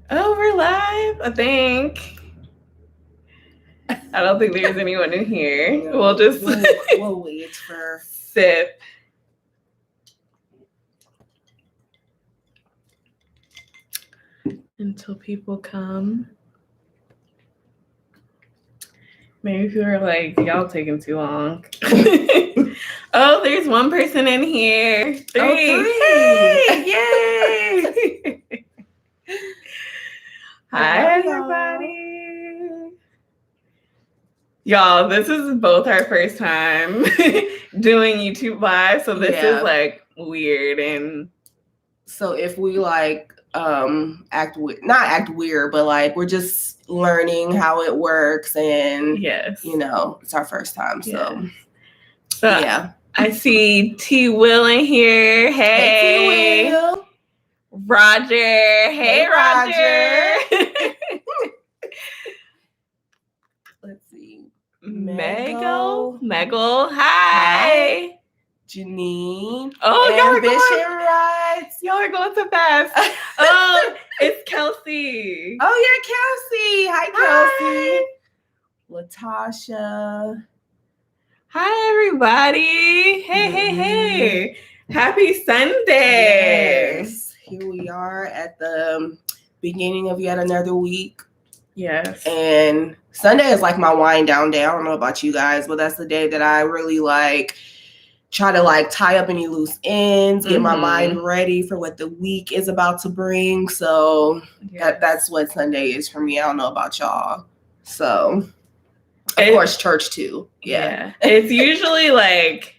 Oh, we're live, I think. I don't think there's anyone in here. No, We'll just we'll wait for sip. Until people come. Maybe people are like, y'all taking too long. Oh, there's one person in here. Three. Oh, Hey, yay! Hi, everybody. Y'all, this is both our first time doing YouTube Live, so this is like weird. And so if we like not act weird, but like we're just learning how it works, and you know, it's our first time. So yeah. I see T Will in here. Hey, T Will. Roger. Hey, Roger. Let's see. Meggle. Hi. Janine. Oh, Ambition Rides. Y'all are going so fast. Oh, it's Kelsey. Oh, yeah, Kelsey. Hi, Kelsey. Latasha. Hi, everybody. Hey. Happy Sunday. Yes. Here we are at the beginning of yet another week. Yes. And Sunday is like my wind down day. I don't know about you guys, but that's the day that I really like try to like tie up any loose ends, get my mind ready for what the week is about to bring. So that's what Sunday is for me. I don't know about y'all. So of course church too. Yeah. It's usually like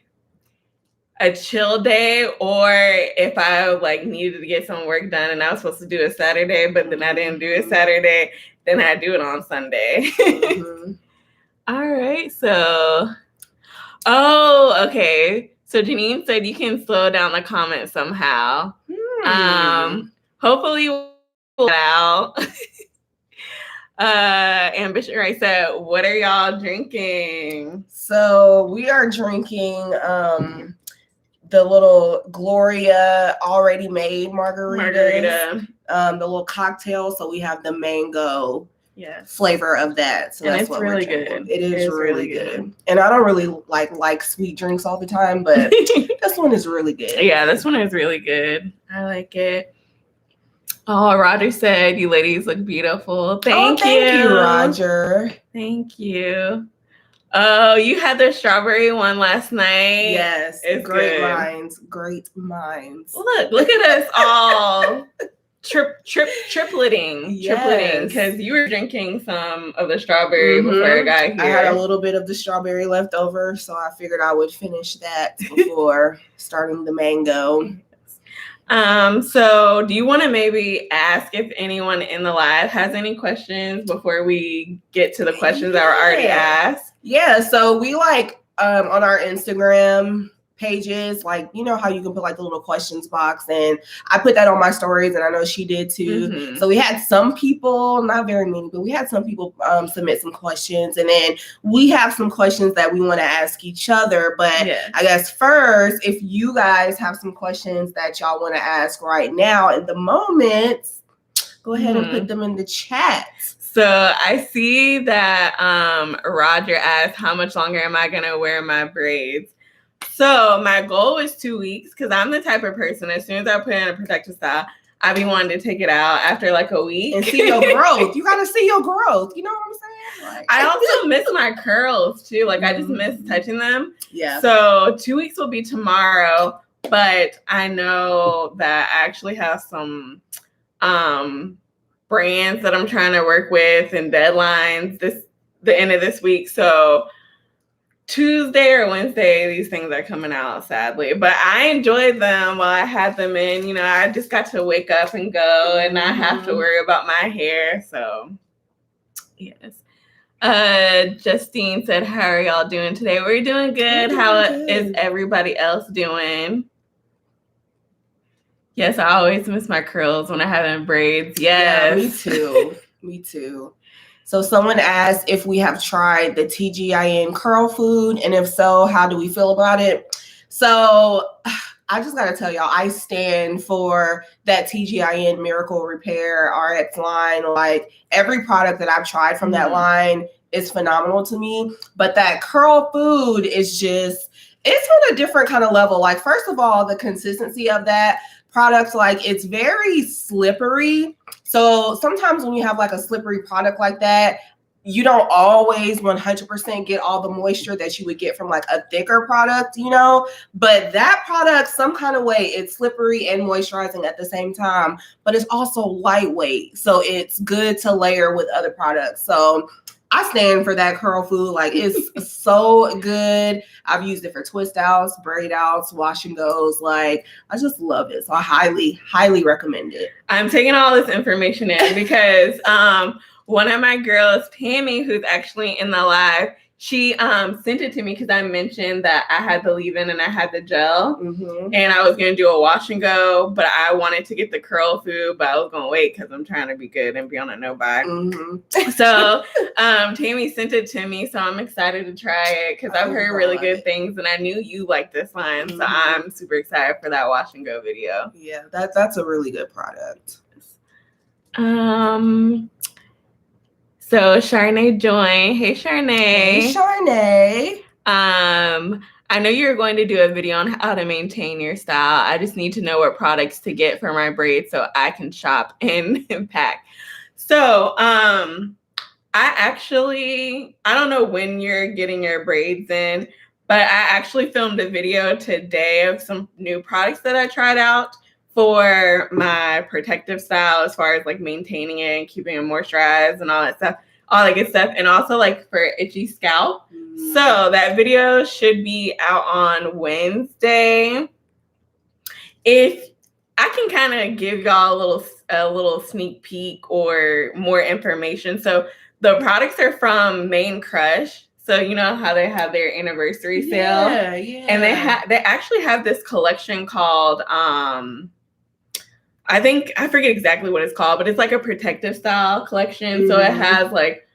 a chill day, or if I like needed to get some work done and I was supposed to do it Saturday, but then I didn't do it Saturday, then I do it on Sunday. All right, so okay. So Janine said you can slow down the comments somehow. Hopefully we'll out. Ambition Right said, what are y'all drinking? So we are drinking the little Gloria already made margarita. The little cocktail. So we have the mango flavor of that. So and that's what really we're drinking. good. It is really good. And I don't really like sweet drinks all the time, but this one is really good. Yeah, this one is really good. I like it. Oh, Roger said, you ladies look beautiful. Thank you, Roger. Thank you. Oh, you had the strawberry one last night. Yes. It's great good. Great minds. Look at us all tripleting. Because you were drinking some of the strawberry before I got here. I had a little bit of the strawberry left over, so I figured I would finish that before starting the mango. So do you want to maybe ask if anyone in the live has any questions before we get to the questions that were already asked? Yeah, so we like on our Instagram pages, like, you know how you can put like the little questions box, and I put that on my stories, and I know she did too. So we had some people, not very many, but we had some people submit some questions, and then we have some questions that we want to ask each other. But I guess first, if you guys have some questions that y'all want to ask right now in the moment, go ahead and put them in the chat. So I see that Roger asked, how much longer am I going to wear my braids? So my goal is 2 weeks, because I'm the type of person, as soon as I put in a protective style, I be wanting to take it out after like a week. And see your growth. You got to see your growth. You know what I'm saying? Like, I also miss my curls too. Like I just miss touching them. Yeah. So 2 weeks will be tomorrow, but I know that I actually have some brands that I'm trying to work with and deadlines the end of this week. So Tuesday or Wednesday, these things are coming out, sadly. But I enjoyed them while I had them in. You know, I just got to wake up and go and not have to worry about my hair. So, yes. Justine said, how are y'all doing today? We're doing good. How is everybody else doing? Yes, I always miss my curls when I have them in braids. Yes. Yeah, me too. So someone asked if we have tried the TGIN curl food, and if so, how do we feel about it? So I just gotta tell y'all, I stand for that TGIN Miracle Repair RX line. Like every product that I've tried from that line is phenomenal to me. But that curl food is just, it's on a different kind of level. Like, first of all, the consistency of that product, like it's very slippery. So sometimes when you have like a slippery product like that, you don't always 100% get all the moisture that you would get from like a thicker product, you know, but that product, some kind of way, it's slippery and moisturizing at the same time, but it's also lightweight. So it's good to layer with other products. So I stand for that curl food. Like it's so good. I've used it for twist outs, braid outs, wash and goes. Like I just love it. So I highly, highly recommend it. I'm taking all this information in because one of my girls, Tammy, who's actually in the live, she sent it to me because I mentioned that I had the leave-in and I had the gel, and I was going to do a wash and go, but I wanted to get the curl food, but I was going to wait because I'm trying to be good and be on a no-buy. So Tammy sent it to me, so I'm excited to try it because I've heard really good things, and I knew you liked this line, so I'm super excited for that wash and go video. Yeah, that's a really good product. So Sharnae joined. Hey, Sharnae. Hey, Sharnae. I know you're going to do a video on how to maintain your style. I just need to know what products to get for my braids so I can shop and pack. So I don't know when you're getting your braids in, but I actually filmed a video today of some new products that I tried out for my protective style, as far as like maintaining it and keeping it moisturized and all that stuff, all that good stuff, and also like for itchy scalp. So that video should be out on Wednesday. If I can kind of give y'all a little sneak peek or more information. So the products are from Main Crush. So you know how they have their anniversary sale, and they actually have this collection called I forget exactly what it's called, but it's like a protective style collection. So it has like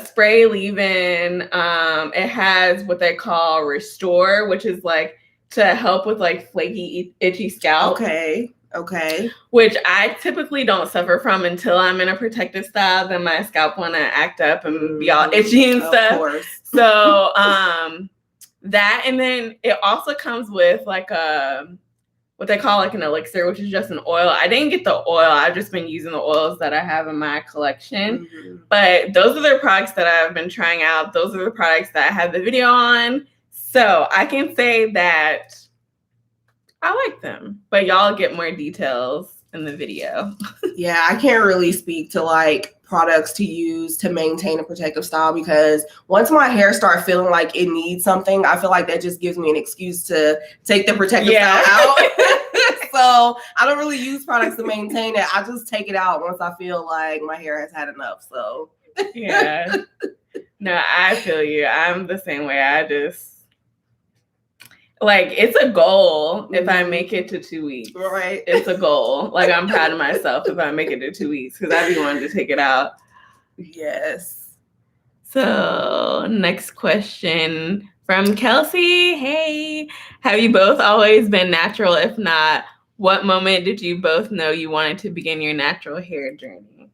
spray leave-in. It has what they call Restore, which is like to help with like flaky, itchy scalp. Okay. Which I typically don't suffer from until I'm in a protective style. Then my scalp want to act up and be all itchy and stuff. Of course. So that, and then it also comes with like what they call like an elixir, which is just an oil. I didn't get the oil. I've just been using the oils that I have in my collection. But those are the products that I've been trying out. Those are the products that I have the video on. So I can say that I like them, but y'all get more details in the video. Yeah, I can't really speak to like products to use to maintain a protective style, because once my hair starts feeling like it needs something, I feel like that just gives me an excuse to take the protective style out. So I don't really use products to maintain it. I just take it out once I feel like my hair has had enough. So yeah. No, I feel you. I'm the same way. I just like, it's a goal if I make it to 2 weeks. Right. It's a goal. Like, I'm proud of myself if I make it to 2 weeks, because I be wanting to take it out. Yes. So next question from Kelsey. Hey, have you both always been natural? If not, what moment did you both know you wanted to begin your natural hair journey?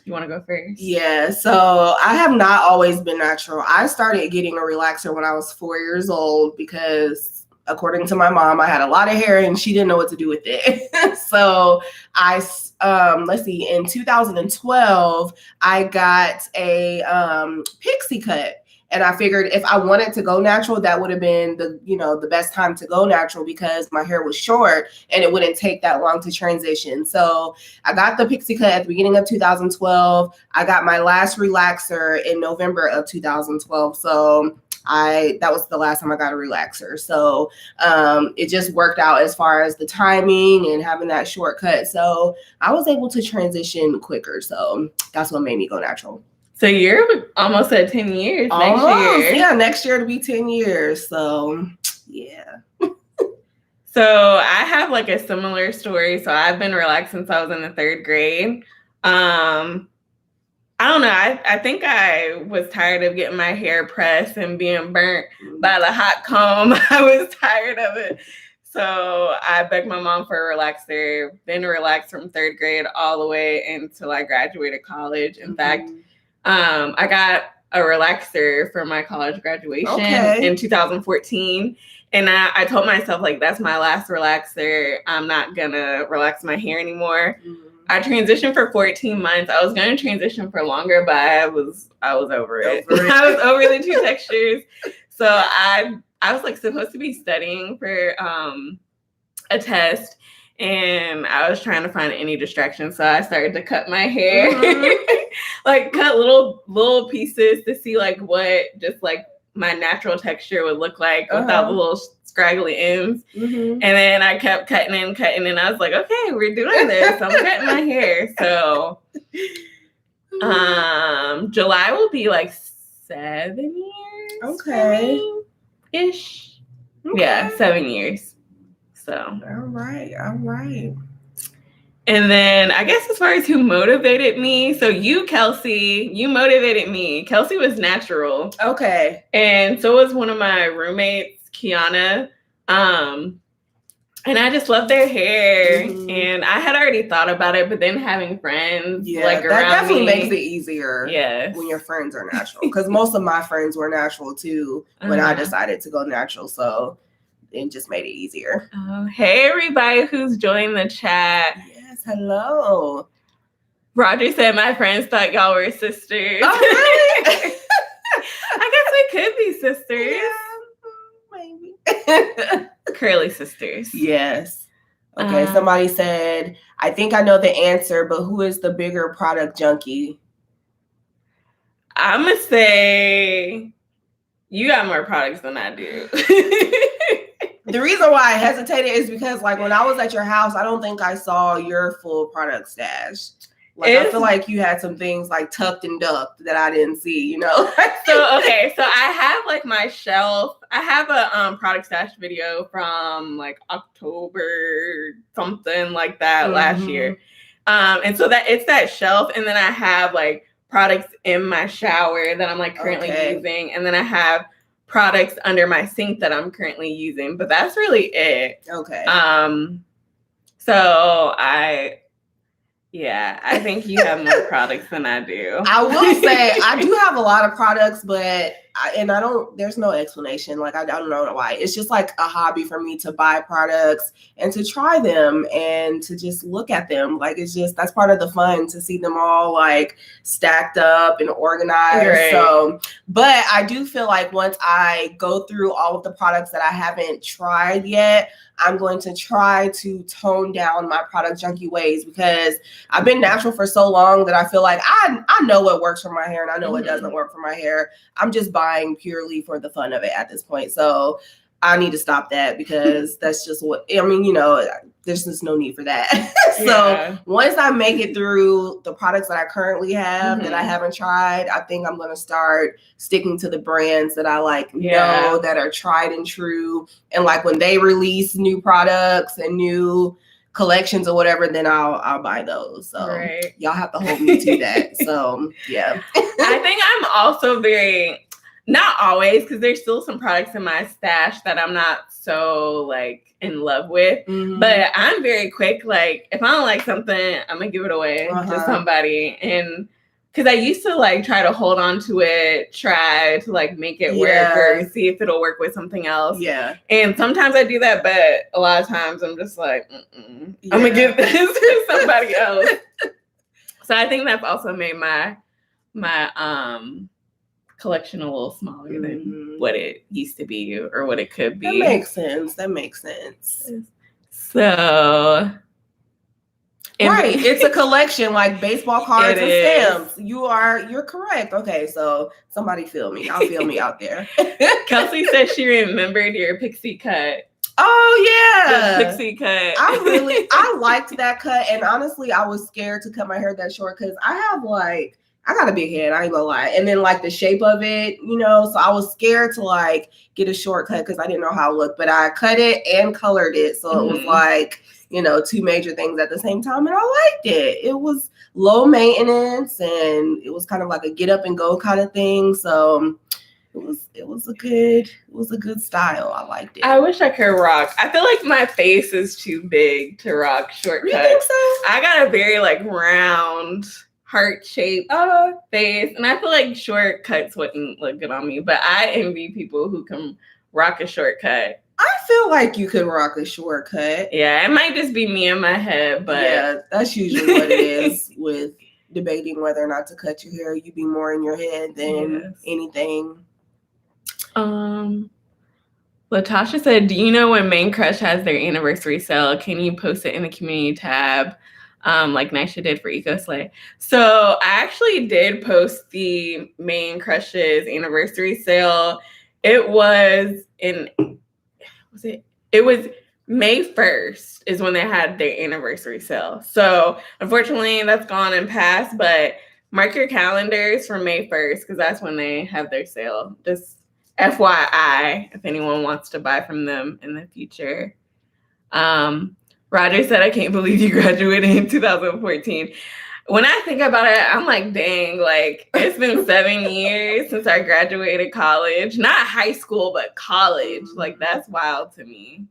You want to go first? Yeah, so I have not always been natural. I started getting a relaxer when I was 4 years old because, according to my mom, I had a lot of hair and she didn't know what to do with it. So in 2012, I got a pixie cut. And I figured if I wanted to go natural, that would have been the best time to go natural, because my hair was short and it wouldn't take that long to transition. So I got the pixie cut at the beginning of 2012. I got my last relaxer in November of 2012. So that was the last time I got a relaxer. So it just worked out as far as the timing and having that shortcut. So I was able to transition quicker. So that's what made me go natural. So you're almost at 10 years almost, next year. Yeah, next year it'll be 10 years. So, yeah. So I have like a similar story. So I've been relaxed since I was in the 3rd grade. I don't know. I think I was tired of getting my hair pressed and being burnt by the hot comb. I was tired of it. So I begged my mom for a relaxer, then relaxed from 3rd grade all the way until I graduated college. In fact, I got a relaxer for my college graduation in 2014. And I told myself, like, that's my last relaxer. I'm not going to relax my hair anymore. I transitioned for 14 months. I was going to transition for longer, but I was over it. I was over the 2 textures. So I was like supposed to be studying for a test, and I was trying to find any distraction. So I started to cut my hair, like cut little pieces to see like what just like my natural texture would look like without the little scraggly ends. And then I kept cutting and I was like, okay, we're doing this. I'm cutting my hair. So July will be like 7 years. Okay. Ish. Okay. Yeah, 7 years. So. All right. And then I guess as far as who motivated me, so you, Kelsey, you motivated me. Kelsey was natural. Okay. And so was one of my roommates, Kiana. And I just love their hair. And I had already thought about it, but then having friends like around that definitely me makes it easier when your friends are natural. Because most of my friends were natural too when I decided to go natural. So it just made it easier. Oh, hey, everybody who's joined the chat. Yes, hello. Roger said my friends thought y'all were sisters. Oh, really? I guess we could be sisters. Yeah, maybe. Curly sisters. Yes. Okay, somebody said, I think I know the answer, but who is the bigger product junkie? I'm going to say you got more products than I do. The reason why I hesitated is because, like, when I was at your house, I don't think I saw your full product stash. Like, I feel like you had some things like tucked and ducked that I didn't see, you know? So I have like my shelf. I have a product stash video from like October, something like that last year. And so that it's that shelf. And then I have like products in my shower that I'm like currently using. And then I have products under my sink that I'm currently using. But that's really it. Okay. So I think you have more products than I do. I will say I do have a lot of products, but there's no explanation. Like, I don't know why. It's just like a hobby for me to buy products and to try them and to just look at them. Like, that's part of the fun to see them all like stacked up and organized. Right. So, but I do feel like once I go through all of the products that I haven't tried yet, I'm going to try to tone down my product junkie ways, because I've been natural for so long that I feel like I know what works for my hair and I know what doesn't work for my hair. I'm just buying purely for the fun of it at this point. So I need to stop that, because that's just there's just no need for that. So once I make it through the products that I currently have that I haven't tried, I think I'm going to start sticking to the brands that I like know that are tried and true. And like when they release new products and new collections or whatever, then I'll buy those. So y'all have to hold me to that. So yeah. I think I'm also not always, because there's still some products in my stash that I'm not so like in love with, but I'm very quick. Like, if I don't like something, I'm gonna give it away to somebody. And because I used to like try to hold on to it, try to like make it work or see if it'll work with something else. Yeah. And sometimes I do that, but a lot of times I'm just like, I'm gonna give this to somebody else. So I think that's also made my collection a little smaller than what it used to be or what it could be. That makes sense. So it's a collection like baseball cards and stamps. You're correct. Okay, so somebody feel me. I'll feel me out there. Kelsey said she remembered your pixie cut. Oh yeah, the pixie cut. I liked that cut, and honestly, I was scared to cut my hair that short because I got a big head, I ain't gonna lie. And then like the shape of it, so I was scared to like get a shortcut because I didn't know how it looked. But I cut it and colored it. So it was like, two major things at the same time. And I liked it. It was low maintenance and it was kind of like a get up and go kind of thing. So It was a good style. I liked it. I wish I could rock. I feel like my face is too big to rock short cuts. You think so? I got a very like round, heart-shaped face, and I feel like short cuts wouldn't look good on me. But I envy people who can rock a shortcut. I feel like you could rock a shortcut. Yeah, it might just be me in my head, but yeah, that's usually what it is with debating whether or not to cut your hair. You be more in your head than anything. Latasha said, do you know when Main Crush has their anniversary sale? Can you post it in the community tab like Nisha did for Eco Slay? So I actually did post the Main Crush's anniversary sale. It was May 1st is when they had their anniversary sale. So unfortunately that's gone and passed, but mark your calendars for May 1st because that's when they have their sale. Just FYI, if anyone wants to buy from them in the future. Roger said, I can't believe you graduated in 2014. When I think about it, I'm like, dang, like it's been 7 years since I graduated college. Not high school, but college. Like that's wild to me.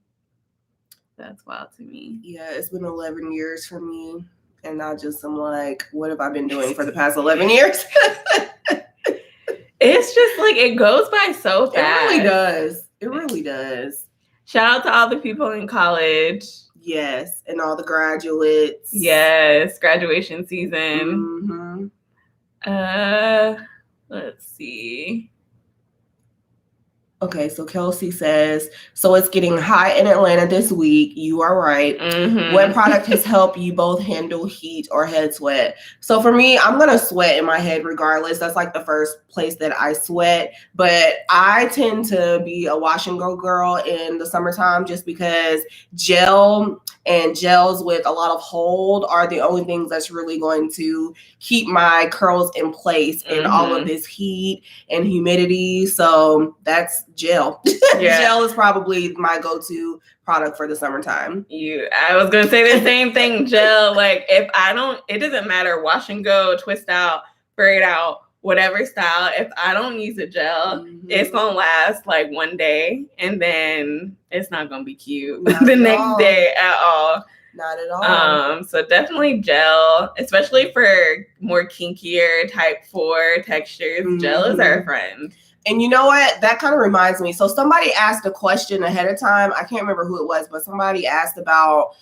That's wild to me. Yeah, it's been 11 years for me. And I just am like, what have I been doing for the past 11 years? It's just like it goes by so fast. It really does. It really does. Shout out to all the people in college. Yes, and all the graduates. Yes, graduation season. Let's see. Okay, so Kelsey says, so it's getting hot in Atlanta this week. You are right. What product has helped you both handle heat or head sweat? So for me, I'm going to sweat in my head regardless. That's like the first place that I sweat. But I tend to be a wash and go girl in the summertime just because gel and gels with a lot of hold are the only things that's really going to keep my curls in place in all of this heat and humidity. So that's gel. Yeah. Gel is probably my go-to product for the summertime. I was gonna say the same thing. Gel, like if I don't, it doesn't matter. Wash and go, twist out, braid out, whatever style. If I don't use a gel, it's gonna last like one day, and then it's not gonna be cute the next day at all. Not at all. So definitely gel, especially for more kinkier type 4 textures. Gel is our friend. And you know what? That kind of reminds me. So somebody asked a question ahead of time. I can't remember who it was, but somebody asked about,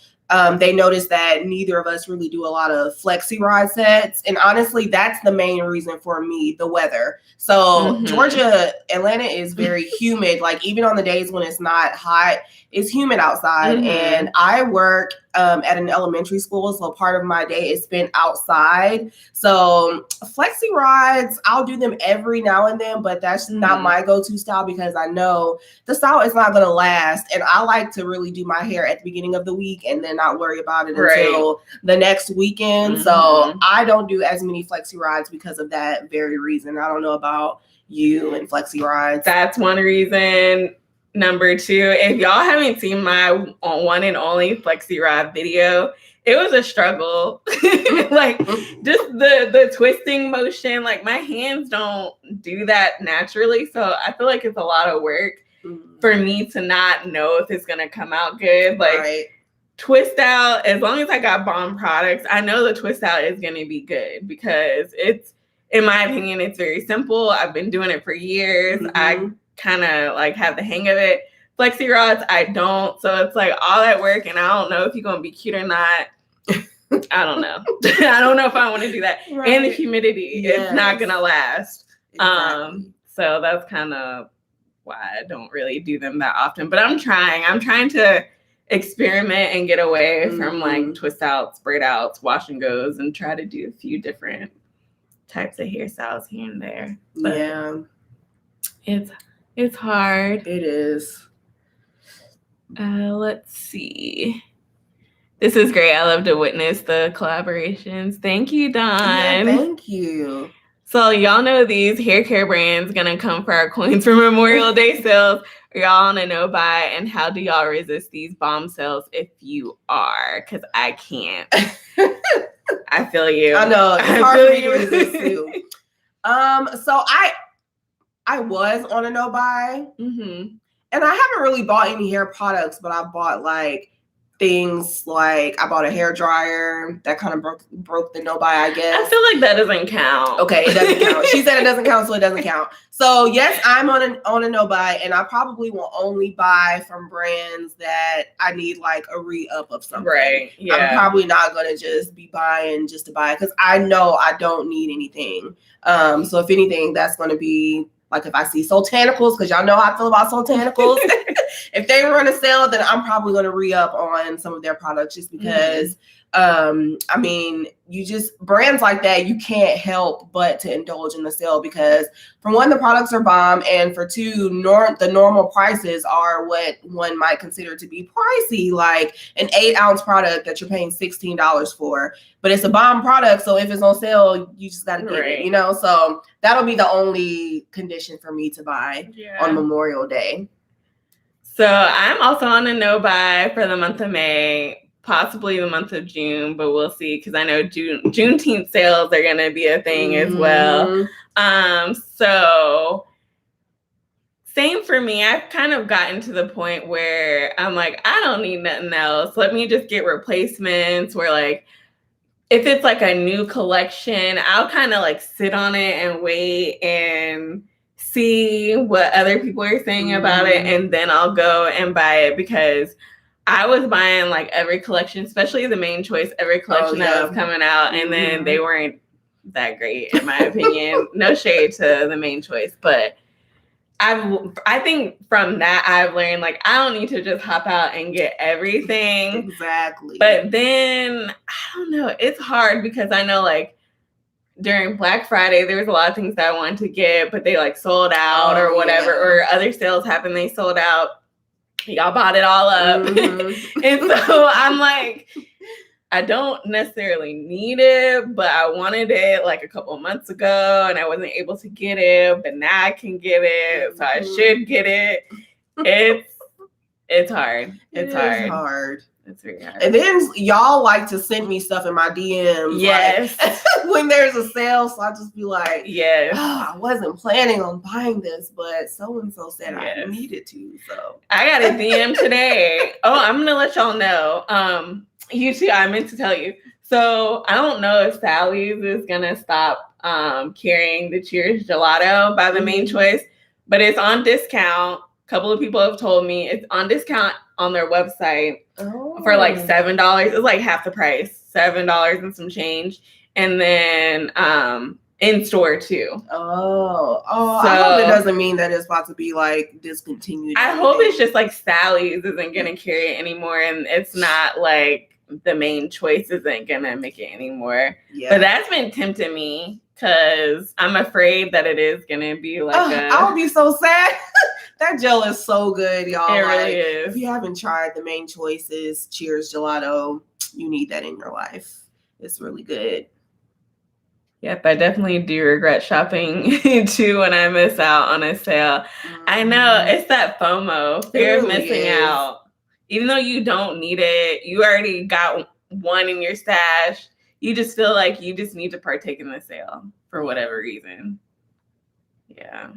they noticed that neither of us really do a lot of flexi rod sets. And honestly, that's the main reason for me, the weather. So Georgia, Atlanta is very humid. Like even on the days when it's not hot, it's humid outside. And I work at an elementary school. So part of my day is spent outside. So flexi rods, I'll do them every now and then, but that's not my go-to style because I know the style is not going to last. And I like to really do my hair at the beginning of the week and then not worry about it until the next weekend. So I don't do as many flexi rods because of that very reason. I don't know about you and flexi rods. That's one reason. Number 2, if y'all haven't seen my one and only flexi rod video, it was a struggle. Like just the twisting motion, like my hands don't do that naturally. So I feel like it's a lot of work for me to not know if it's gonna come out good. Like twist out, as long as I got bomb products, I know the twist out is gonna be good because it's, in my opinion, it's very simple. I've been doing it for years. I kind of like have the hang of it. Flexi rods, I don't. So it's like all that work and I don't know if you're going to be cute or not. I don't know. I don't know if I want to do that. And the humidity, it's not going to last. Exactly. So that's kind of why I don't really do them that often. But I'm trying to experiment and get away from like twist outs, braid outs, wash and goes, and try to do a few different types of hairstyles here and there. But it's hard. It is. Let's see. This is great. I love to witness the collaborations. Thank you, Dawn. Yeah, thank you. So y'all know these hair care brands gonna come for our coins for Memorial Day sales. Are y'all on a no buy? And how do y'all resist these bomb sales if you are? Because I can't. I feel you. I know. It's hard for me to resist too. So I was on a no buy. Mm-hmm. And I haven't really bought any hair products, but I've bought like things like I bought a hair dryer that kind of broke the no buy, I guess. I feel like that doesn't count. Okay, it doesn't count. She said it doesn't count, so it doesn't count. So yes, I'm on a no buy, and I probably will only buy from brands that I need like a re-up of something. Right. Yeah. I'm probably not gonna just be buying just to buy it because I know I don't need anything. So if anything, that's gonna be like if I see Soultanicals, because y'all know how I feel about Soultanicals. If they run a sale, then I'm probably going to re-up on some of their products just because, I mean, you just, brands like that, you can't help but to indulge in the sale because for one, the products are bomb, and for two, the normal prices are what one might consider to be pricey, like an 8-ounce product that you're paying $16 for, but it's a bomb product, so if it's on sale, you just got to get it, you know? So that'll be the only condition for me to buy on Memorial Day. So I'm also on a no buy for the month of May, possibly the month of June, but we'll see because I know Juneteenth sales are going to be a thing as well. So same for me. I've kind of gotten to the point where I'm like, I don't need nothing else. Let me just get replacements where like, if it's like a new collection, I'll kind of like sit on it and wait and see what other people are saying about it, and then I'll go and buy it because I was buying like every collection, especially the Main Choice, every collection that was coming out, and then they weren't that great in my opinion. No shade to the Main Choice, but I think from that I've learned like I don't need to just hop out and get everything. Exactly. But then I don't know, it's hard because I know like during Black Friday, there was a lot of things that I wanted to get, but they like sold out or whatever, or other sales happened, they sold out. Y'all bought it all up. And so I'm like, I don't necessarily need it, but I wanted it like a couple of months ago and I wasn't able to get it, but now I can get it. So I should get it. It's hard. It's hard. It's very hard. And then y'all like to send me stuff in my DMs. Yes. Like, when there's a sale, so I just be like, yes. Oh, I wasn't planning on buying this, but so-and-so said I needed to. So I got a DM today. Oh, I'm gonna let y'all know. You too, I meant to tell you. So I don't know if Sally's is gonna stop carrying the Cheers gelato by the Main Choice, but it's on discount. A couple of people have told me it's on discount on their website for like $7. It's like half the price, $7 and some change. And then in store too. So, I hope it doesn't mean that it's about to be like discontinued. I hope it's just like Sally's isn't gonna carry it anymore, and it's not like the Main Choice isn't gonna make it anymore. But that's been tempting me because I'm afraid that it is gonna be like I'll be so sad. That gel is so good, y'all. It really is. If you haven't tried the Main Choices Cheers gelato, you need that in your life. It's really good. Yep, I definitely do regret shopping too when I miss out on a sale. I know, it's that FOMO, fear of missing out. Even though you don't need it, you already got one in your stash. You just feel like you just need to partake in the sale for whatever reason. Yeah.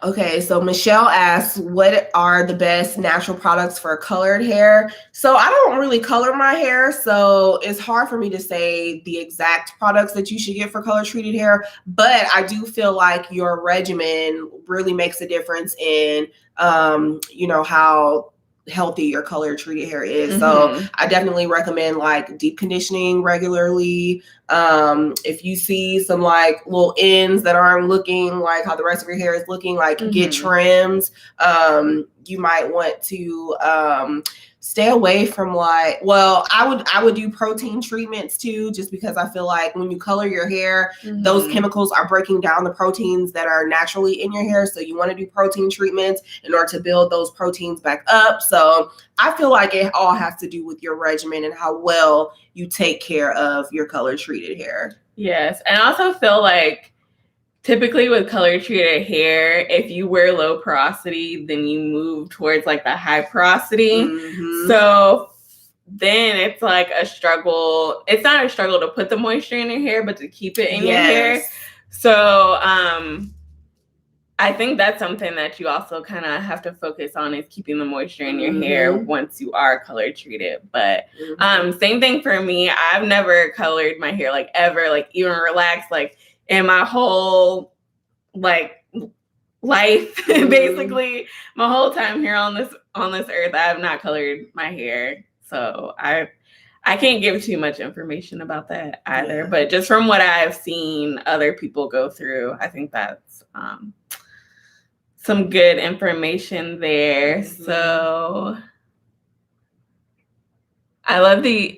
Okay, so Michelle asks, what are the best natural products for colored hair? So I don't really color my hair, so it's hard for me to say the exact products that you should get for color treated hair, but I do feel like your regimen really makes a difference in, how healthy your color treated hair is. So I definitely recommend like deep conditioning regularly. If you see some like little ends that aren't looking like how the rest of your hair is looking, like get trims. You might want to stay away from like, well, I would do protein treatments too, just because I feel like when you color your hair, those chemicals are breaking down the proteins that are naturally in your hair. So you want to do protein treatments in order to build those proteins back up. So I feel like it all has to do with your regimen and how well you take care of your color treated hair. Yes. And I also feel like typically with color treated hair, if you wear low porosity, then you move towards like the high porosity. So then it's like a struggle. It's not a struggle to put the moisture in your hair, but to keep it in your hair. So I think that's something that you also kind of have to focus on is keeping the moisture in your hair once you are color treated. But same thing for me. I've never colored my hair like ever, like even relaxed, like in my whole like life, basically my whole time here on this earth. I have not colored my hair, so I can't give too much information about that either. But just from what I've seen other people go through, I think that's some good information there. So I love the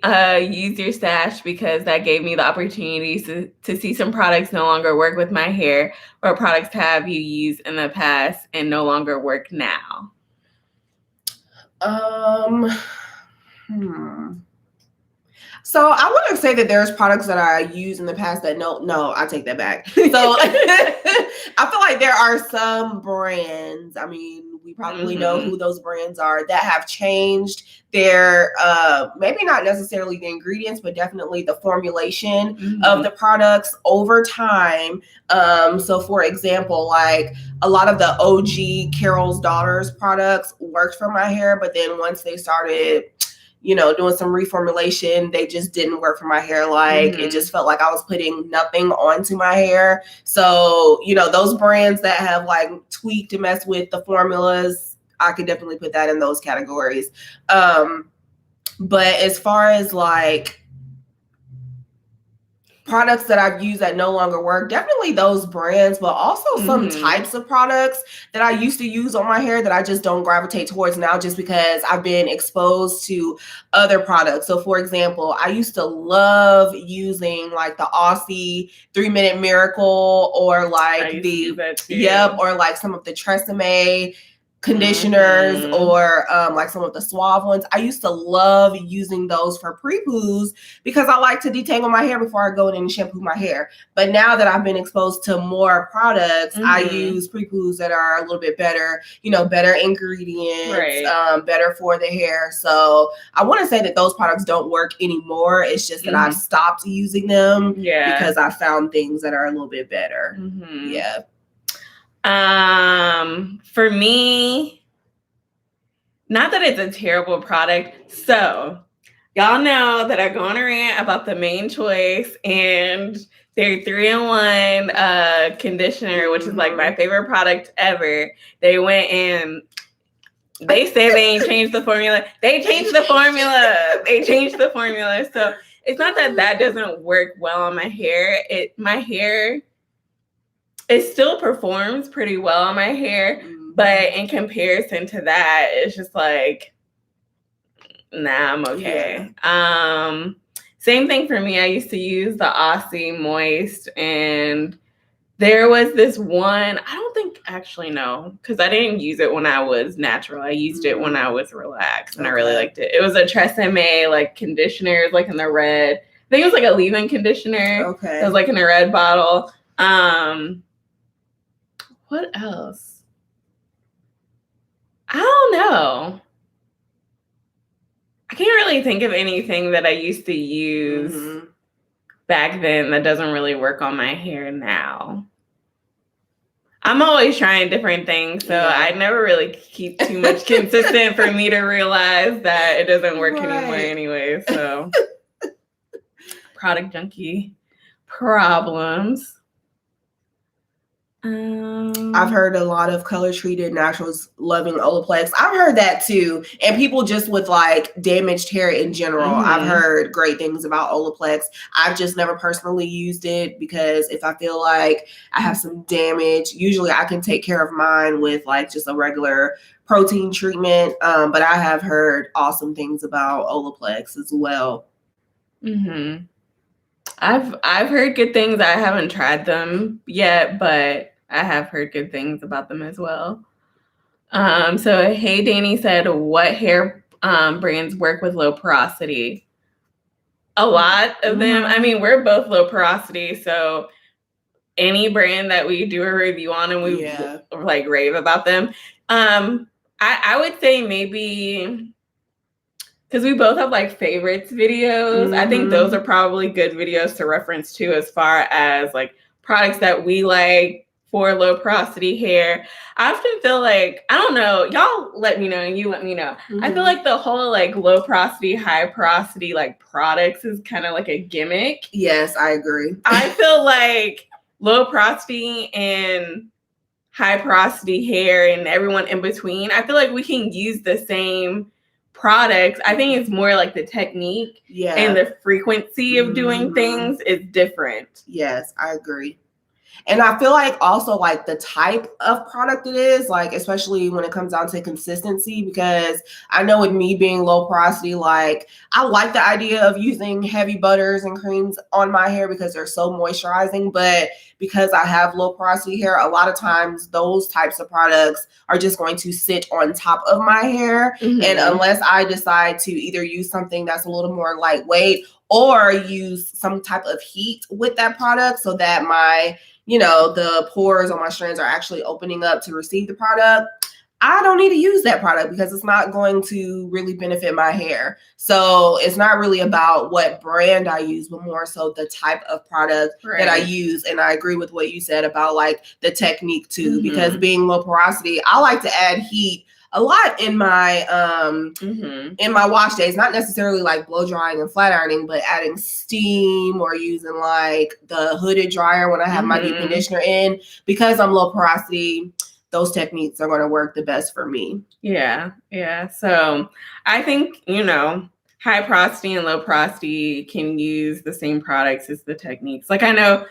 use your stash because that gave me the opportunity to see some products no longer work with my hair, or products have you used in the past and no longer work now. So I wouldn't say that there's products that I used in the past that no, I take that back. So I feel like there are some brands, I mean, we probably know who those brands are, that have changed their, maybe not necessarily the ingredients, but definitely the formulation of the products over time. So for example, like a lot of the OG Carol's Daughters products worked for my hair, but then once they started doing some reformulation, they just didn't work for my hair. Like it just felt like I was putting nothing onto my hair. So, those brands that have like tweaked and messed with the formulas, I could definitely put that in those categories. But as far as like products that I've used that no longer work, definitely those brands, but also some types of products that I used to use on my hair that I just don't gravitate towards now, just because I've been exposed to other products. So for example, I used to love using like the Aussie 3-Minute Miracle, or like or like some of the Tresemme conditioners, or like some of the Suave ones. I used to love using those for pre-poos because I like to detangle my hair before I go in and shampoo my hair. But now that I've been exposed to more products, I use pre-poos that are a little bit better, better ingredients, better for the hair. So I want to say that those products don't work anymore. It's just that I've stopped using them because I found things that are a little bit better. For me, not that it's a terrible product. So y'all know that I go on a rant about the Main Choice and their 3-in-1 conditioner, which is like my favorite product ever. They went and they say they ain't changed the formula. They changed the formula. So it's not that doesn't work well on my hair. My hair, it still performs pretty well on my hair, but in comparison to that, it's just like, nah, I'm okay. Same thing for me. I used to use the Aussie Moist, and there was this one, I don't think, actually, no, because I didn't use it when I was natural. I used it when I was relaxed, and I really liked it. It was a Tresemme like conditioner, like in the red. I think it was like a leave-in conditioner. It was like in a red bottle. What else? I don't know. I can't really think of anything that I used to use back then that doesn't really work on my hair now. I'm always trying different things, so I never really keep too much consistent for me to realize that it doesn't work anymore anyway. So product junkie problems. I've heard a lot of color treated naturals loving Olaplex. I've heard that too. And people just with like damaged hair in general. I've heard great things about Olaplex. I've just never personally used it because if I feel like I have some damage, usually I can take care of mine with like just a regular protein treatment. But I have heard awesome things about Olaplex as well. I've heard good things. I haven't tried them yet, but I have heard good things about them as well. So Hey Danny said, what hair brands work with low porosity? A lot of them. I mean, we're both low porosity, so any brand that we do a review on and we like rave about them. I would say maybe, because we both have like favorites videos. I think those are probably good videos to reference too, as far as like products that we like, for low porosity hair. I often feel like, I don't know, y'all let me know and you let me know. I feel like the whole like low porosity, high porosity like products is kind of like a gimmick. Yes, I agree. I feel like low porosity and high porosity hair and everyone in between, I feel like we can use the same products. I think it's more like the technique and the frequency of doing things is different. Yes, I agree. And I feel like also like the type of product it is, like especially when it comes down to consistency, because I know with me being low porosity, like I like the idea of using heavy butters and creams on my hair because they're so moisturizing. But because I have low porosity hair, a lot of times those types of products are just going to sit on top of my hair. And unless I decide to either use something that's a little more lightweight or use some type of heat with that product so that my the pores on my strands are actually opening up to receive the product, I don't need to use that product because it's not going to really benefit my hair. So it's not really about what brand I use, but more so the type of product that I use. And I agree with what you said about like the technique too, because being low porosity, I like to add heat a lot in my wash days, not necessarily like blow drying and flat ironing, but adding steam or using like the hooded dryer when I have my deep conditioner in. Because I'm low porosity, those techniques are going to work the best for me. Yeah. So I think, high porosity and low porosity can use the same products as the techniques. Like I know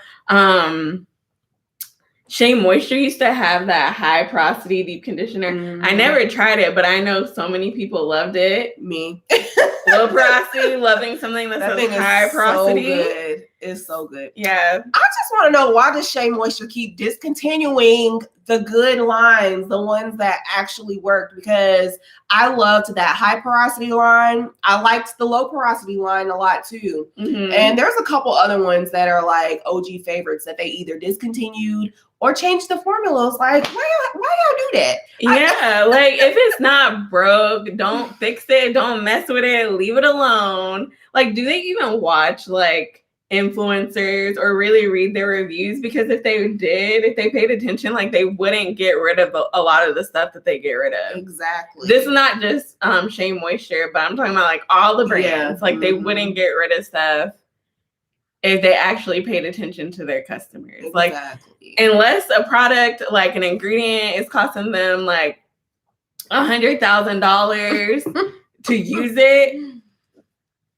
Shea Moisture used to have that high porosity deep conditioner. I never tried it, but I know so many people loved it. Me. Low porosity, loving something that's high porosity. So good. It's so good. Yeah. I just want to know, why does Shea Moisture keep discontinuing the good lines, the ones that actually worked? Because I loved that high porosity line. I liked the low porosity line a lot too. And there's a couple other ones that are like OG favorites that they either discontinued or changed the formulas. Like, why y'all do that? Yeah, like if it's not broke, don't fix it. Don't mess with it. Leave it alone. Like, do they even watch like influencers or really read their reviews? Because if they paid attention, like they wouldn't get rid of a lot of the stuff that they get rid of. Exactly. This is not just Shea Moisture, but I'm talking about like all the brands. Yeah. Like they wouldn't get rid of stuff if they actually paid attention to their customers. Exactly. Like unless a product, like an ingredient, is costing them like $100,000 to use it,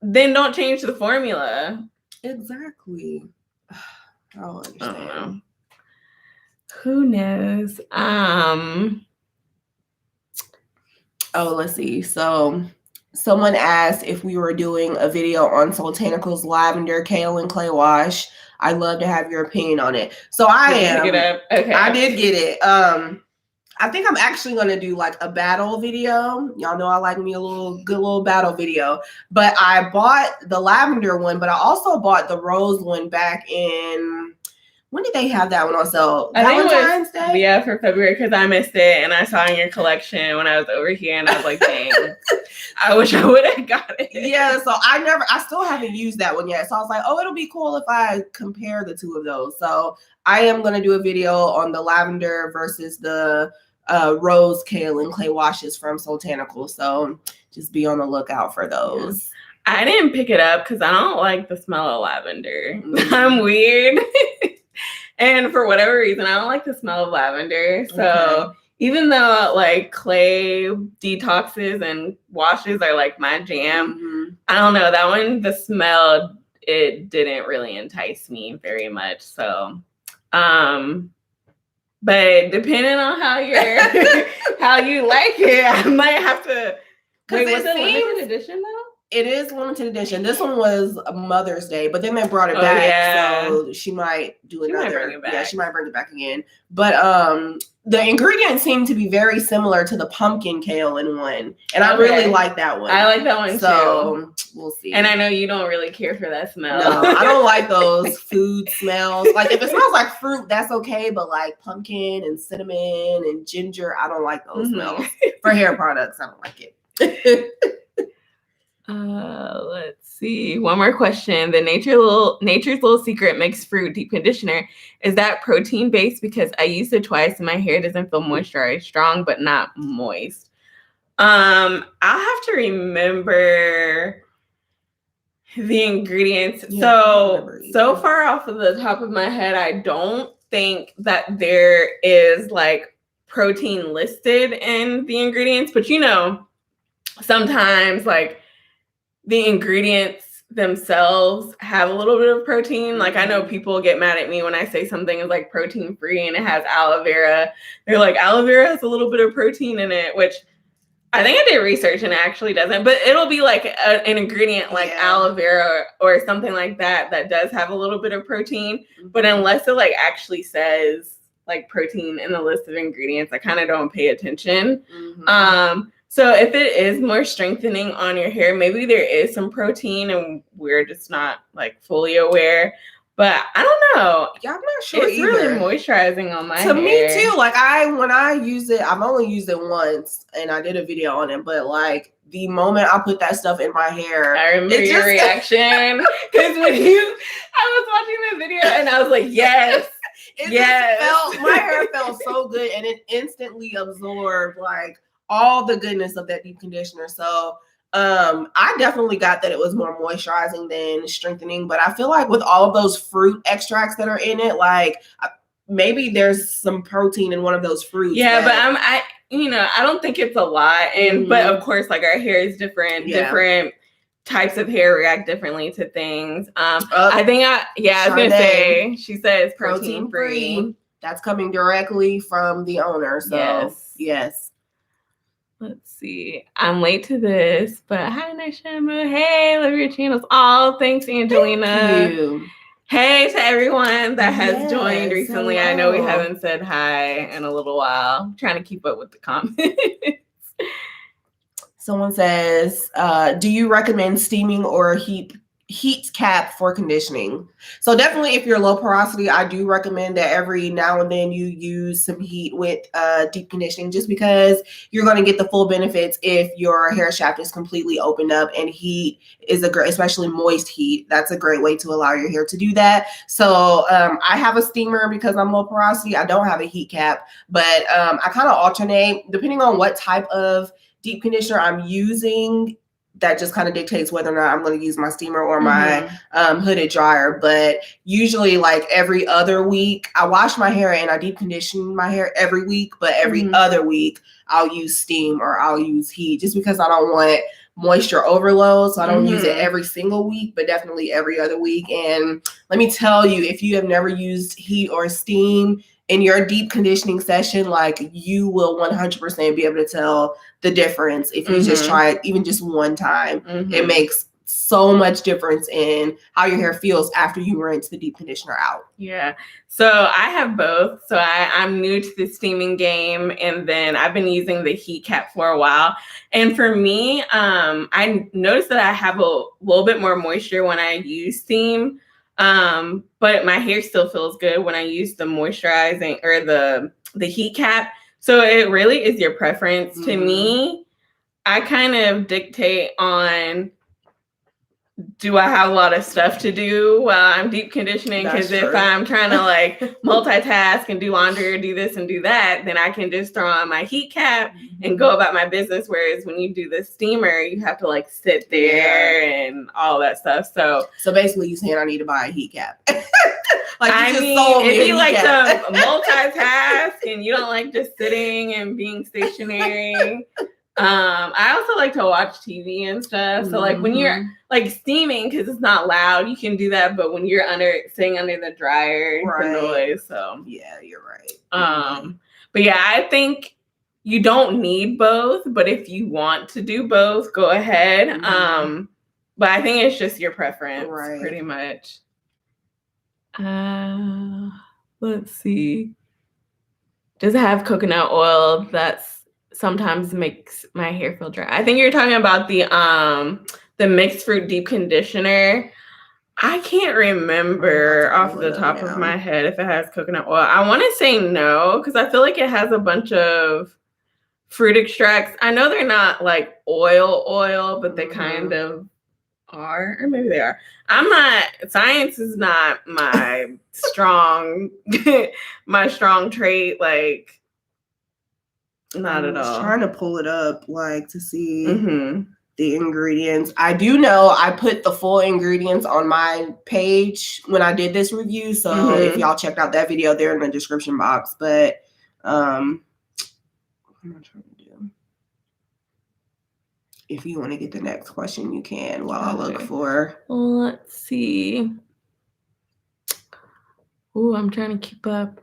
then don't change the formula. Exactly. I don't understand. I don't know. Who knows? Oh, let's see. So someone asked if we were doing a video on Soultanicals lavender, kale, and clay wash. I'd love to have your opinion on it. So I am. Pick it up. Okay. I did get it. I think I'm actually going to do like a battle video. Y'all know I like me a good little battle video. But I bought the lavender one, but I also bought the rose one back in, when did they have that one on sale? Valentine's Day? Yeah, for February, because I missed it and I saw in your collection when I was over here and I was like, dang, I wish I would have got it. Yeah, so I still haven't used that one yet. So I was like, oh, it'll be cool if I compare the two of those. So I am going to do a video on the lavender versus the rose, kale, and clay washes from Soultanicals. So just be on the lookout for those. I didn't pick it up because I don't like the smell of lavender. I'm weird. And for whatever reason, I don't like the smell of lavender. So even though like clay detoxes and washes are like my jam, I don't know, that one, the smell, it didn't really entice me very much. So, but depending on how you like it, I might have to. Wait, was it limited edition though? It is limited edition. This one was Mother's Day, but then they brought it back, so she might do another. Might bring it back. Yeah, she might bring it back again. But the ingredients seem to be very similar to the pumpkin kale in one, and I really like that one. I like that one too. We'll see. And I know you don't really care for that smell. No, I don't like those food smells. Like if it smells like fruit, that's okay, but like pumpkin and cinnamon and ginger, I don't like those smells. For hair products, I don't like it. Let's see. One more question. The Nature's Little Secret Mixed Fruit Deep Conditioner, is that protein based? Because I used it twice and my hair doesn't feel moisturized, strong but not moist. I'll have to remember the ingredients. Yeah, so far off of the top of my head, I don't think that there is like protein listed in the ingredients, but sometimes like the ingredients themselves have a little bit of protein. Like I know people get mad at me when I say something is like protein free and it has aloe vera. They're like, aloe vera has a little bit of protein in it, which I think I did research and it actually doesn't, but it'll be like an ingredient like aloe vera or something like that does have a little bit of protein. But unless it like actually says like protein in the list of ingredients, I kind of don't pay attention. So if it is more strengthening on your hair, maybe there is some protein and we're just not like fully aware. But I don't know. Yeah, I'm not sure it's either. Really moisturizing on my hair. To me too. Like when I use it, I've only used it once and I did a video on it. But like the moment I put that stuff in my hair, I remember your reaction. Because I was watching the video and I was like, yes. My hair felt so good and it instantly absorbed like all the goodness of that deep conditioner. So I definitely got that it was more moisturizing than strengthening, but I feel like with all of those fruit extracts that are in it, like maybe there's some protein in one of those fruits. Yeah, but I don't think it's a lot. And but of course, like our hair is different. Different types of hair react differently to things. I think I was gonna say she says protein free. That's coming directly from the owner. So yes. Let's see. I'm late to this, but hi, Nisha. Hey, love your channels. Oh, thanks, Angelina. Thank you. Hey to everyone that has joined recently. Hello. I know we haven't said hi in a little while. I'm trying to keep up with the comments. Someone says, do you recommend steaming or heat cap for conditioning? So definitely if you're low porosity, I do recommend that every now and then you use some heat with deep conditioning, just because you're going to get the full benefits if your hair shaft is completely opened up, and heat is especially moist heat. That's a great way to allow your hair to do that. So I have a steamer because I'm low porosity. I don't have a heat cap, but I kind of alternate depending on what type of deep conditioner I'm using. That just kind of dictates whether or not I'm going to use my steamer or my hooded dryer. But usually like every other week, I wash my hair and I deep condition my hair every week. But every other week, I'll use steam or I'll use heat, just because I don't want moisture overload. So I don't use it every single week, but definitely every other week. And let me tell you, if you have never used heat or steam in your deep conditioning session, like you will 100% be able to tell the difference if you just try it even just one time. It makes so much difference in how your hair feels after you rinse the deep conditioner out. Yeah. So I have both. So I'm new to the steaming game, and then I've been using the heat cap for a while. And for me, I noticed that I have a little bit more moisture when I use steam. But my hair still feels good when I use the moisturizing or the heat cap. So it really is your preference. To me, I kind of dictate on, do I have a lot of stuff to do while I'm deep conditioning? Because if I'm trying to like multitask and do laundry or do this and do that, then I can just throw on my heat cap and go about my business. Whereas when you do the steamer, you have to like sit there and all that stuff. So basically you saying I need to buy a heat cap. If you like to multitask and you don't like just sitting and being stationary. I also like to watch TV and stuff. So like when you're like steaming, because it's not loud, you can do that. But when you're sitting under the dryer, the noise. So yeah, you're right. But yeah, I think you don't need both. But if you want to do both, go ahead. But I think it's just your preference, pretty much. Let's see. Does it have coconut oil? That's sometimes makes my hair feel dry. I think you're talking about the mixed fruit deep conditioner. I can't remember off the top of my head if it has coconut oil. I want to say no, because I feel like it has a bunch of fruit extracts. I know they're not like oil, but they kind of are, or maybe they are. I'm not, science is not my strong my strong trait, like not at all. I was trying to pull it up like to see the ingredients. I do know I put the full ingredients on my page when I did this review, so if y'all checked out that video, they're in the description box. But what am I trying to do? If you want to get the next question, you can while I look for. Let's see. Ooh, I'm trying to keep up.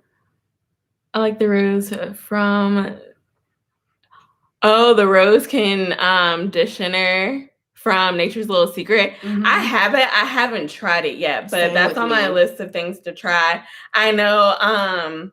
I like the rose from the rose conditioner from Nature's Little Secret. I haven't tried it yet, but that's on my list of things to try. I know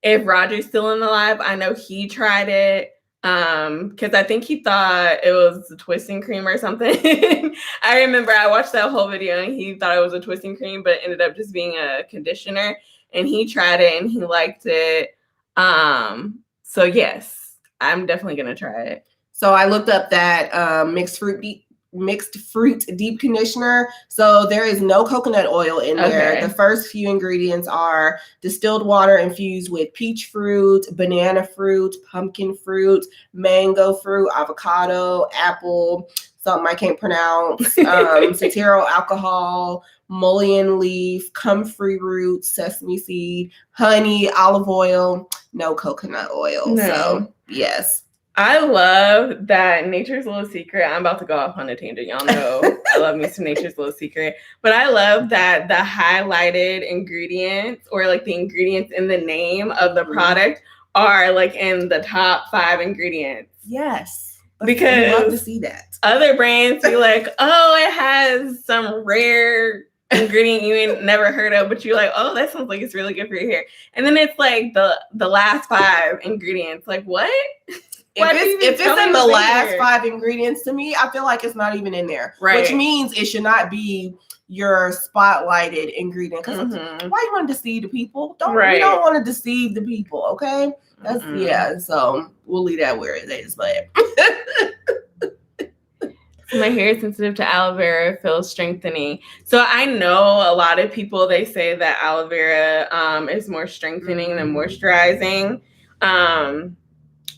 if Roger's still in the live, I know he tried it. Because I think he thought it was a twisting cream or something. I remember I watched that whole video and he thought it was a twisting cream, but it ended up just being a conditioner. And he tried it and he liked it. So yes, I'm definitely gonna try it. So I looked up that mixed fruit deep conditioner. So there is no coconut oil in there. The first few ingredients are distilled water infused with peach fruit, banana fruit, pumpkin fruit, mango fruit, avocado, apple, something I can't pronounce, cetearyl alcohol, mullein leaf, comfrey root, sesame seed, honey, olive oil, no coconut oil. No. So yes. I love that Nature's Little Secret. I'm about to go off on a tangent. Y'all know I love me some Nature's Little Secret. But I love that the highlighted ingredients or like the ingredients in the name of the product are like in the top 5 ingredients. Yes. Because I love to see that. Other brands be like, oh, it has some rare ingredient you ain't never heard of, but you're like, oh, that sounds like it's really good for your hair. And then it's like the last 5 ingredients. Like, what? If it's in the last 5 ingredients, to me, I feel like it's not even in there. Right. Which means it should not be your spotlighted ingredient. Because why you want to deceive the people? We don't want to deceive the people, okay? That's so we'll leave that where it is, but my hair is sensitive to aloe vera, feels strengthening. So I know a lot of people, they say that aloe vera is more strengthening than moisturizing.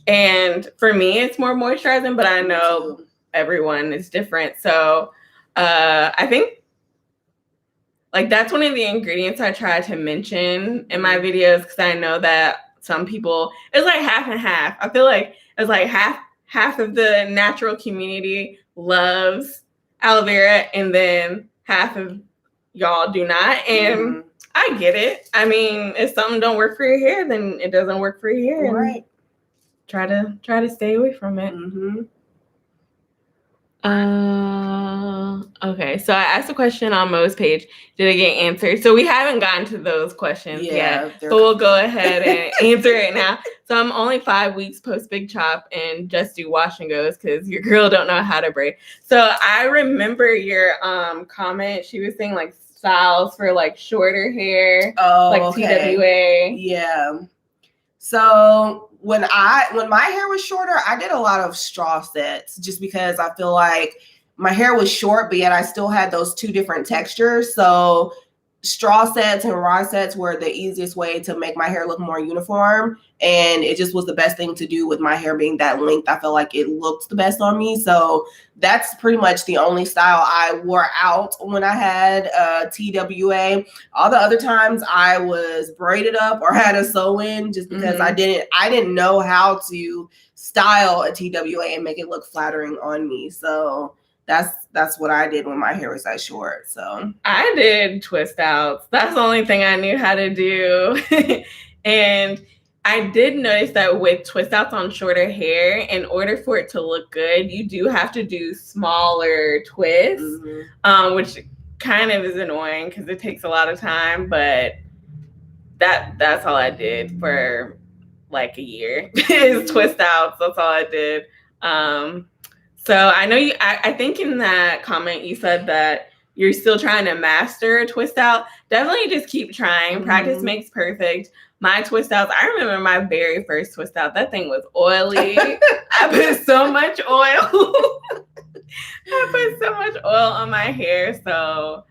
And for me, it's more moisturizing, but I know everyone is different. So I think like that's one of the ingredients I try to mention in my videos because I know that some people, it's like half and half. I feel like it's like half of the natural community loves aloe vera and then half of y'all do not. And I get it. I mean, if something don't work for your hair, then it doesn't work for your hair. Right. Try to stay away from it. Okay, so I asked a question on Mo's page. Did it get answered? So we haven't gotten to those questions yet, but we'll go ahead and answer it now. So I'm only 5 weeks post Big Chop and just do wash and goes because your girl don't know how to braid. So I remember your comment. She was saying like styles for like shorter hair, TWA. Yeah. So when my hair was shorter, I did a lot of straw sets just because I feel like my hair was short, but yet I still had those 2 different textures. So straw sets and raw sets were the easiest way to make my hair look more uniform. And it just was the best thing to do with my hair being that length. I felt like it looked the best on me. So that's pretty much the only style I wore out when I had TWA. All the other times I was braided up or had a sew-in just because I didn't know how to style a TWA and make it look flattering on me. So that's what I did when my hair was that short. So I did twist outs. That's the only thing I knew how to do. And I did notice that with twist outs on shorter hair, in order for it to look good, you do have to do smaller twists, which kind of is annoying because it takes a lot of time. But that's all I did for like a year is twist outs. That's all I did. So I know I think in that comment you said that you're still trying to master a twist out, definitely just keep trying. Practice makes perfect. My twist outs, I remember my very first twist out. That thing was oily. I put so much oil. I put so much oil on my hair. So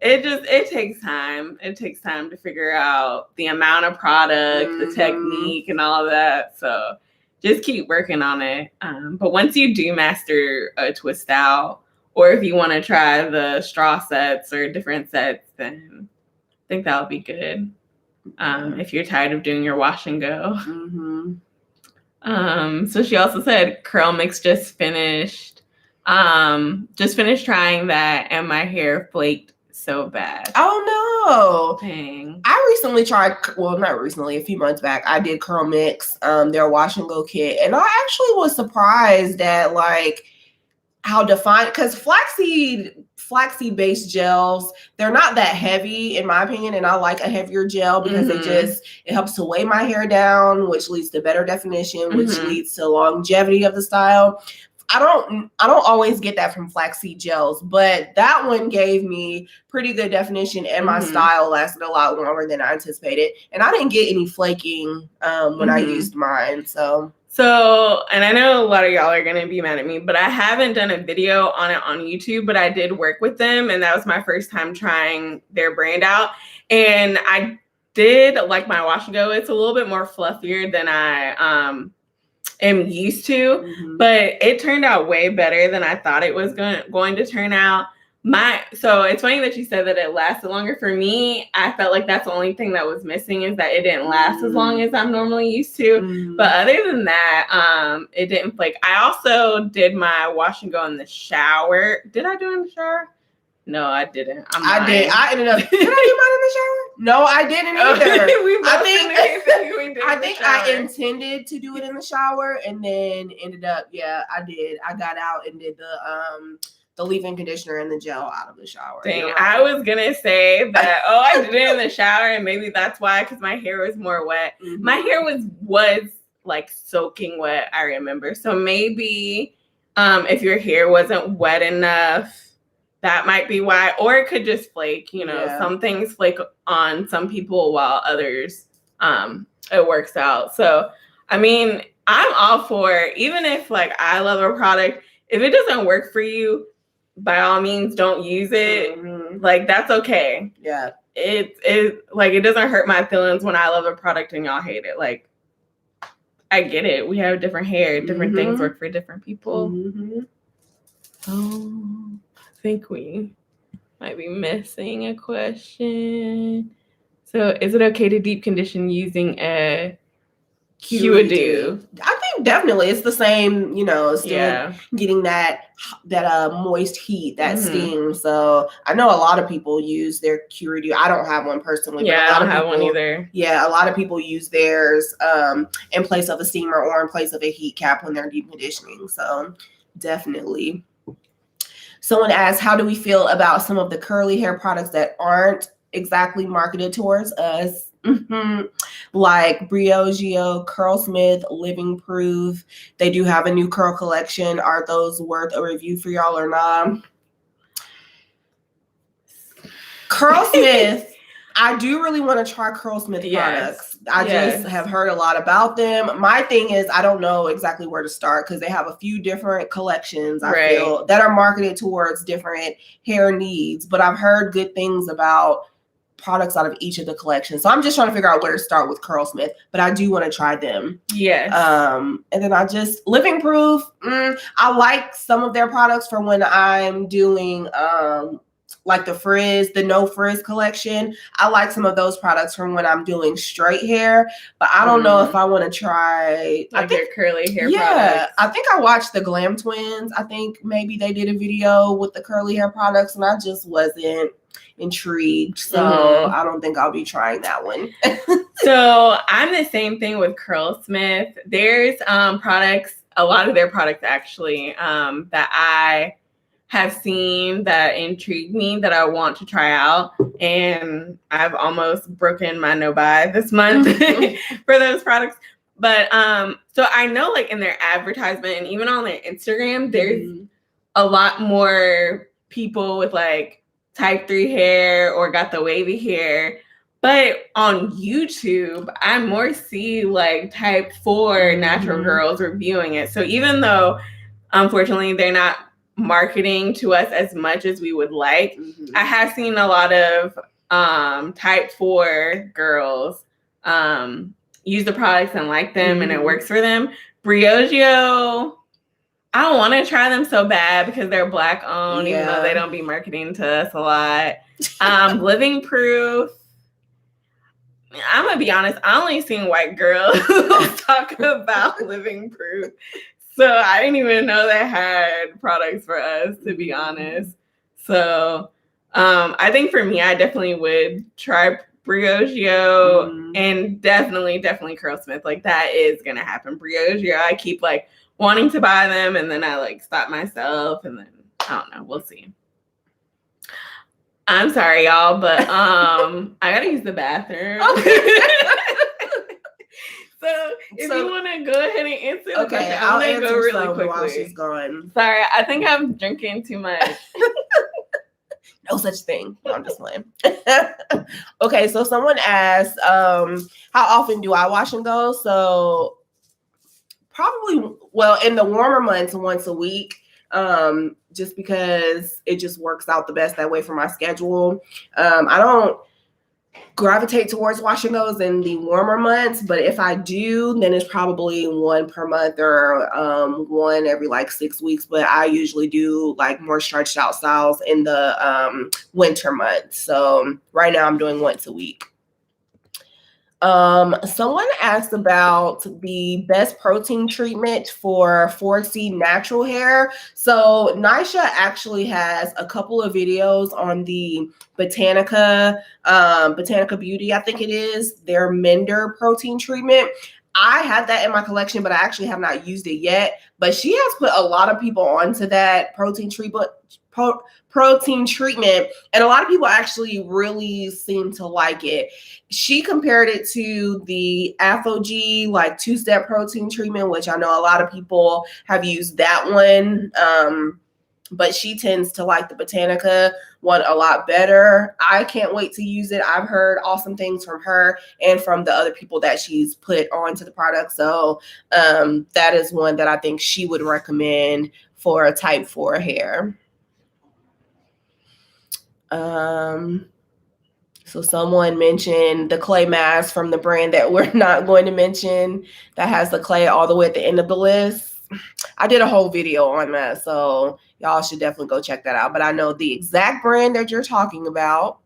it takes time. It takes time to figure out the amount of product, the technique, and all of that. So just keep working on it. But once you do master a twist out, or if you want to try the straw sets or different sets, then I think that'll be good. If you're tired of doing your wash and go. So she also said curl mix just finished trying that, and my hair flaked so bad. Oh no. Dang. I recently tried, well, not recently, a few months back, I did curl mix, their wash and go kit, and I actually was surprised at like how defined, because flaxseed based gels, they're not that heavy in my opinion, and I like a hevier gel because it helps to weigh my hair down, which leads to better definition, which leads to longevity of the style. I don't always get that from flaxseed gels, but that one gave me pretty good definition, and my style lasted a lot longer than I anticipated. And I didn't get any flaking when I used mine. So, and I know a lot of y'all are going to be mad at me, but I haven't done a video on it on YouTube, but I did work with them, and that was my first time trying their brand out. And I did like my wash and go. It's a little bit more fluffier than I am used to, but it turned out way better than I thought it was going to turn out. So it's funny that you said that it lasted longer. For me, I felt like that's the only thing that was missing, is that it didn't last as long as I'm normally used to. But other than that, it didn't flake. I also did my wash and go in the shower. Did I do it in the shower? No, I didn't. I did. I ended up. Did I do mine in the shower? No, I didn't either. I think I intended to do it in the shower, and then ended up. Yeah, I did. I got out and did the leave-in conditioner and the gel out of the shower. Dang, right. I was gonna say that. I did it in the shower, and maybe that's why, because my hair was more wet. My hair was like soaking wet. I remember. So maybe if your hair wasn't wet enough, that might be why, or it could just flake. Some things flake on some people while others, it works out. So, I mean, I'm all for it. Even if like I love a product, if it doesn't work for you, by all means, don't use it. Like, that's okay. Yeah. It like, it doesn't hurt my feelings when I love a product and y'all hate it. Like, I get it. We have different hair. Different things work for different people. I think we might be missing a question. So, is it okay to deep condition using a Q-A-Do? I think definitely it's the same, still getting that moist heat, that steam. So I know a lot of people use their Q-A-Do. I don't have one personally. Yeah, I don't have one either. Yeah, a lot of people use theirs in place of a steamer or in place of a heat cap when they're deep conditioning. So definitely. Someone asked, how do we feel about some of the curly hair products that aren't exactly marketed towards us? Like Briogeo, Curlsmith, Living Proof. They do have a new curl collection. Are those worth a review for y'all or not? Curlsmith, I do really want to try Curlsmith products. I just have heard a lot about them. My thing is, I don't know exactly where to start because they have a few different collections, I feel, that are marketed towards different hair needs. But I've heard good things about products out of each of the collections. So I'm just trying to figure out where to start with Curlsmith, but I do want to try them. Yes. And then Living Proof, I like some of their products for when I'm doing like the no frizz collection. I like some of those products from when I'm doing straight hair, but I don't know if I want to try their curly hair products. I think I watched the Glam Twins. I think maybe they did a video with the curly hair products, and I just wasn't intrigued. So I don't think I'll be trying that one. So I'm the same thing with Curlsmith. There's products, a lot of their products actually, that I have seen that intrigue me that I want to try out, and I've almost broken my no buy this month for those products. But so I know, like, in their advertisement and even on their Instagram, there's a lot more people with like type 3 hair or got the wavy hair. But on YouTube, I more see like type 4 natural girls reviewing it. So even though, unfortunately, they're not marketing to us as much as we would like, I have seen a lot of type 4 girls use the products and like them, and it works for them. Briogeo, I don't want to try them so bad because they're Black owned, even though they don't be marketing to us a lot. Living Proof, I'm gonna be honest, I only seen white girls talk about Living Proof, so I didn't even know they had products for us, to be honest. So I think for me, I definitely would try Briogeo and definitely Curlsmith. Like, that is gonna happen. Briogeo, I keep like wanting to buy them, and then I like stop myself, and then I don't know, we'll see. I'm sorry, y'all, but I gotta use the bathroom. So if you want to go ahead and answer the question, I'm gonna go really quickly while she's gone. Sorry, I think I'm drinking too much. No such thing. No, I'm just playing. Okay, so someone asked, how often do I wash and go? So probably, well, in the warmer months, once a week. Just because it just works out the best that way for my schedule. I don't gravitate towards wash and goes in the warmer months, but if I do, then it's probably one per month or one every like 6 weeks. But I usually do like more stretched out styles in the winter months. So right now I'm doing once a week. Someone asked about the best protein treatment for 4C natural hair. So Nisha actually has a couple of videos on the Botanica Beauty, I think it is, their Mender protein treatment. I have that in my collection, but I actually have not used it yet. But she has put a lot of people onto that protein treatment, and a lot of people actually really seem to like it. She compared it to the AphoG like 2-step protein treatment, which I know a lot of people have used that one. But she tends to like the Botanica one a lot better. I can't wait to use it. I've heard awesome things from her and from the other people that she's put onto the product. So that is one that I think she would recommend for a type 4 hair. So someone mentioned the clay mask from the brand that we're not going to mention that has the clay all the way at the end of the list. I did a whole video on that, so y'all should definitely go check that out. But I know the exact brand that you're talking about.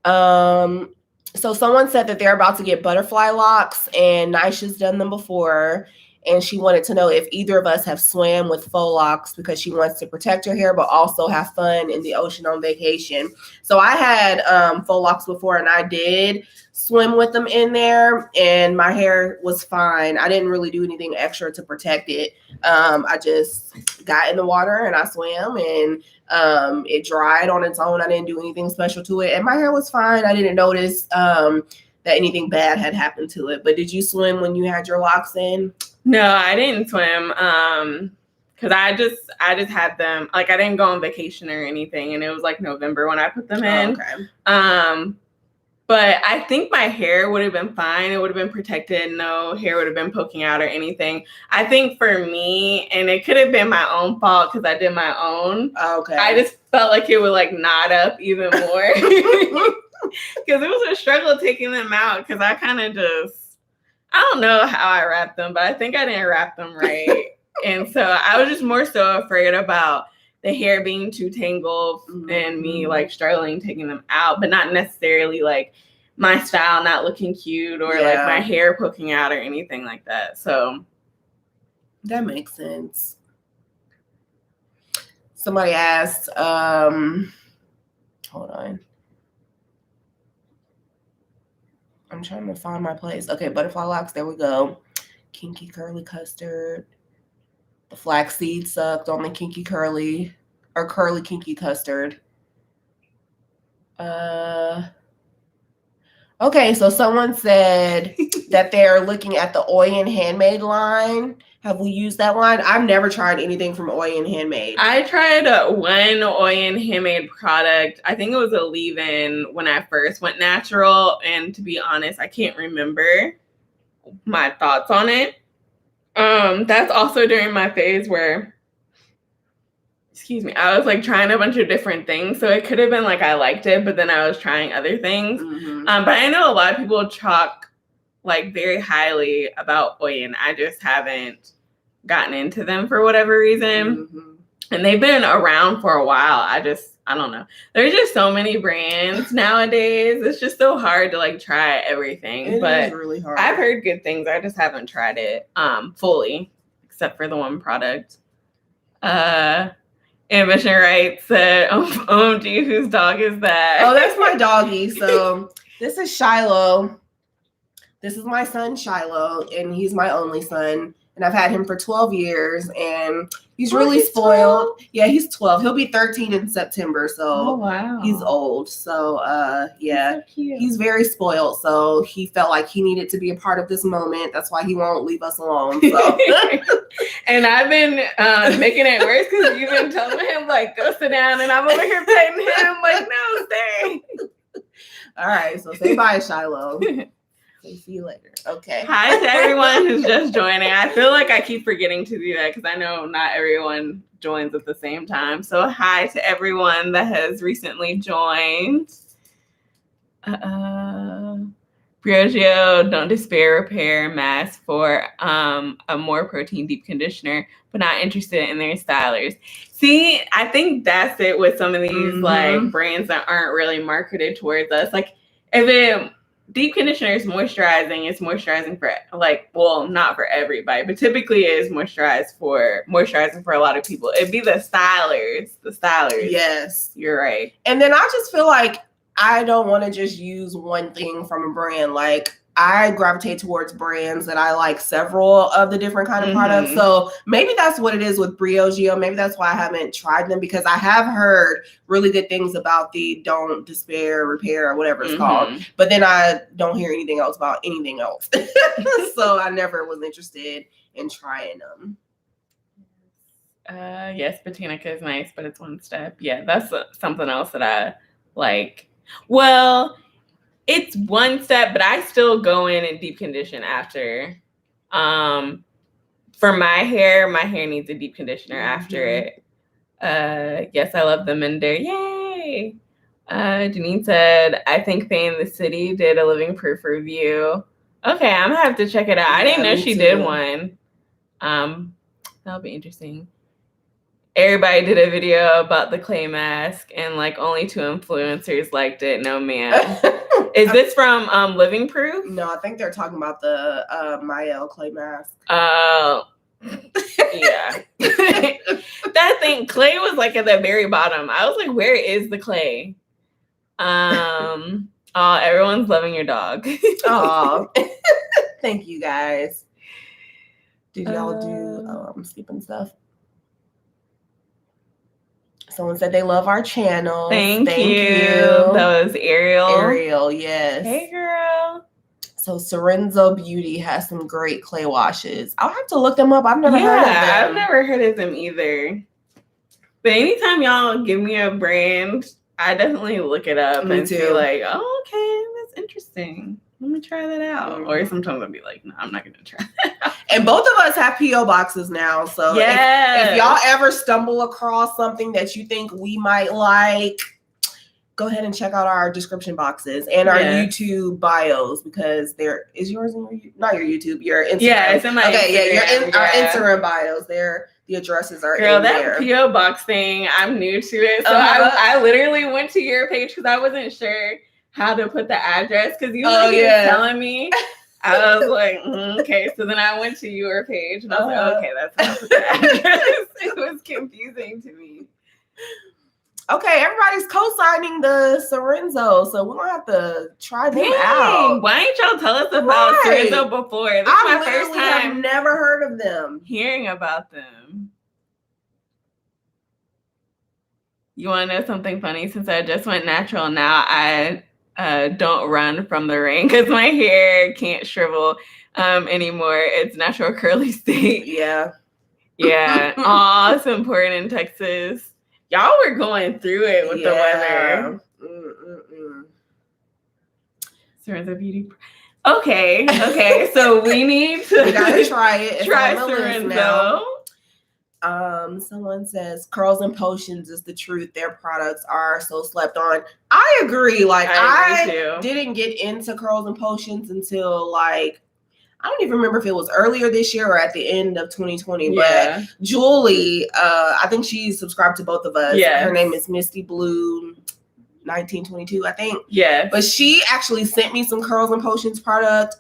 So someone said that they're about to get butterfly locks, and Nisha's done them before. And she wanted to know if either of us have swam with faux locks because she wants to protect her hair, but also have fun in the ocean on vacation. So I had faux locks before, and I did swim with them in there, and my hair was fine. I didn't really do anything extra to protect it. I just got in the water and I swam, and it dried on its own. I didn't do anything special to it, and my hair was fine. I didn't notice that anything bad had happened to it. But did you swim when you had your locks in? No, I didn't swim. Cause I just had them, like, I didn't go on vacation or anything, and it was like November when I put them in. Okay. But I think my hair would have been fine. It would have been protected. No hair would have been poking out or anything. I think for me, and it could have been my own fault because I did my own. Okay. I just felt like it would like knot up even more. Because it was a struggle taking them out, because I kind of just, I don't know how I wrapped them, but I think I didn't wrap them right. And so I was just more so afraid about the hair being too tangled and me like struggling taking them out, but not necessarily like my style not looking cute or like my hair poking out or anything like that. So that makes sense. Somebody asked, hold on. I'm trying to find my place. Okay, butterfly locks. There we go. Kinky curly custard. The flaxseed sucked on the kinky curly or curly kinky custard. Okay, so someone said that they're looking at the Oyen handmade line Have we used that line? I've never tried anything from Oyen Handmade. I tried one Oyen Handmade product. I think it was a leave-in when I first went natural. And to be honest, I can't remember my thoughts on it. That's also during my phase where, excuse me, I was like trying a bunch of different things. So it could have been like I liked it, but then I was trying other things. But I know a lot of people talk like very highly about Oyen. I just haven't gotten into them for whatever reason. And they've been around for a while. I don't know. There's just so many brands nowadays. It's just so hard to like try everything. It is really hard. I've heard good things. I just haven't tried it fully, except for the one product. Ambition Right said, OMG, whose dog is that? Oh, that's my doggy. So this is Shiloh. This is my son, Shiloh, and he's my only son. And I've had him for 12 years, and he's really spoiled. 12? Yeah, he's 12. He'll be 13 in September, so wow. He's old. So, yeah, he's very spoiled. So he felt like he needed to be a part of this moment. That's why he won't leave us alone. So. And I've been making it worse because you've been telling him, like, go sit down, and I'm over here petting him, like, no, stay. All right, so say bye, Shiloh. See you later. Okay. Hi to everyone who's just joining. I feel like I keep forgetting to do that because I know not everyone joins at the same time. So hi to everyone that has recently joined. Briogeo, don't despair, repair mask for a more protein deep conditioner, but not interested in their stylers. See, I think that's it with some of these like brands that aren't really marketed towards us. Like if it deep conditioner is moisturizing. It's moisturizing for like, well, not for everybody, but typically it is moisturizing for a lot of people. It'd be the stylers. Yes, you're right. And then I just feel like I don't want to just use one thing from a brand. Like I gravitate towards brands that I like several of the different kind of products. So maybe that's what it is with Briogeo. Maybe that's why I haven't tried them, because I have heard really good things about the don't despair, repair, or whatever it's called. But then I don't hear anything else about anything else. So I never was interested in trying them. Yes, Botanica is nice, but it's one step. Yeah, that's something else that I like. Well, it's one step, but I still go in and deep condition after. For my hair needs a deep conditioner after it. Yes, I love the Mender. Yay! Janine said, I think Faye in the City did a living proof review. Okay, I'm gonna have to check it out. I didn't know she did one. That'll be interesting. Everybody did a video about the clay mask, and like only 2 influencers liked it. No, man. Is this from Living Proof? No, I think they're talking about the MoElle clay mask. Oh, yeah. That thing, clay was like at the very bottom. I was like, where is the clay? Oh, everyone's loving your dog. Oh, thank you guys. Did y'all do? Oh, I'm skipping stuff. Someone said they love our channel. Thank you. That was Ariel. Ariel, yes. Hey, girl. So Sorenzo Beauty has some great clay washes. I'll have to look them up. I've never heard of them. I've never heard of them either. But anytime y'all give me a brand, I definitely look it up and be like, oh, okay, that's interesting. Let me try that out. Or sometimes I'll be like, no, I'm not going to try that out. And both of us have P.O. boxes now. So if y'all ever stumble across something that you think we might like, go ahead and check out our description boxes and our YouTube bios, because there is yours in not your YouTube, your Instagram. Yeah, it's in my Instagram. Our Instagram bios. The addresses are in there. Girl, that P.O. box thing, I'm new to it. So I literally went to your page because I wasn't sure how to put the address, because you were telling me. I was like, okay. So then I went to your page and I was like, okay, that's how to put the address. It was confusing to me. Okay, everybody's co-signing the Sorenzo, so we're gonna have to try them out. Why ain't y'all tell us about Sorenzo before? This is my first time. I've never heard of them. Hearing about them. You want to know something funny? Since I just went natural, now I don't run from the rain because my hair can't shrivel anymore. It's natural curly state. Yeah. Yeah. Oh, it's important in Texas. Y'all were going through it with the weather. Sorrenso Beauty. Okay. So we need to. We gotta try it. Try Sorrenso. Someone says Curls and Potions is the truth. Their products are so slept on. I agree. Like I didn't get into Curls and Potions until like I don't even remember if it was earlier this year or at the end of 2020. Yeah. But Julie, I think she's subscribed to both of us. Yeah. Her name is Misty Blue 1922, I think. Yeah. But she actually sent me some Curls and Potions products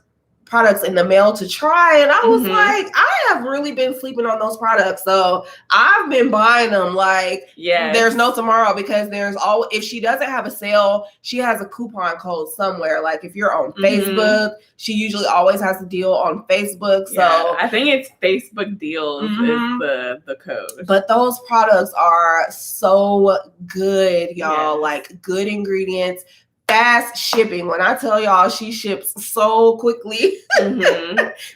in the mail to try, and I was like, I have really been sleeping on those products, so I've been buying them like there's no tomorrow, because there's all, if she doesn't have a sale, she has a coupon code somewhere. Like if you're on Facebook, she usually always has a deal on Facebook. So I think it's Facebook deals is the code. But those products are so good, y'all. Like good ingredients, fast shipping. When I tell y'all, she ships so quickly.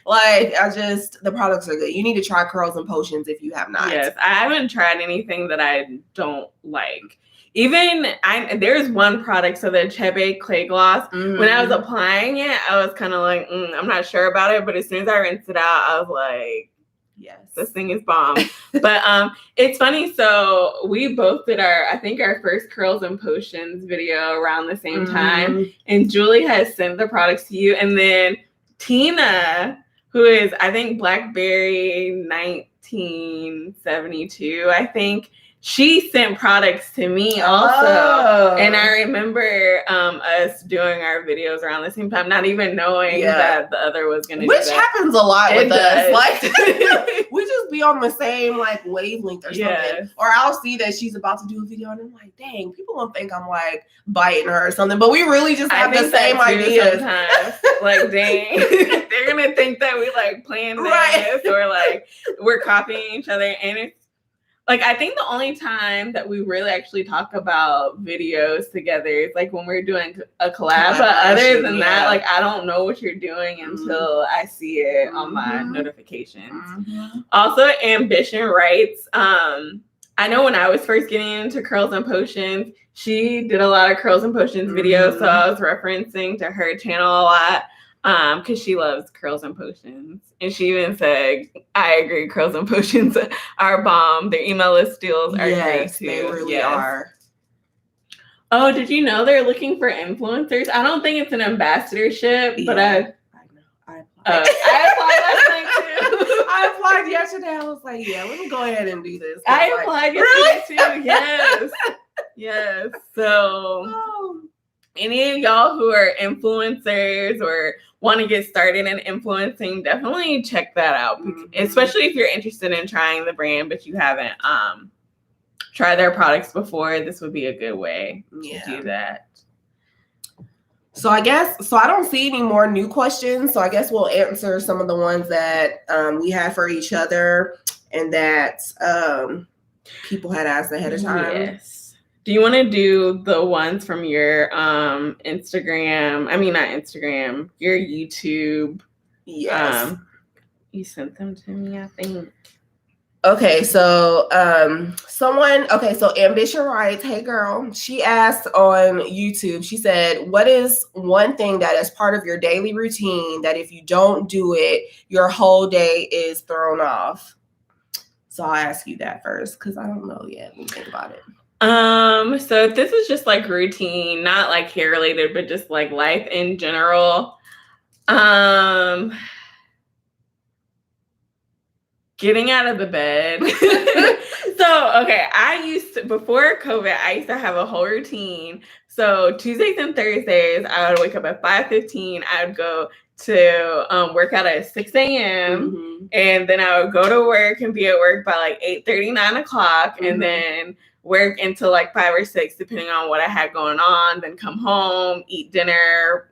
Like the products are good. You need to try Curls and Potions if you have not. Yes, I haven't tried anything that I don't like. Even there's one product, so the Chebe clay gloss. When I was applying it, I was kind of like, I'm not sure about it. But as soon as I rinsed it out, I was like, yes, this thing is bomb. But it's funny. So we both did our first Curls and Potions video around the same time. And Julie has sent the products to you. And then Tina, who is, I think, Blackberry 1972, I think, she sent products to me also. And I remember us doing our videos around the same time, not even knowing that the other was going to do that. Which happens a lot with us. Like, we just be on the same like wavelength or something. Or I'll see that she's about to do a video and I'm like, dang, people won't think I'm like biting her or something. But we really just have the same ideas. Like, dang, they're going to think that we like planned this or like we're copying each other. And it's, like, I think the only time that we really actually talk about videos together is like when we're doing a collab. But other than that, like, I don't know what you're doing until I see it on my notifications. Also, Ambition writes, I know when I was first getting into Curls and Potions, she did a lot of Curls and Potions videos. So I was referencing to her channel a lot. Because she loves Curls and Potions. And she even said, I agree, Curls and Potions are bomb. Their email list deals are great too. They really are. Oh, did you know they're looking for influencers? I don't think it's an ambassadorship, but I know. I applied last night too. I applied yesterday. I was like, let me go ahead and do this. I applied yesterday too. Yes. So any of y'all who are influencers or want to get started in influencing, definitely check that out. Especially if you're interested in trying the brand, but you haven't tried their products before. This would be a good way to do that. So I don't see any more new questions. So I guess we'll answer some of the ones that we had for each other and that people had asked ahead of time. Yes. Do you want to do the ones from your Instagram? I mean, not Instagram, your YouTube. Yes. You sent them to me, I think. Okay, so so Ambition writes, hey girl, she asked on YouTube, she said, what is one thing that is part of your daily routine that if you don't do it, your whole day is thrown off? So I'll ask you that first because I don't know yet. Let me think about it. So if this is just like routine, not like hair related, but just like life in general, getting out of the bed. So, okay, before COVID, I used to have a whole routine. So Tuesdays and Thursdays, I would wake up at 5:15. I would go to work out at 6 a.m. And then I would go to work and be at work by like 8:30, 9 o'clock. And then work until like 5 or 6, depending on what I had going on, then come home, eat dinner,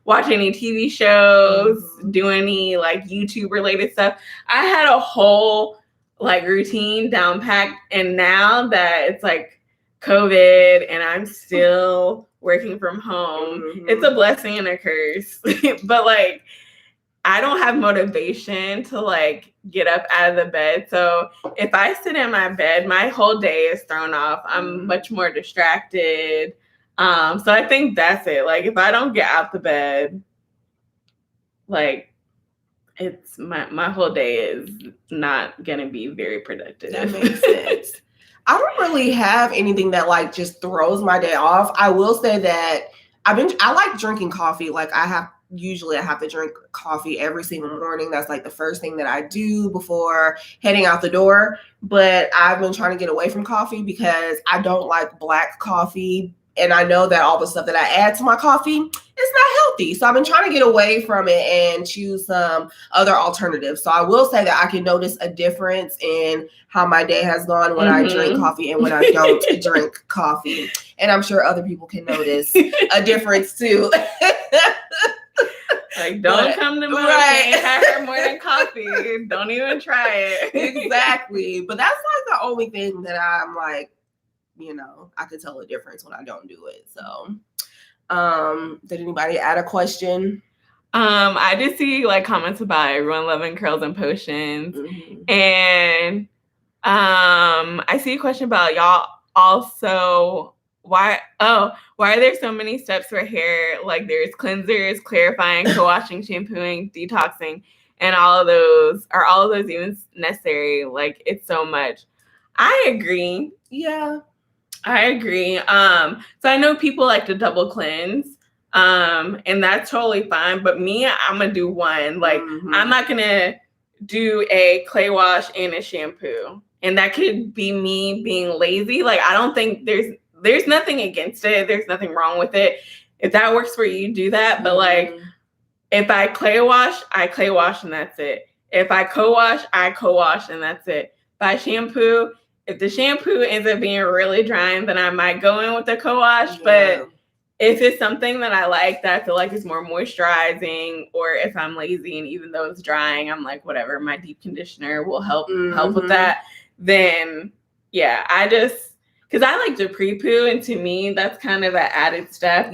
watch any TV shows, do any like YouTube related stuff. I had a whole like routine down packed. And now that it's like COVID and I'm still working from home. It's a blessing and a curse. But like, I don't have motivation to like get up out of the bed. So if I sit in my bed, my whole day is thrown off. I'm much more distracted. So I think that's it. Like if I don't get out the bed, like it's my whole day is not gonna be very productive. That makes sense. I don't really have anything that like just throws my day off. I will say that I like drinking coffee. Like I have to drink coffee every single morning. That's like the first thing that I do before heading out the door. But I've been trying to get away from coffee because I don't like black coffee. And I know that all the stuff that I add to my coffee is not healthy. So I've been trying to get away from it and choose some other alternatives. So I will say that I can notice a difference in how my day has gone when I drink coffee and when I don't drink coffee. And I'm sure other people can notice a difference too. Like, don't come to my and have her more than coffee. Don't even try it. Exactly. But that's like the only thing that I'm like, I could tell a difference when I don't do it. So, did anybody add a question? I did see like comments about everyone loving curls and potions. And I see a question about y'all also why are there so many steps for hair? Like there's cleansers, clarifying, co-washing, shampooing, detoxing, and all of those even necessary? Like it's so much. I agree. Yeah, I agree. So I know people like to double cleanse, and that's totally fine. But me, I'm gonna do one. Like I'm not gonna do a clay wash and a shampoo, and that could be me being lazy. Like I don't think there's nothing against it. There's nothing wrong with it. If that works for you, do that. But like, if I clay wash, I clay wash and that's it. If I co-wash, I co-wash and that's it. If I shampoo, if the shampoo ends up being really drying, then I might go in with the co-wash. Yeah. But if it's something that I like that I feel like is more moisturizing, or if I'm lazy and even though it's drying, I'm like, whatever, my deep conditioner will help with that. Then yeah, because I like to pre-poo, and to me, that's kind of an added step.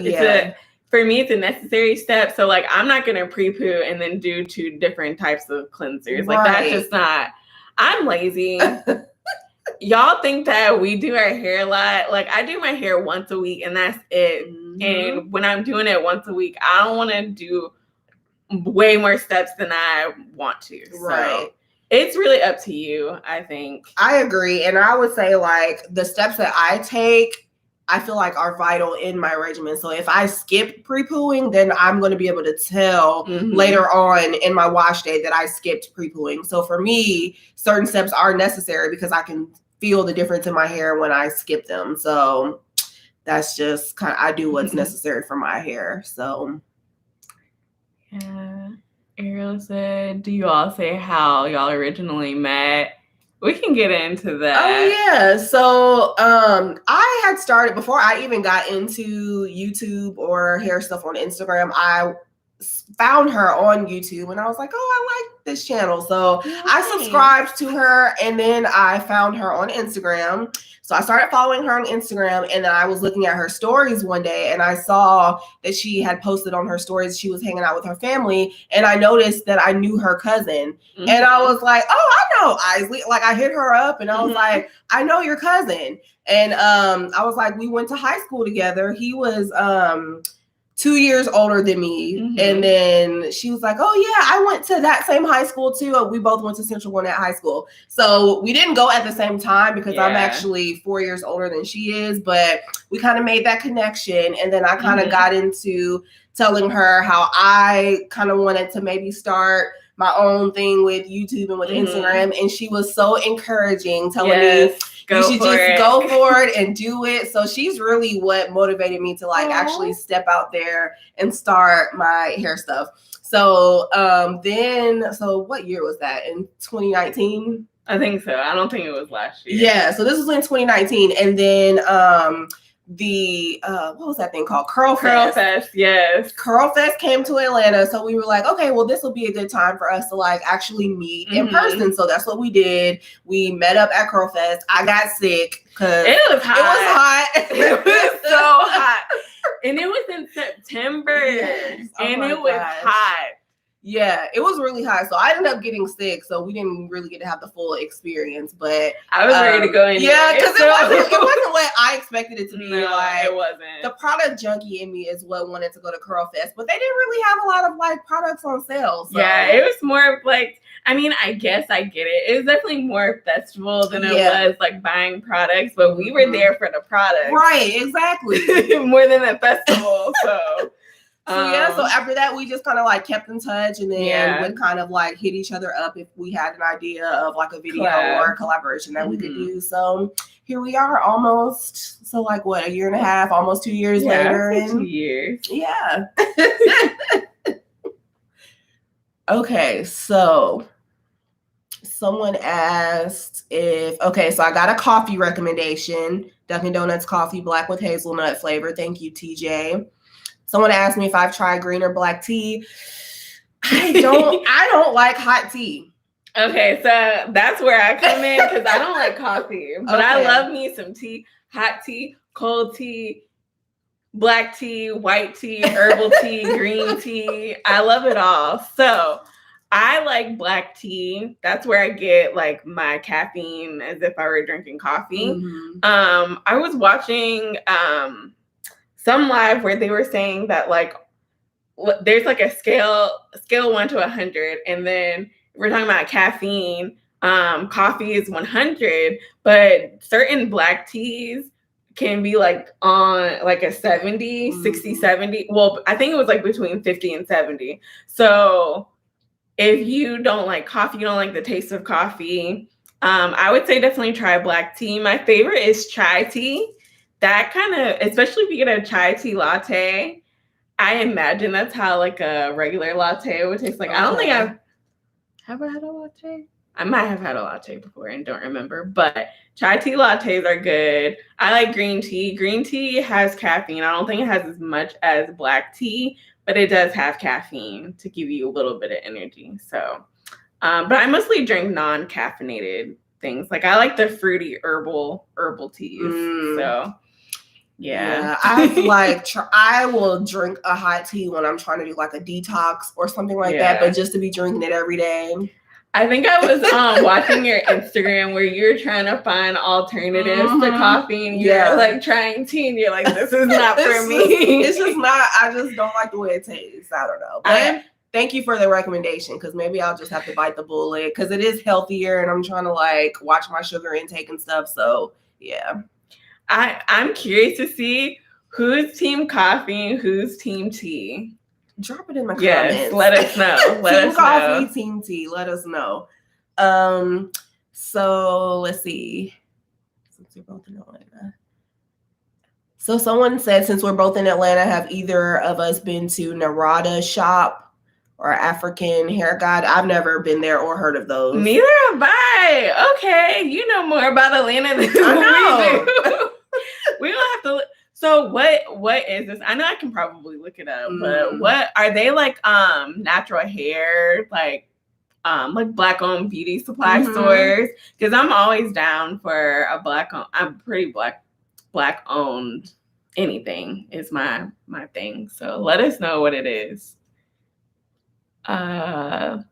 For me, it's a necessary step. So like, I'm not going to pre-poo and then do 2 different types of cleansers. Like that's just not, I'm lazy. Y'all think that we do our hair a lot. Like I do my hair once a week and that's it. And when I'm doing it once a week, I don't want to do way more steps than I want to. Right. So it's really up to you, I think. I agree. And I would say like the steps that I take, I feel like are vital in my regimen. So if I skip pre-pooing, then I'm going to be able to tell later on in my wash day that I skipped pre-pooing. So for me, certain steps are necessary because I can feel the difference in my hair when I skip them. So that's just kind of, I do what's necessary for my hair. So yeah. Ariel said, do you all say how y'all originally met? We can get into that. Oh yeah. So I had started before I even got into YouTube or hair stuff on Instagram. I found her on YouTube and I was like, oh, I like this channel. So I subscribed to her and then I found her on Instagram. So I started following her on Instagram and then I was looking at her stories one day and I saw that she had posted on her stories she was hanging out with her family, and I noticed that I knew her cousin. And I was like, oh, I know Isley. Like I hit her up and I was like, I know your cousin. And I was like, we went to high school together. He was 2 years older than me. And then she was like, oh yeah, I went to that same high school too. We both went to Central Gwinnett High School. So we didn't go at the same time because I'm actually 4 years older than she is, but we kind of made that connection. And then I kind of got into telling her how I kind of wanted to maybe start my own thing with YouTube and with Instagram. And she was so encouraging, telling me, you should just go for it and do it. So she's really what motivated me to like actually step out there and start my hair stuff. So so what year was that? In 2019? I think so. I don't think it was last year. Yeah. So this was in 2019. And then the what was that thing called? Curl Fest, yes. Curl Fest came to Atlanta, so we were like, okay, well, this will be a good time for us to like actually meet in person. So that's what we did. We met up at Curl Fest. I got sick because it was hot. It was so hot, and it was in September, yes. and it was hot. Yeah, it was really hot. So I ended up getting sick. So we didn't really get to have the full experience. But I was ready to go in. Yeah, because it wasn't what I expected it to be. No, like it wasn't. The product junkie in me is what wanted to go to Curl Fest, but they didn't really have a lot of like products on sale. So. Yeah, it was more of like, I mean, I guess I get it. It was definitely more festival than it was like buying products, but we were there for the product. Right, exactly. More than a festival. So so after that we just kind of like kept in touch, and then would kind of like hit each other up if we had an idea of like a video or a collaboration that we could do. So here we are almost, so like what, a year and a half, almost 2 years later. 2 years. Yeah. Okay, so someone asked so I got a coffee recommendation, Dunkin' Donuts coffee, black with hazelnut flavor. Thank you, TJ. Someone asked me if I've tried green or black tea. I don't like hot tea. Okay, so that's where I come in because I don't like coffee, but I love me some tea, hot tea, cold tea, black tea, white tea, herbal tea, green tea. I love it all. So I like black tea. That's where I get like my caffeine as if I were drinking coffee. I was watching some live where they were saying that like there's like a scale 1 to 100, and then we're talking about caffeine. Coffee is 100, but certain black teas can be like on like a 70, 60, 70. Well, I think it was like between 50 and 70. So if you don't like coffee, you don't like the taste of coffee, I would say definitely try black tea. My favorite is chai tea. That kind of, especially if you get a chai tea latte, I imagine that's how like a regular latte would taste like. I don't think have I had a latte? I might have had a latte before and don't remember, but chai tea lattes are good. I like green tea. Green tea has caffeine. I don't think it has as much as black tea, but it does have caffeine to give you a little bit of energy. So, but I mostly drink non-caffeinated things. Like I like the fruity herbal teas. So. Yeah. I will drink a hot tea when I'm trying to do like a detox or something like that, but just to be drinking it every day. I think I was watching your Instagram where you're trying to find alternatives to coffee, and you're like trying tea, and you're like, this is not for me. It's just not. I just don't like the way it tastes. I don't know. But thank you for the recommendation, because maybe I'll just have to bite the bullet, because it is healthier, and I'm trying to like watch my sugar intake and stuff. So yeah. I'm curious to see who's team coffee and who's team tea. Drop it in the comments. Yes, let us know. Team coffee, team tea. Let us know. So let's see. Since we're both in Atlanta. So someone said, since we're both in Atlanta, have either of us been to Narada Shop or African Hair God? I've never been there or heard of those. Neither have I. Okay, you know more about Atlanta than we do. We don't have to look. So what is this? I know I can probably look it up, but what are they like? Natural hair, like black owned beauty supply stores? Because I'm always down for a black owned. I'm pretty black owned. Anything is my thing. So let us know what it is. So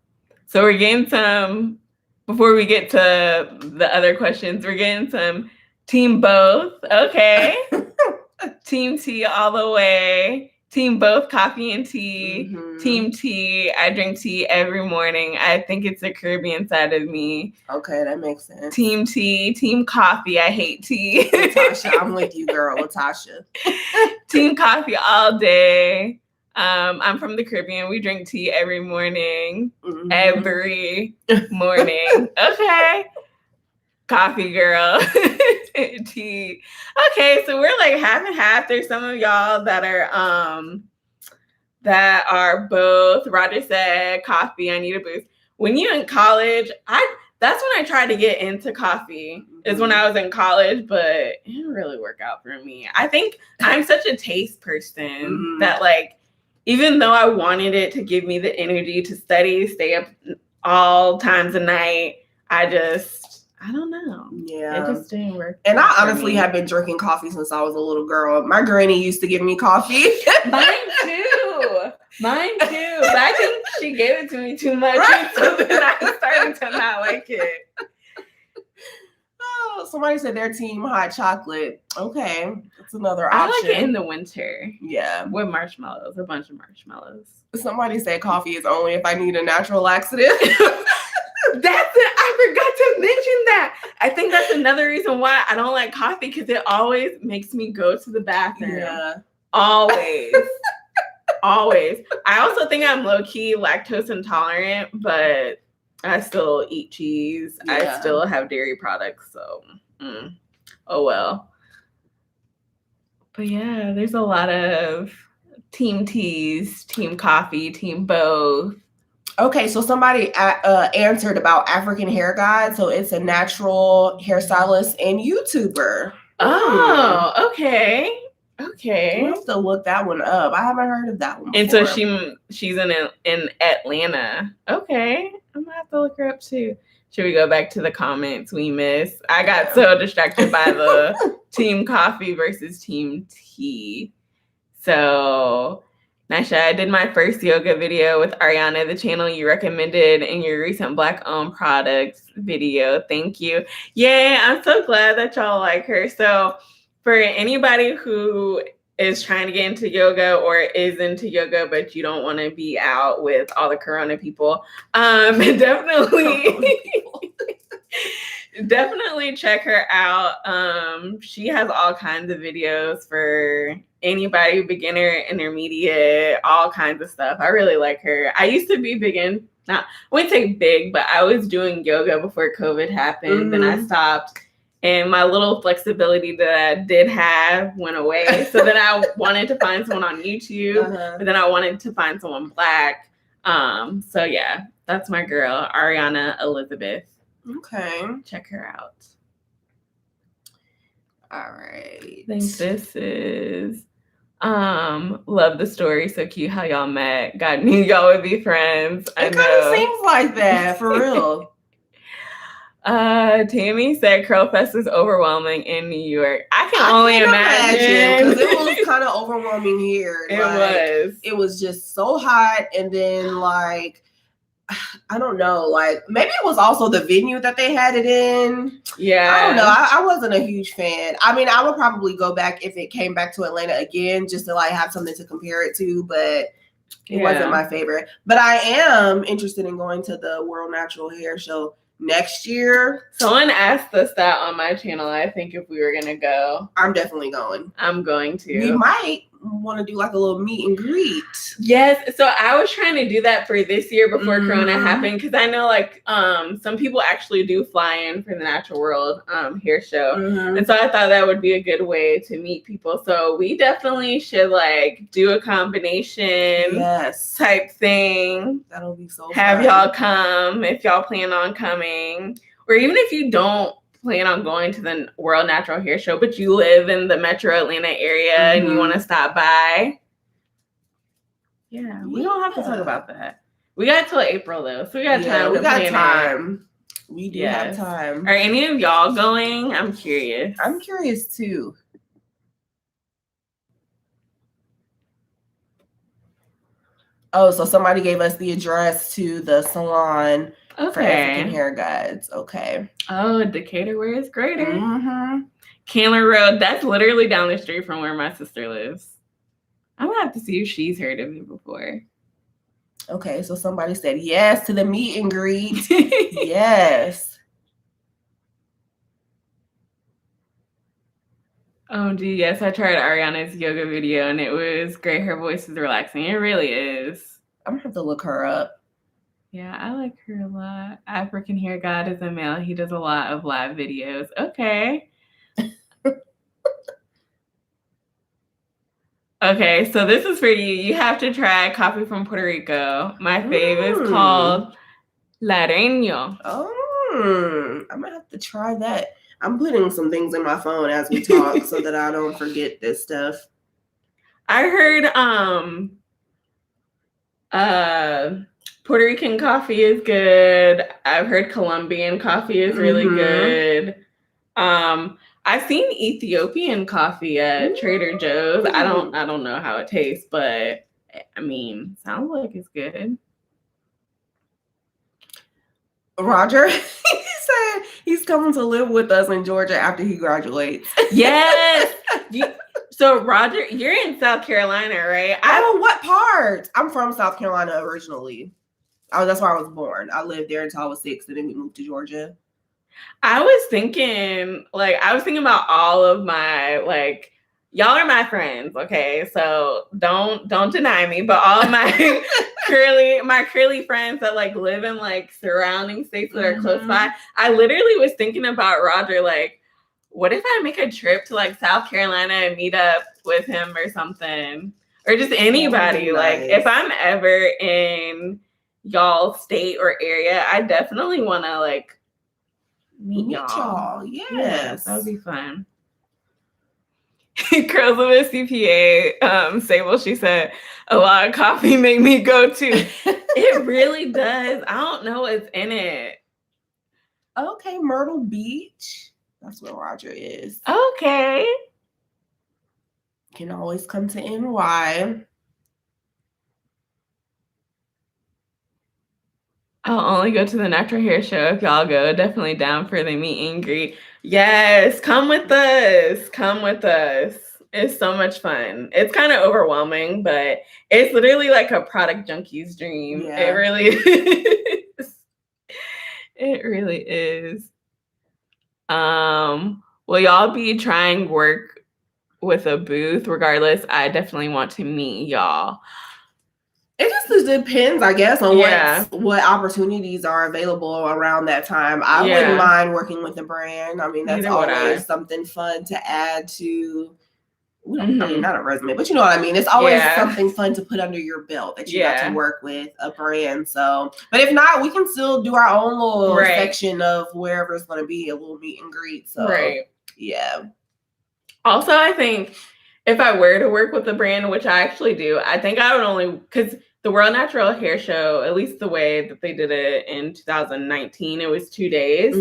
we're getting some. Before we get to the other questions, we're getting some. Team both. Okay. Team tea all the way. Team both coffee and tea. Team tea. I drink tea every morning. I think it's the Caribbean side of me. Okay, that makes sense. Team tea. Team coffee. I hate tea. Latasha, I'm with you, girl. Latasha. Team coffee all day. I'm from the Caribbean. We drink tea every morning. Every morning. Okay. Coffee girl. Tea. Okay, so we're like half and half. There's some of y'all that are both. Roger said coffee, I need a boost. When you're in college, that's when I tried to get into coffee, is when I was in college, but it didn't really work out for me. I think I'm such a taste person that, like, even though I wanted it to give me the energy to study, stay up all times of night, I don't know. Yeah. It just didn't work. And I honestly have been drinking coffee since I was a little girl. My granny used to give me coffee. Mine too. But I think she gave it to me too much. So then I started to not like it. Oh, somebody said their team hot chocolate. Okay. That's another option. I like it in the winter. Yeah. With marshmallows, a bunch of marshmallows. Somebody said coffee is only if I need a natural laxative. That's it. I forgot to mention that. I think that's another reason why I don't like coffee, because it always makes me go to the bathroom. Yeah. Always. Always. I also think I'm low-key lactose intolerant, but I still eat cheese. Yeah. I still have dairy products, so oh well. But yeah, there's a lot of team teas, team coffee, team both. Okay, so somebody answered about African Hair Guide. So it's a natural hairstylist and YouTuber. Oh, okay. Okay. We'll have to look that one up. I haven't heard of that one before. And so she's in Atlanta. Okay. I'm gonna have to look her up too. Should we go back to the comments we missed? I got so distracted by the team coffee versus team tea. So Nisha, I did my first yoga video with Ariana, the channel you recommended in your recent Black-owned products video. Thank you. Yeah, I'm so glad that y'all like her. So for anybody who is trying to get into yoga or is into yoga, but you don't want to be out with all the corona people, definitely check her out. She has all kinds of videos for anybody, beginner, intermediate, all kinds of stuff. I really like her. I used to be I wouldn't say big, but I was doing yoga before COVID happened, and I stopped. And my little flexibility that I did have went away. So then I wanted to find someone on YouTube, but then I wanted to find someone Black. So yeah, that's my girl, Ariana Elizabeth. Okay. Check her out. All right. I think this is love the story. So cute how y'all met. God knew y'all would be friends. It kind of seems like that, for real. Tammy said Curl Fest is overwhelming in New York. I can only imagine. Because it was kind of overwhelming here. It was just so hot, and then like, I don't know, like maybe it was also the venue that they had it in. Yeah. I don't know. I wasn't a huge fan. I mean, I would probably go back if it came back to Atlanta again, just to like have something to compare it to, but it wasn't my favorite. But I am interested in going to the World Natural Hair Show next year. Someone asked us that on my channel. I think if we were gonna go. I'm definitely going. I'm going to. We might want to do like a little meet and greet. Yes. So I was trying to do that for this year before Corona happened, because I know like some people actually do fly in for the Natural World Hair Show. And so I thought that would be a good way to meet people. So we definitely should like do a combination type thing. That'll be so have fun. Y'all come if y'all plan on coming, or even if you don't plan on going to the World Natural Hair Show, but you live in the Metro Atlanta area and you want to stop by. Yeah, we don't have to talk about that. We got till April though, so we got time. We got time. We do have time. Are any of y'all going? I'm curious. I'm curious too. Oh, so somebody gave us the address to the salon. For African Hair Guides. Okay. Oh, Decatur, where is greater? Candler Road. That's literally down the street from where my sister lives. I'm gonna have to see if she's heard of it before. Okay, so somebody said yes to the meet and greet. Yes. Oh, gee, yes, I tried Ariana's yoga video and it was great. Her voice is relaxing. It really is. I'm gonna have to look her up. Yeah, I like her a lot. African Hair Guide is a male. He does a lot of live videos. Okay. Okay, so this is for you. You have to try coffee from Puerto Rico. My fave is called Lareño. Oh. I'm gonna have to try that. I'm putting some things in my phone as we talk so that I don't forget this stuff. I heard Puerto Rican coffee is good. I've heard Colombian coffee is really good. I've seen Ethiopian coffee at Trader Joe's. I don't know how it tastes, but I mean, sounds like it's good. Roger, he said he's coming to live with us in Georgia after he graduates. Yes. So Roger, you're in South Carolina, right? Oh, what part? I'm from South Carolina originally. That's where I was born. I lived there until I was 6, and then we moved to Georgia. I was thinking about all of my, like, y'all are my friends, okay? So don't deny me, but all of my curly friends that like live in like surrounding states that are close by. I literally was thinking about Roger, like, what if I make a trip to like South Carolina and meet up with him or something? Or just anybody. Like, if I'm ever in y'all's state or area, I definitely want to like meet y'all. Yes. That would be fun. Girls of a CPA, Sable, she said, a lot of coffee make me go too. It really does. I don't know what's in it. Okay, Myrtle Beach. That's where Roger is. Okay. Can always come to NY. I'll only go to the Natural Hair Show if y'all go. Definitely down for the meet and greet. Yes, come with us. Come with us. It's so much fun. It's kind of overwhelming, but it's literally like a product junkie's dream. Yeah. It really is. It really is. Will y'all be trying work with a booth? Regardless, I definitely want to meet y'all. It just depends, I guess, on what opportunities are available around that time. I wouldn't mind working with a brand. I mean, that's always something fun to add to, I mean, not a resume, but you know what I mean? It's always something fun to put under your belt that you got to work with a brand. So, but if not, we can still do our own little section of wherever it's going to be, a little meet and greet. So, yeah. Also, I think if I were to work with a brand, which I actually do, I think I would only, because the World Natural Hair Show, at least the way that they did it in 2019, it was 2 days.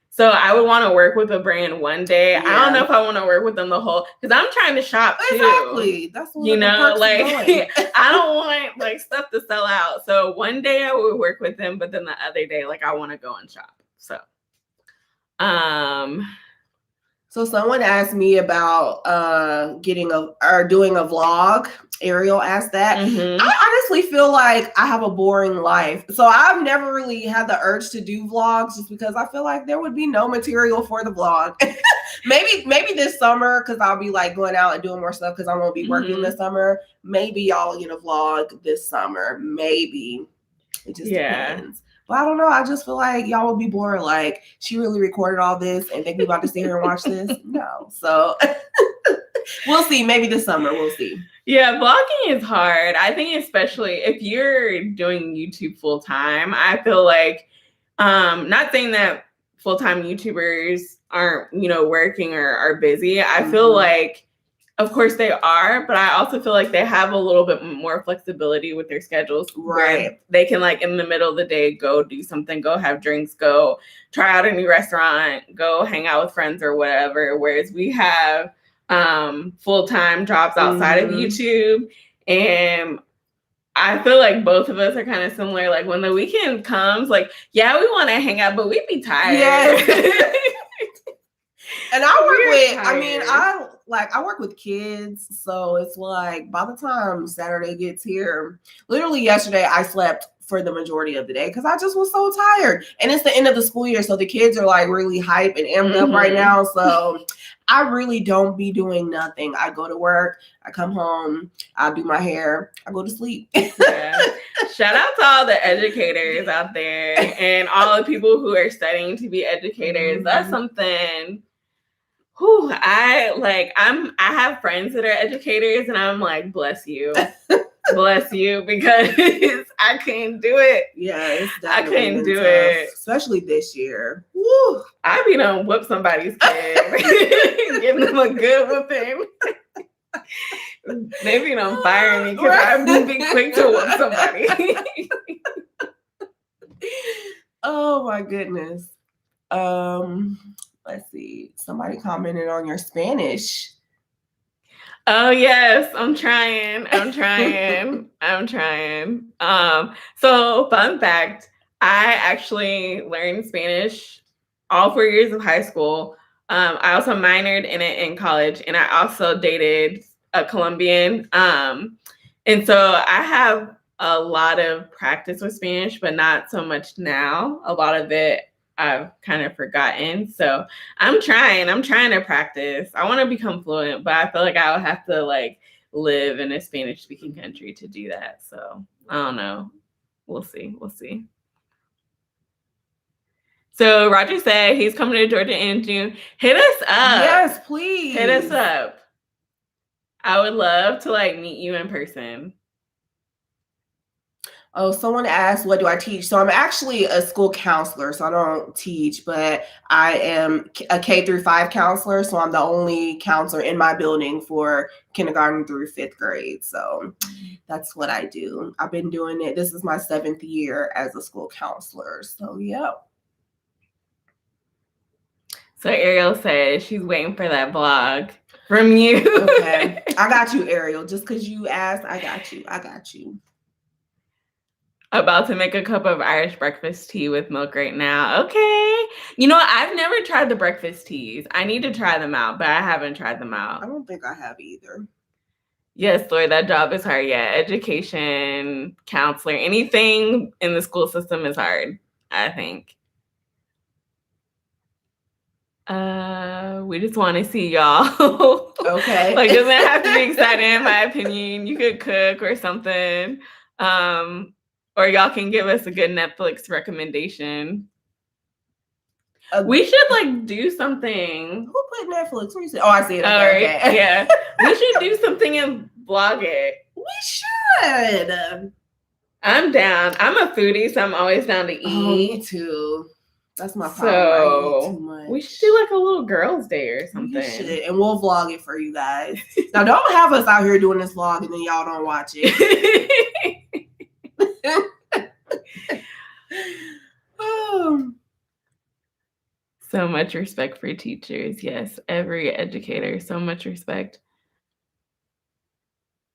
So I would want to work with a brand one day. I don't know if I want to work with them the whole, because I'm trying to shop too. Exactly. That's what you know, like I don't want like stuff to sell out. So one day I would work with them, but then the other day, like I want to go and shop. So, So someone asked me about doing a vlog. Ariel asked that. I honestly feel like I have a boring life. So I've never really had the urge to do vlogs just because I feel like there would be no material for the vlog. maybe this summer, because I'll be like going out and doing more stuff because I won't be working this summer. Maybe y'all get a vlog this summer. Maybe. It just depends. But I don't know. I just feel like y'all would be bored. Like, she really recorded all this and think we about to sit here and watch this? No. So we'll see. Maybe this summer. We'll see. Yeah, vlogging is hard. I think especially if you're doing YouTube full time, I feel like, not saying that full-time YouTubers aren't, working or are busy. I feel like, of course they are, but I also feel like they have a little bit more flexibility with their schedules. Right. They can, like, in the middle of the day, go do something, go have drinks, go try out a new restaurant, go hang out with friends or whatever. Whereas we have full-time jobs outside of YouTube. And I feel like both of us are kind of similar. Like, when the weekend comes, like, we want to hang out, but we'd be tired. Yes. And I work with kids, so it's like by the time Saturday gets here, literally yesterday I slept for the majority of the day because I just was so tired. And it's the end of the school year, so the kids are like really hype and amped up right now. So I really don't be doing nothing. I go to work, I come home, I do my hair, I go to sleep. Shout out to all the educators out there and all the people who are studying to be educators. That's something. I have friends that are educators and I'm like, bless you. Bless you, because I couldn't do it. Yeah, it's I definitely couldn't been do tough, it. especially this year. Woo. I be done whoop somebody's kid, give them a good whooping. They be done fire me because I be quick to whoop somebody. Oh my goodness. Let's see. Somebody commented on your Spanish. Oh yes, I'm trying. So fun fact, I actually learned Spanish all 4 years of high school. I also minored in it in college, and I also dated a Colombian. And so I have a lot of practice with Spanish, but not so much now. A lot of it I've kind of forgotten. So I'm trying to practice. I want to become fluent, but I feel like I would have to like live in a Spanish speaking country to do that. So I don't know. We'll see. So Roger said he's coming to Georgia in June. Hit us up. Yes, please. Hit us up. I would love to like meet you in person. Oh, someone asked, what do I teach? So I'm actually a school counselor, so I don't teach, but I am a K-5 counselor. So I'm the only counselor in my building for kindergarten through 5th grade. So that's what I do. I've been doing it. This is my 7th year as a school counselor. So yeah. So Ariel says she's waiting for that vlog from you. Okay. I got you, Ariel. Just because you asked, I got you. About to make a cup of Irish breakfast tea with milk right now. Okay. You know, I've never tried the breakfast teas. I need to try them out, but I haven't tried them out. I don't think I have either. Yes, Lord, that job is hard. Yeah, education, counselor, anything in the school system is hard, I think. We just want to see y'all. Okay. Like, doesn't have to be exciting, in my opinion. You could cook or something. Or y'all can give us a good Netflix recommendation. We should like do something. Who put Netflix? Where you say? Oh, I see it. Okay. Yeah. We should do something and vlog it. We should. I'm down. I'm a foodie, so I'm always down to eat. Oh, me too. That's my problem. I eat too much. We should do like a little girls' day or something. We should, and we'll vlog it for you guys. Now, don't have us out here doing this vlog and then y'all don't watch it. So much respect for teachers. Yes, every educator. So much respect.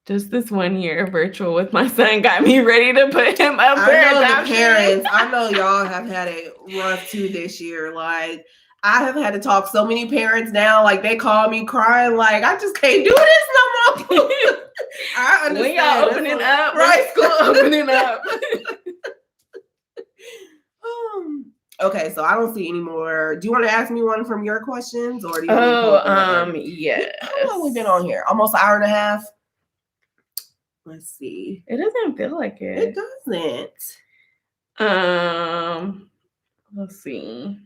Just this 1 year virtual with my son got me ready to put him up for adoption. Parents, I know y'all have had it rough too this year. Like, I have had to talk so many parents down. Like, they call me crying, like, I just can't do this no more. I understand. When y'all opening up, right? School opening up. Okay, so I don't see any more. Do you want to ask me one from your questions, or do you? Yeah. How long have we been on here? Almost an hour and a half. Let's see. It doesn't feel like it. It doesn't. Let's see.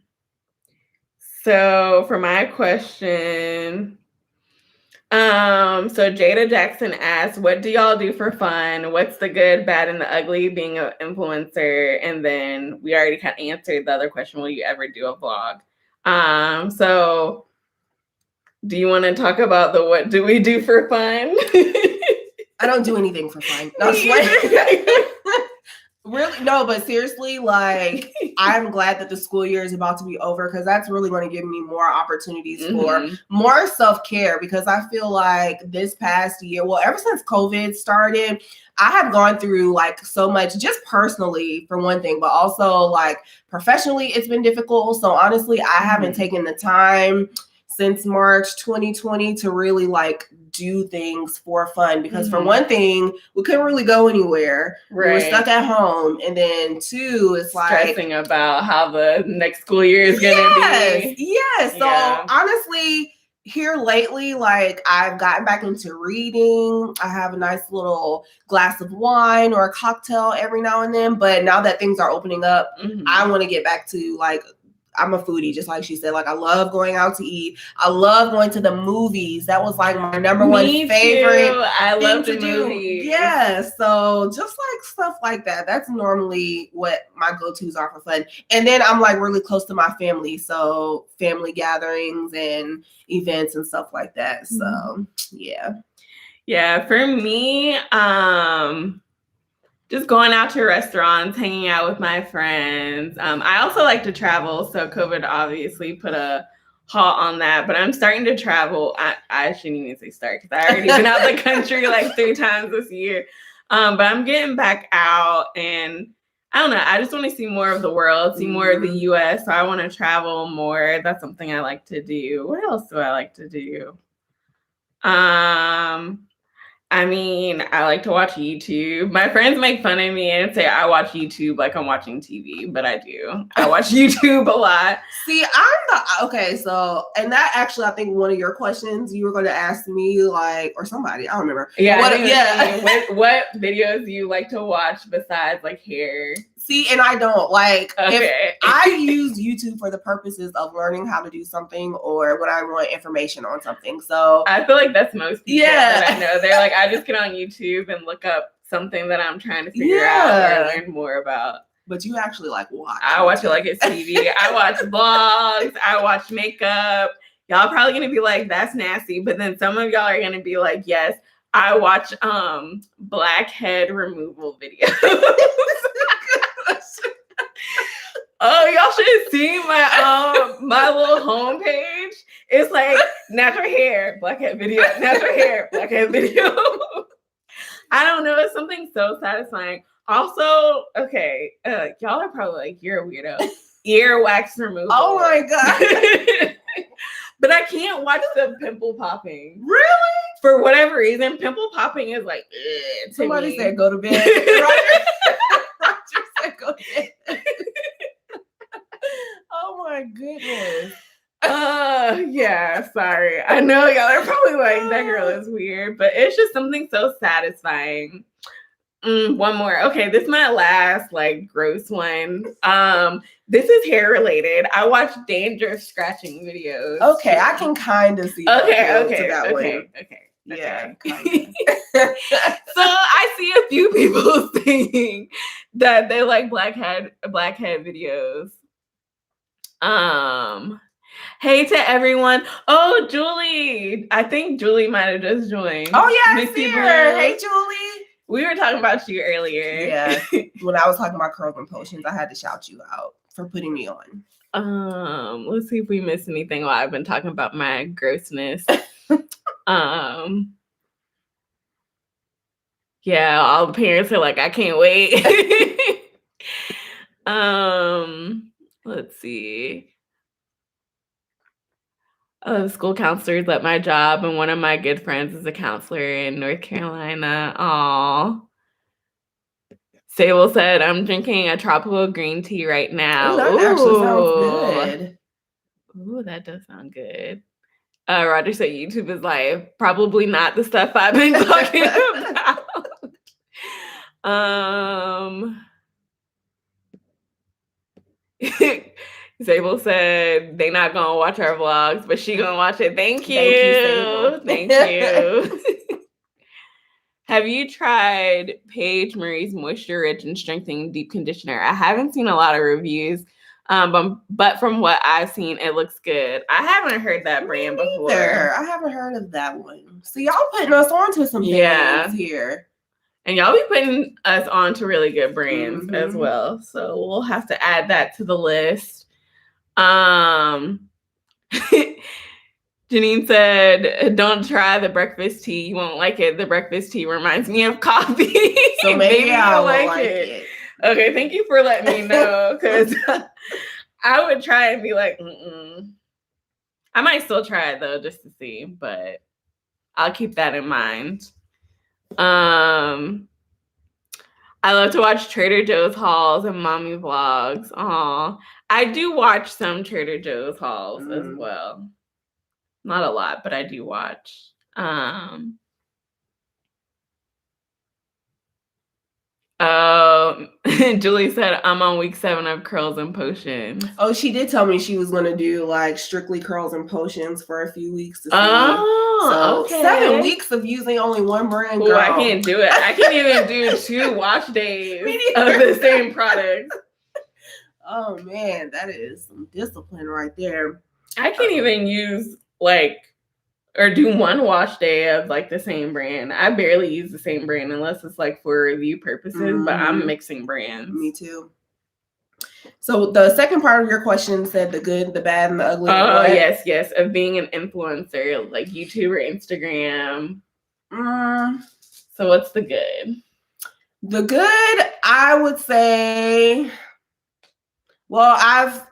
So for my question, so Jada Jackson asked, what do y'all do for fun? What's the good, bad, and the ugly being an influencer? And then we already kind of answered the other question, will you ever do a vlog? So do you want to talk about the what do we do for fun? I don't do anything for fun. No, really, no, but seriously, like, I'm glad that the school year is about to be over, because that's really going to give me more opportunities for more self-care, because I feel like this past year, well, ever since COVID started, I have gone through like so much, just personally for one thing, but also like professionally, it's been difficult. So honestly, I haven't taken the time since March 2020 to really like do things for fun, because for one thing, we couldn't really go anywhere. Right. We were stuck at home. And then two, it's like stressing about how the next school year is going to be. Yes. So honestly, here lately, like, I've gotten back into reading. I have a nice little glass of wine or a cocktail every now and then. But now that things are opening up, I want to get back to like I'm a foodie, just like she said. Like, I love going out to eat. I love going to the movies. That was like my number one favorite I thing love to the do. movies. Yeah, so just like stuff like that. That's normally what my go-tos are for fun. And then I'm like really close to my family, so family gatherings and events and stuff like that. So yeah, for me, just going out to restaurants, hanging out with my friends. I also like to travel, so COVID obviously put a halt on that, but I'm starting to travel. I shouldn't even say start because I already been out the country like 3 times this year. But I'm getting back out, and I don't know, I just want to see more of the world, see more of the US, so I want to travel more. That's something I like to do. What else do I like to do? I mean, I like to watch YouTube. My friends make fun of me and say I watch YouTube like I'm watching TV, but I do. I watch YouTube a lot. See, so, and that actually, I think one of your questions you were going to ask me, like, or somebody, I don't remember. Yeah, what videos do you like to watch besides like hair? See, and I don't like. If I use YouTube for the purposes of learning how to do something, or when I want information on something. So I feel like that's most people that I know. They're like, I just get on YouTube and look up something that I'm trying to figure out or learn more about. But you actually like watch. I watch it like it's TV. I watch vlogs. I watch makeup. Y'all probably gonna be like, that's nasty. But then some of y'all are gonna be like, yes, I watch blackhead removal videos. Oh, y'all should have seen my little homepage. It's like natural hair, blackhead video, natural hair, blackhead video. I don't know. It's something so satisfying. Also, okay, y'all are probably like, you're a weirdo. Ear wax removal. Oh my God. But I can't watch the pimple popping. Really? For whatever reason, pimple popping is like, somebody said go to bed. Roger said go to bed. Oh my goodness. Yeah, sorry. I know y'all are probably like, that girl is weird, but it's just something so satisfying. One more. Okay, this is my last like gross one. This is hair related. I watch dangerous scratching videos. Okay, I can kind of see. Okay. Yeah. So I see a few people saying that they like blackhead videos. Hey to everyone. Oh, Julie. I think Julie might have just joined. Oh yeah, I see her. Hey, Julie. We were talking about you earlier. Yeah. When I was talking about curls and potions, I had to shout you out for putting me on. Let's see if we missed anything while I've been talking about my grossness. Yeah, all the parents are like, I can't wait. Let's see. School counselors at my job, and one of my good friends is a counselor in North Carolina. Aw. Sable said, I'm drinking a tropical green tea right now. Ooh, that actually sounds good. Ooh, that does sound good. Roger said YouTube is live. Probably not the stuff I've been talking about. Sable said they not gonna watch our vlogs, but she gonna watch it. Thank you. Thank you. Have you tried Paige Marie's Moisture Rich and Strengthening Deep Conditioner? I haven't seen a lot of reviews, but from what I've seen, it looks good. I haven't heard that brand before. I haven't heard of that one. So y'all putting us onto some things here. And y'all be putting us on to really good brands as well. So we'll have to add that to the list. Janine said, don't try the breakfast tea. You won't like it. The breakfast tea reminds me of coffee. So maybe I'll like it. Okay, thank you for letting me know. Because I would try and be like, I might still try it though, just to see. But I'll keep that in mind. I love to watch Trader Joe's hauls and mommy vlogs. Aw. I do watch some Trader Joe's hauls as well. Not a lot, but I do watch. Oh, Julie said, I'm on week 7 of curls and potions. Oh, she did tell me she was going to do like strictly curls and potions for a few weeks to see. Oh, so okay. 7 weeks of using only one brand. Oh, I can't do it. I can't even do 2 wash days of the same product. Oh man, that is some discipline right there. I can't even use or do 1 wash day of like the same brand. I barely use the same brand unless it's like for review purposes, but I'm mixing brands. Me too. So the second part of your question said the good, the bad, and the ugly. Oh, yes. Of being an influencer, like YouTube or Instagram. So what's the good? The good, I would say, well, I've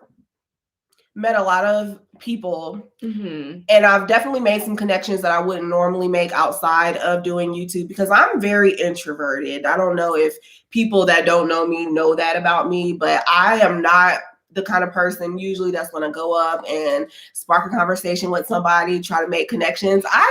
met a lot of people and I've definitely made some connections that I wouldn't normally make outside of doing YouTube because I'm very introverted. I don't know if people that don't know me know that about me, but I am not the kind of person usually that's going to go up and spark a conversation with somebody, try to make connections. I'm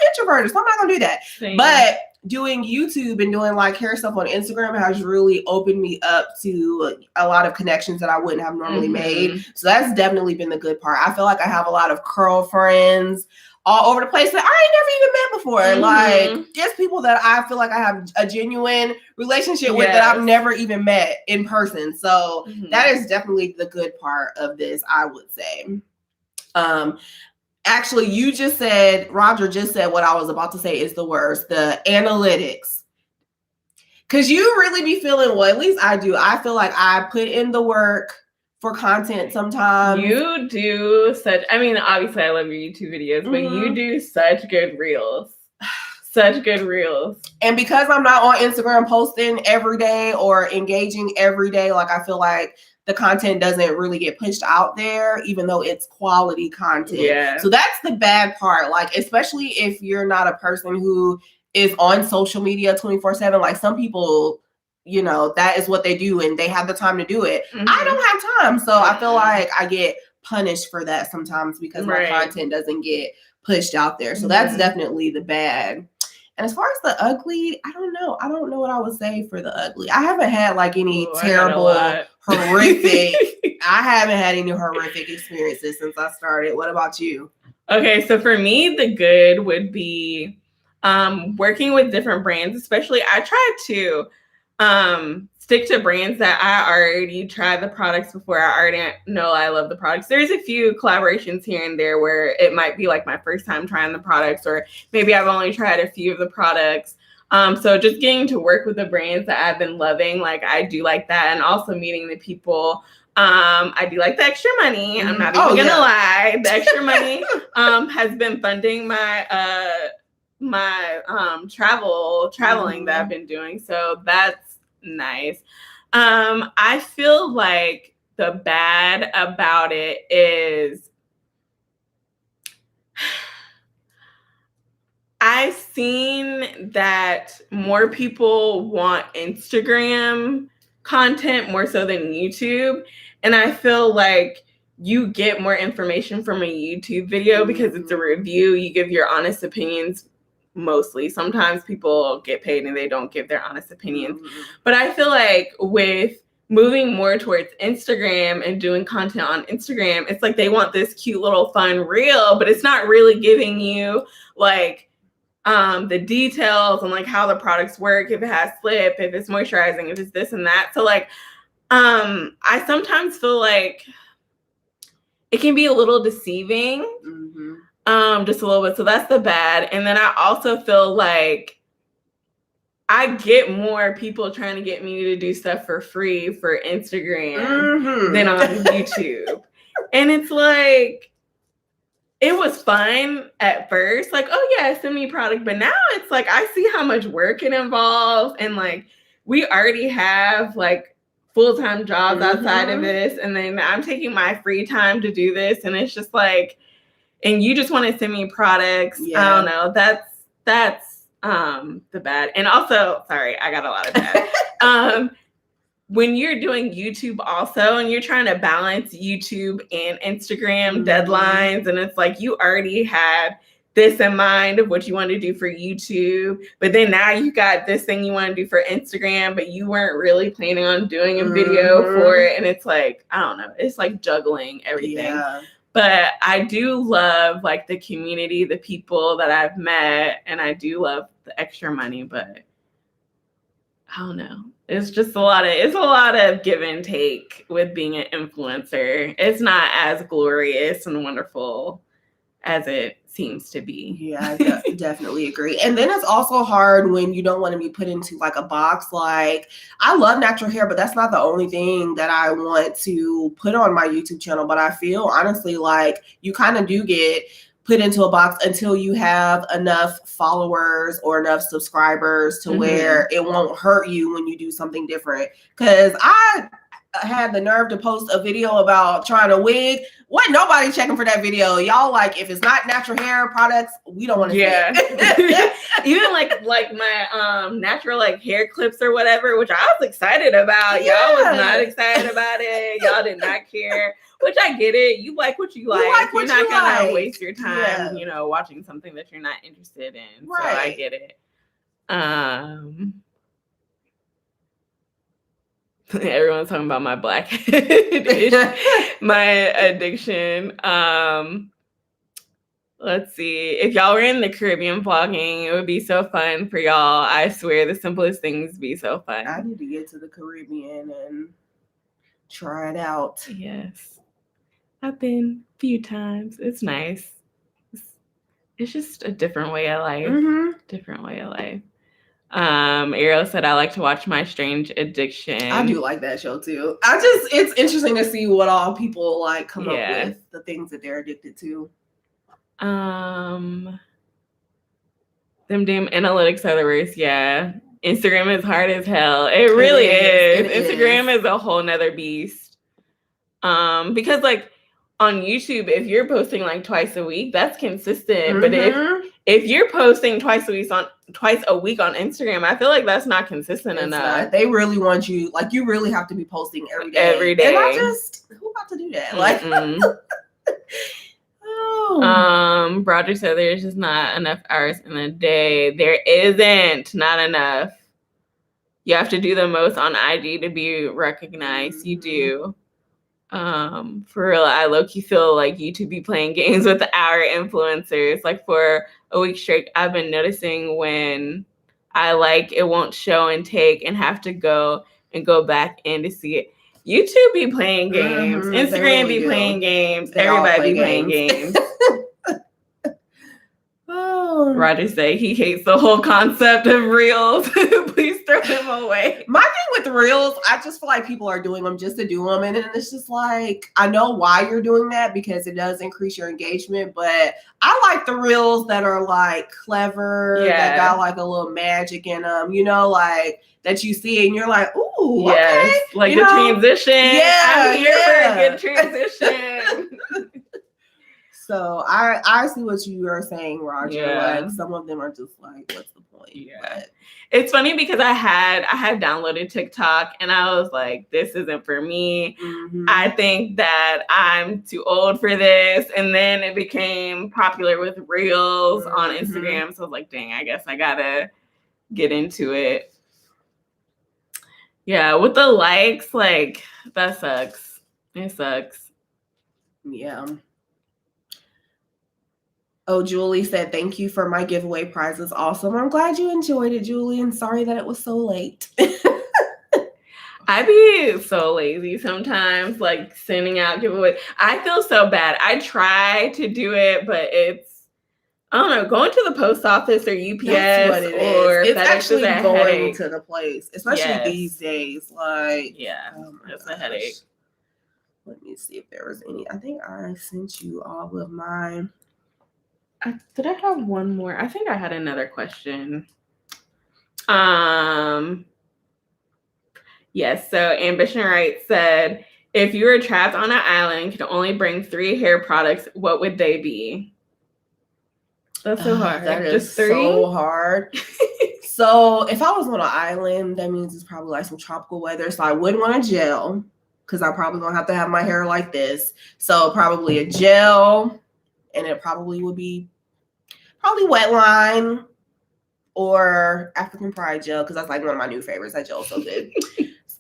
introverted, so I'm not going to do that. Same. But doing YouTube and doing like hair stuff on Instagram has really opened me up to a lot of connections that I wouldn't have normally made. So that's definitely been the good part. I feel like I have a lot of curl friends all over the place that I ain't never even met before. Like just people that I feel like I have a genuine relationship with that I've never even met in person. So that is definitely the good part of this, I would say. Actually, Roger just said what I was about to say is the worst, the analytics. Because you really be feeling, well, at least I do. I feel like I put in the work for content sometimes. You do obviously I love your YouTube videos, but you do such good reels. Such good reels. And because I'm not on Instagram posting every day or engaging every day, like I feel like the content doesn't really get pushed out there, even though it's quality content. Yeah. So that's the bad part. Like, especially if you're not a person who is on social media 24/7, like some people, you know, that is what they do and they have the time to do it. I don't have time. So I feel like I get punished for that sometimes because my content doesn't get pushed out there. So that's definitely the bad. And as far as the ugly, I don't know. I don't know what I would say for the ugly. I haven't had like any terrible, horrific. I haven't had any horrific experiences since I started. What about you? Okay, so for me, the good would be working with different brands. Especially, I try to stick to brands that I already tried the products before. I already know I love the products. There's a few collaborations here and there where it might be like my first time trying the products, or maybe I've only tried a few of the products. So just getting to work with the brands that I've been loving, like I do like that. And also meeting the people. I do like the extra money. I'm not even gonna lie. The extra money has been funding my traveling that I've been doing. So that's nice. I feel like the bad about it is I've seen that more people want Instagram content more so than YouTube. And I feel like you get more information from a YouTube video because it's a review. You give your honest opinions mostly. Sometimes people get paid and they don't give their honest opinions. But I feel like with moving more towards Instagram and doing content on Instagram, it's like they want this cute little fun reel, but it's not really giving you like the details on like how the products work, if it has slip, if it's moisturizing, if it's this and that. So like I sometimes feel like it can be a little deceiving. Just a little bit. So that's the bad. And then I also feel like I get more people trying to get me to do stuff for free for Instagram than on YouTube. And it's like, it was fun at first. Like, oh yeah, send me product. But now it's like, I see how much work it involves. And like, we already have like full-time jobs outside of this. And then I'm taking my free time to do this. And it's just like, and you just want to send me products. I don't know. That's the bad. And also, sorry, I got a lot of bad. When you're doing YouTube also, and you're trying to balance YouTube and Instagram deadlines, and it's like you already had this in mind of what you want to do for YouTube, but then now you got this thing you want to do for Instagram, but you weren't really planning on doing a video for it. And it's like, I don't know, it's like juggling everything. Yeah. But I do love like the community, the people that I've met, and I do love the extra money, but I don't know. It's just a lot of give and take with being an influencer. It's not as glorious and wonderful as it seems to be. Yeah, I definitely agree. And then it's also hard when you don't want to be put into like a box. Like, I love natural hair, but that's not the only thing that I want to put on my YouTube channel. But I feel honestly like you kind of do get put into a box until you have enough followers or enough subscribers to where it won't hurt you when you do something different. Because I had the nerve to post a video about trying a wig. Wasn't nobody checking for that video. Y'all like, if it's not natural hair products, we don't want to see it. Even like my natural like hair clips or whatever, which I was excited about. Y'all was not excited about it. Y'all did not care. Which I get it. You like what you like. You're not gonna waste your time, watching something that you're not interested in. Right. So I get it. Everyone's talking about my my addiction. Let's see. If y'all were in the Caribbean vlogging, it would be so fun for y'all. I swear, the simplest things be so fun. I need to get to the Caribbean and try it out. Yes. I've been a few times. It's nice. It's just a different way of life. Different way of life. Ariel said, I like to watch My Strange Addiction. I do like that show too. It's interesting to see what all people like come up with, the things that they're addicted to. Them damn analytics are the worst. Yeah. Instagram is hard as hell. It really is. Instagram is a whole nother beast. Because like on YouTube, if you're posting like twice a week, that's consistent. But if you're posting twice a week on Instagram, I feel like that's not consistent enough. Not. They really want you, like, you really have to be posting every day. Every day. And who about to do that? Like, Roger said there's just not enough hours in a day. There isn't, not enough. You have to do the most on IG to be recognized. You do. For real, I low-key feel like YouTube be playing games with our influencers. Like for a week straight, I've been noticing when I like it won't show and take and have to go back in to see it. YouTube be playing games. Instagram be playing games. Everybody be playing games. Roger say he hates the whole concept of reels. Please throw them away. My thing with reels, I just feel like people are doing them just to do them. And then it's just like, I know why you're doing that because it does increase your engagement. But I like the reels that are like clever, that got like a little magic in them, like that you see and you're like, ooh, okay. Like the transition. Yeah. I'm here for a good transition. So I see what you are saying, Roger. Yeah. Like some of them are just like, what's the point? Yeah. But it's funny because I had downloaded TikTok and I was like, this isn't for me. I think that I'm too old for this. And then it became popular with Reels on Instagram. So I was like, dang, I guess I gotta get into it. Yeah, with the likes, like that sucks. It sucks. Yeah. Oh, Julie said, thank you for my giveaway prizes. Awesome. I'm glad you enjoyed it, Julie, and sorry that it was so late. I be so lazy sometimes, like sending out giveaways. I feel so bad. I try to do it, but it's, I don't know, going to the post office or UPS or it's FedEx actually is a going headache. to the place, especially these days. Like, it's a headache. Let me see if there was any. I think I sent you all of mine. Did I have one more? I think I had another question. Yes. So Ambition Right said, if you were trapped on an island and could only bring 3 hair products, what would they be? That's so hard. That is just 3? so hard. So if I was on an island, that means it's probably like some tropical weather. So I wouldn't want a gel because I'm probably gonna have to have my hair like this. So probably a gel. And it probably would be Probably wet line or African Pride gel, because that's like one of my new favorites. That gel's so good.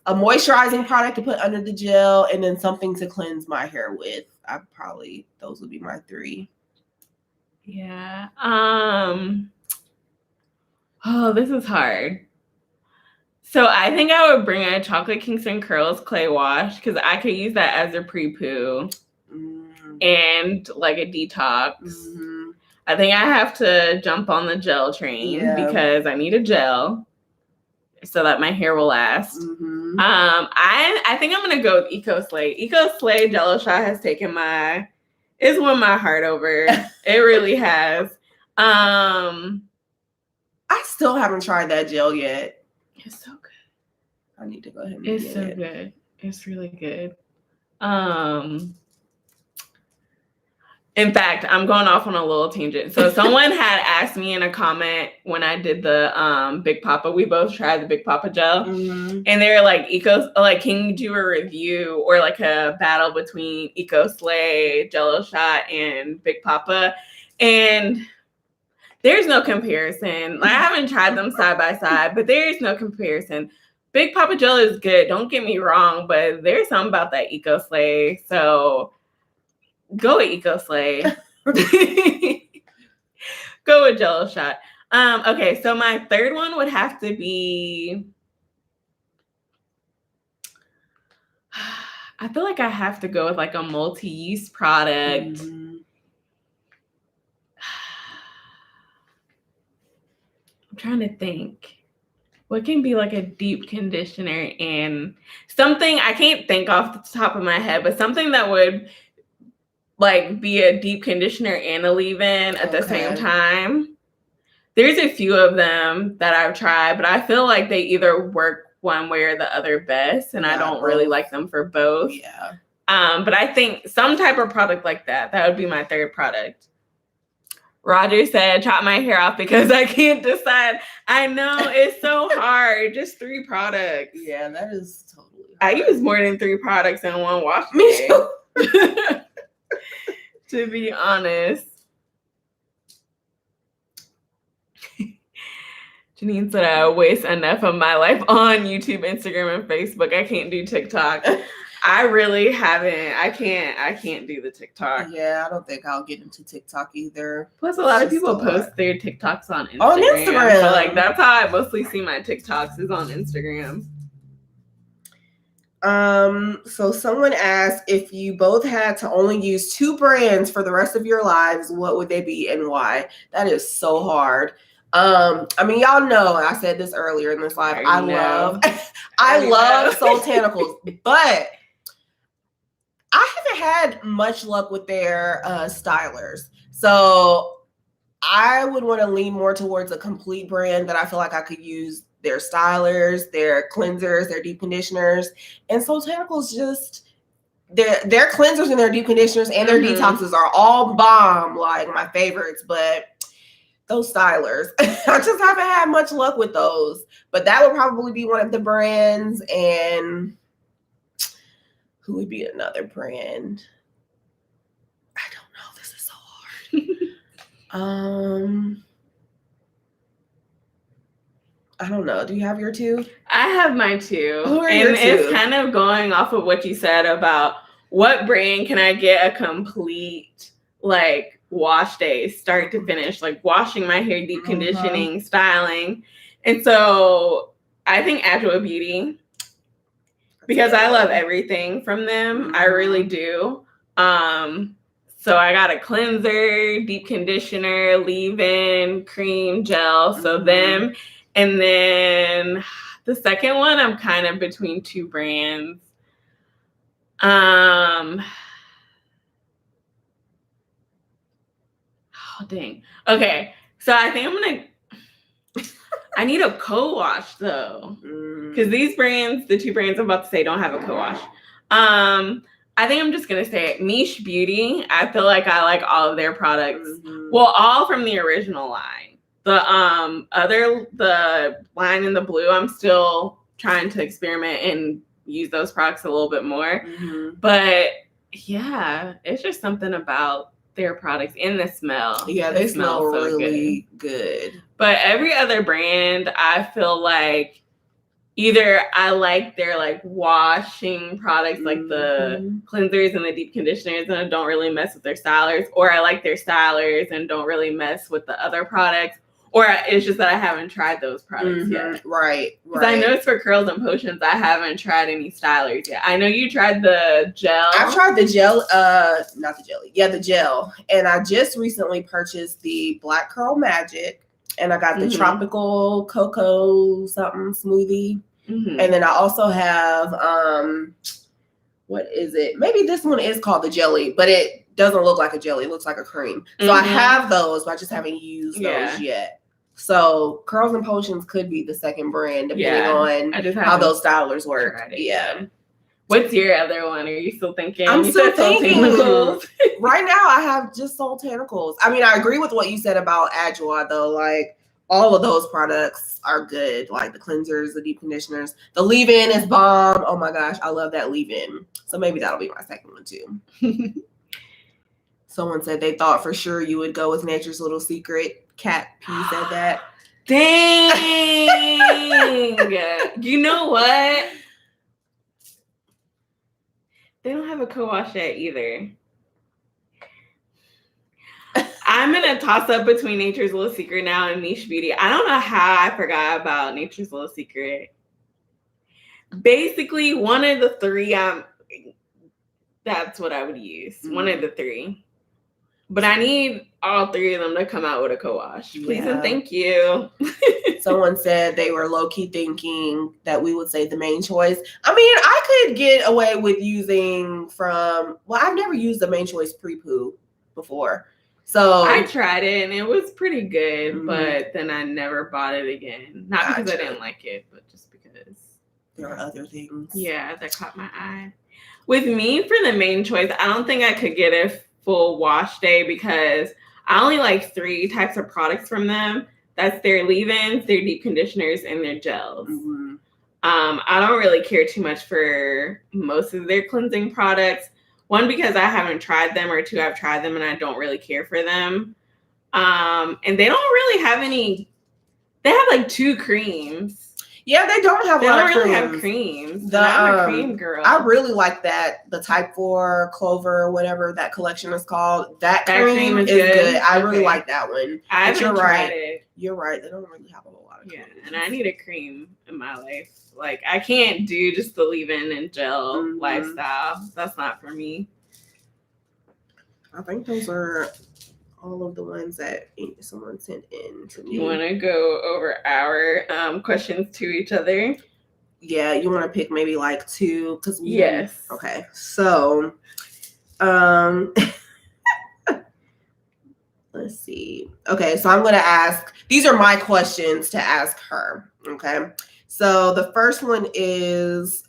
A moisturizing product to put under the gel, and then something to cleanse my hair with. Those would be my 3. Yeah. Oh, this is hard. So I think I would bring a Chocolate Kingston Curls clay wash because I could use that as a pre-poo and like a detox. Mm-hmm. I think I have to jump on the gel train because I need a gel so that my hair will last. Mm-hmm. I think I'm gonna go with Eco Slay. Eco Slay Jello Shot has it's won my heart over. It really has. I still haven't tried that gel yet. It's so good. I need to go ahead and get it. It's so good. It's really good. In fact, I'm going off on a little tangent. So someone had asked me in a comment when I did the Big Papa, we both tried the Big Papa gel. Mm-hmm. And they were like, can you do a review or like a battle between Eco Slay, Jello Shot, and Big Papa? And there's no comparison. Like, I haven't tried them side by side, but there is no comparison. Big Papa gel is good. Don't get me wrong, but there's something about that Eco Slay. So go with Eco Slay. Go with Jello Shot. Okay, so my third one would have to be. I feel like I have to go with like a multi-use product. Mm-hmm. I'm trying to think. What can be like a deep conditioner and something I can't think off the top of my head, but something that would like be a deep conditioner and a leave-in at the same time. There's a few of them that I've tried, but I feel like they either work one way or the other best, and I don't really like them for both. Yeah. But I think some type of product like that would be my third product. Roger said, chop my hair off because I can't decide. I know, it's so hard. Just 3 products. Yeah, that is totally hard. I use more than 3 products in one wash day. Me too. To be honest. Janine said I waste enough of my life on YouTube, Instagram, and Facebook. I can't do TikTok. I really haven't. I can't do the TikTok. Yeah, I don't think I'll get into TikTok either. Plus, a lot of people post their TikToks on Instagram. On Instagram. So, like, that's how I mostly see my TikToks is on Instagram. So someone asked, if you both had to only use 2 brands for the rest of your lives, what would they be and why? That is so hard. I mean, y'all know, I said this earlier in this live, I love Soultanicals, but I haven't had much luck with their stylers. So I would want to lean more towards a complete brand that I feel like I could use their stylers, their cleansers, their deep conditioners. And Soultanicals just, their cleansers and their deep conditioners and their detoxes are all bomb, like my favorites. But those stylers, I just haven't had much luck with those. But that would probably be one of the brands. And who would be another brand? I don't know. This is so hard. I don't know. Do you have your 2? I have my 2. Who are your 2? It's kind of going off of what you said about what brand can I get a complete like wash day, start to finish, like washing my hair, deep conditioning, styling. And so I think Agile Beauty, because I love everything from them. I really do. So I got a cleanser, deep conditioner, leave-in, cream, gel. So them. And then the second one, I'm kind of between 2 brands. Oh, dang. Okay. So I think I need a co-wash though. Because these brands, the 2 brands I'm about to say, don't have a co-wash. I think I'm just going to say it. Miche Beauty. I feel like I like all of their products. Well, all from the original line. The line in the blue, I'm still trying to experiment and use those products a little bit more. But yeah, it's just something about their products and the smell. Yeah, they smell so really good. But every other brand, I feel like either I like their like washing products, like the cleansers and the deep conditioners, and I don't really mess with their stylers, or I like their stylers and don't really mess with the other products, or it's just that I haven't tried those products yet. Right. Because I noticed for curls and potions, I haven't tried any stylers yet. I know you tried the gel. I've tried the gel, not the jelly. Yeah, the gel. And I just recently purchased the Black Curl Magic. And I got the tropical cocoa something smoothie. And then I also have, what is it? Maybe this one is called the jelly, but it doesn't look like a jelly. It looks like a cream. So I have those, but I just haven't used those yet. So Curls and Potions could be the second brand, depending on how those stylers work. What's your other one? Are you still thinking? I'm still thinking. Right now, I have just Soultanicals. I mean, I agree with what you said about Adjoa, though. Like, all of those products are good. Like the cleansers, the deep conditioners. The leave-in is bomb. Oh my gosh, I love that leave-in. So maybe that'll be my second one too. Someone said they thought for sure you would go with Nature's Little Secret. Cat P said that. Dang! You know what? They don't have a co-wash yet either. I'm in a toss-up between Nature's Little Secret now and Niche Beauty. I don't know how I forgot about Nature's Little Secret. Basically, one of the three, that's what I would use. One of the three. But I need all three of them to come out with a co-wash. Please and thank you. Someone said they were low-key thinking that we would say the Main Choice. I mean, I could get away with using I've never used the Main Choice pre-poo before. So I tried it and it was pretty good, but then I never bought it again. Not because I didn't like it, but just because there are other things. Yeah, that caught my eye. With me, for the Main Choice, I don't think I could get a full wash day because I only like 3 types of products from them. That's their leave-ins, their deep conditioners, and their gels. I don't really care too much for most of their cleansing products. 1, because I haven't tried them, or 2, I've tried them and I don't really care for them. And they don't really have any. They have like 2 creams. Yeah, they don't have. They don't really have creams. I'm a cream girl. I really like that. The Type 4 Clover, whatever that collection is called. That cream is good. I really like that one. I haven't tried it. You're right. They don't really have a whole lot of creams. And I need a cream in my life. Like, I can't do just the leave-in and gel lifestyle. That's not for me. I think those are all of the ones that someone sent in to me. You want to go over our questions to each other? Yeah, you want to pick maybe like 2? Yes. Okay, so let's see. Okay, so I'm going to ask, these are my questions to ask her. Okay, so the first one is,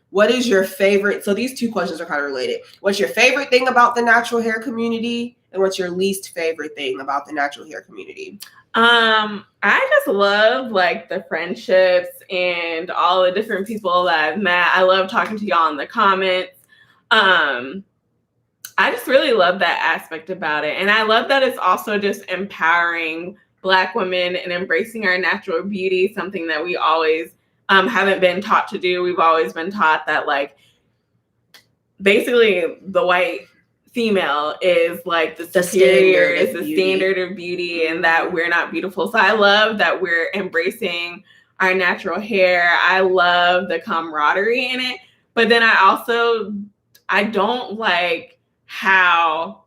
what is your favorite? So these 2 questions are kind of related. What's your favorite thing about the natural hair community? And what's your least favorite thing about the natural hair community? I just love like the friendships and all the different people that I've met. I love talking to y'all in the comments. I just really love that aspect about it. And I love that it's also just empowering Black women and embracing our natural beauty, something that we always haven't been taught to do. We've always been taught that like basically the white female is like the superior, is the standard of beauty, and that we're not beautiful. So I love that we're embracing our natural hair. I love the camaraderie in it. But then I don't like how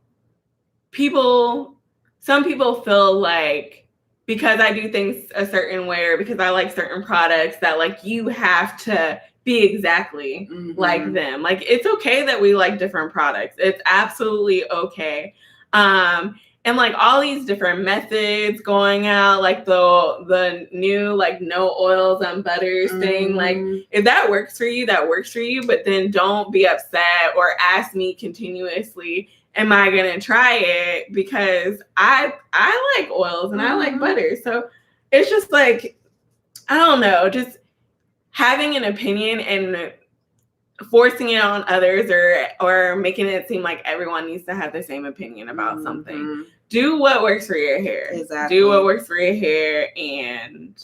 some people feel like because I do things a certain way or because I like certain products that like you have to be exactly like them. Like, it's okay that we like different products. It's absolutely okay. And like all these different methods going out, like the new like no oils and butters thing. Like, if that works for you, that works for you. But then don't be upset or ask me continuously, am I gonna try it? Because I like oils and I like butter. So it's just like, I don't know, just having an opinion and forcing it on others or making it seem like everyone needs to have the same opinion about something. Do what works for your hair. Exactly. Do what works for your hair, and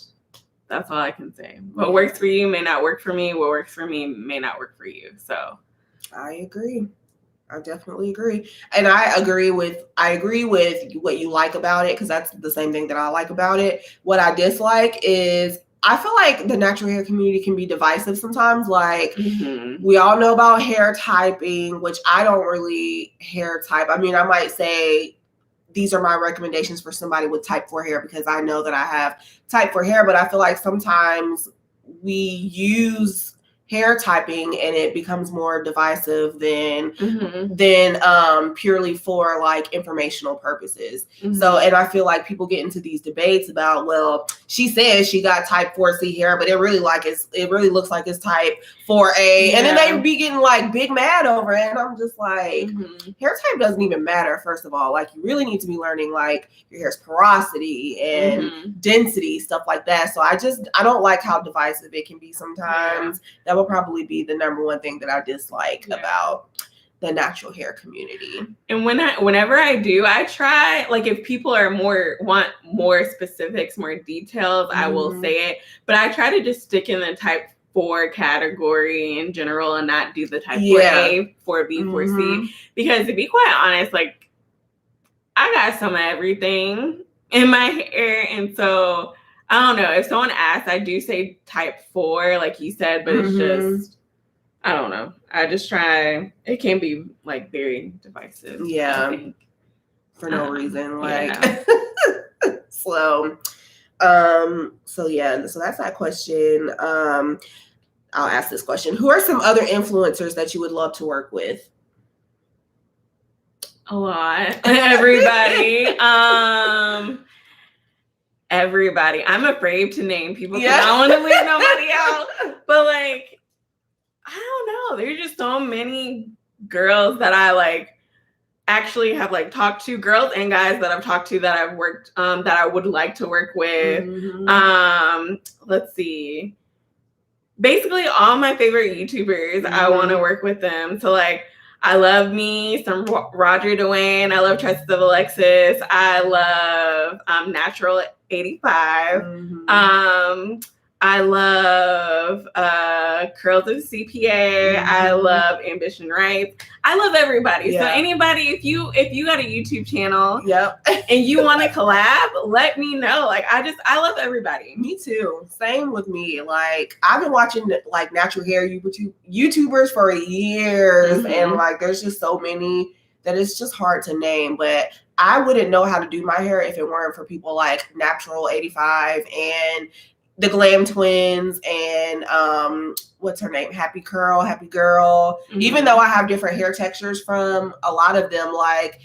that's all I can say. What works for you may not work for me. What works for me may not work for you. So I agree. I definitely agree. And I agree with what you like about it, because that's the same thing that I like about it. What I dislike is I feel like the natural hair community can be divisive sometimes. Like we all know about hair typing, which I don't really hair type. I mean, I might say these are my recommendations for somebody with type 4 hair because I know that I have type 4 hair, but I feel like sometimes we use hair typing and it becomes more divisive than purely for like informational purposes. So, and I feel like people get into these debates about, well, she says she got type 4C hair, but it really looks like it's type 4A. And then they be getting like big mad over it. And I'm just like, hair type doesn't even matter. First of all, like you really need to be learning like your hair's porosity and density, stuff like that. So I don't like how divisive it can be sometimes. That will probably be the number one thing that I dislike about the natural hair community. And whenever I do, I try, like if people want more specifics, more details, I will say it. But I try to just stick in the type 4 category in general and not do the type 4A, 4B, 4C. Because to be quite honest, like I got some of everything in my hair. And so I don't know. If someone asks, I do say type 4, like you said, but it's just, I don't know. I just try. It can be like very divisive. Yeah. I think. For no reason. Like, so that's that question. I'll ask this question. Who are some other influencers that you would love to work with? A lot. Everybody. Everybody. I'm afraid to name people because I don't want to leave nobody out. But like, I don't know. There's just so many girls that I like actually have like talked to, girls and guys that I've talked to that I've worked that I would like to work with. Let's see. Basically all my favorite YouTubers, I want to work with them. So like I love me some Roger Dwayne. I love Tresses of Alexis. I love Natural 85. I love Curls of CPA. I love Ambition Rights. I love everybody. So anybody, if you got a YouTube channel and you want to collab, let me know. Like I love everybody. Me too. Same with me. Like I've been watching like natural hair YouTubers for years, and like there's just so many that it's just hard to name. But I wouldn't know how to do my hair if it weren't for people like Natural 85 and the Glam Twins and what's her name? Happy Girl. Even though I have different hair textures from a lot of them, like